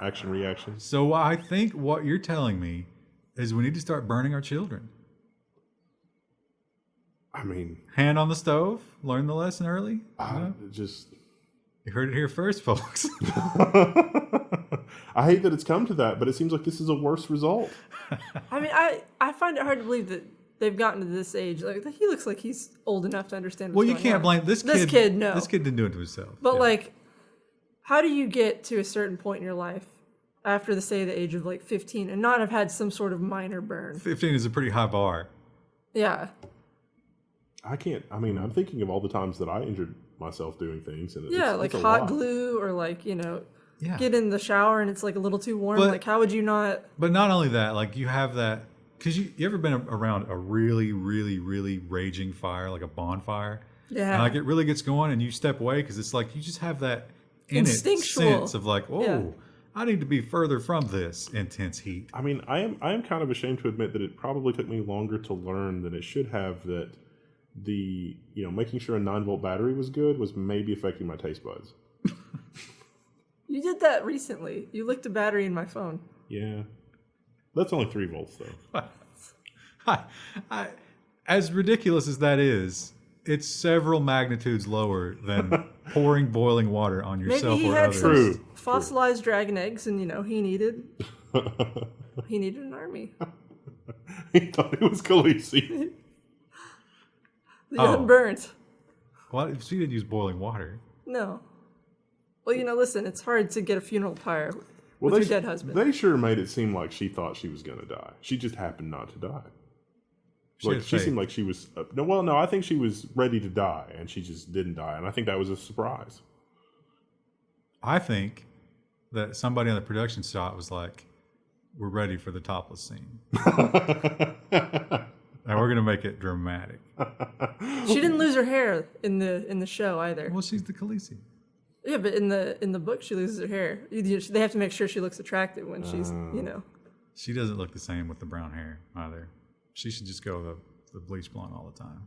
action reaction? So I think what you're telling me is we need to start burning our children. I mean, hand on the stove, learn the lesson early. You heard it here first, folks. I hate that it's come to that, but it seems like this is a worse result. I mean, I find it hard to believe that they've gotten to this age. Like, he looks like he's old enough to understand what's you going can't on. blame this kid. This kid, no. This kid didn't do it to himself. But how do you get to a certain point in your life after the age of 15 and not have had some sort of minor burn? 15 is a pretty high bar. Yeah. I'm thinking of all the times that I injured myself doing things. And it's hot lot. Glue or get in the shower and it's a little too warm. But, how would you not? But not only that, you have that, because you ever been around a really, really, really raging fire, like a bonfire? Yeah. And it really gets going and you step away because it's you just have that instinctual sense of I need to be further from this intense heat. I mean, I am kind of ashamed to admit that it probably took me longer to learn than it should have that the, making sure a 9-volt battery was good was maybe affecting my taste buds. You did that recently. You licked a battery in my phone. Yeah. That's only 3 volts, though. As ridiculous as that is, it's several magnitudes lower than pouring boiling water on yourself Maybe he or had others. some fossilized dragon eggs, and he needed an army. He thought it was Khaleesi. Unburnt. Well, she didn't use boiling water. No. Well, listen, it's hard to get a funeral pyre with your dead husband. They sure made it seem like she thought she was going to die. She just happened not to die. She seemed like she was... no, I think she was ready to die, and she just didn't die. And I think that was a surprise. I think that somebody on the production shot was like, we're ready for the topless scene. And we're going to make it dramatic. She didn't lose her hair in the show either. Well, she's the Khaleesi. Yeah, but in the book, she loses her hair. They have to make sure she looks attractive when she's, She doesn't look the same with the brown hair either. She should just go the bleach blonde all the time.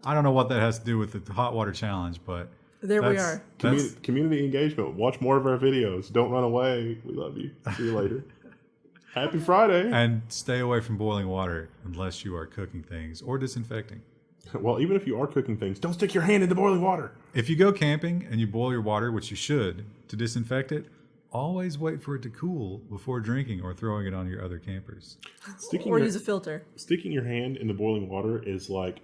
I don't know what that has to do with the hot water challenge, but There we are. Community engagement. Watch more of our videos. Don't run away. We love you. See you later. Happy Friday. And stay away from boiling water unless you are cooking things or disinfecting. Well, even if you are cooking things, don't stick your hand in the boiling water. If you go camping and you boil your water, which you should, to disinfect it, always wait for it to cool before drinking or throwing it on your other campers. Use a filter. Sticking your hand in the boiling water is like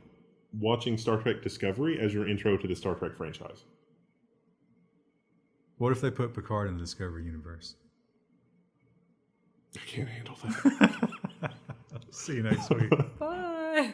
watching Star Trek Discovery as your intro to the Star Trek franchise. What if they put Picard in the Discovery universe? I can't handle that. See you next week. Bye.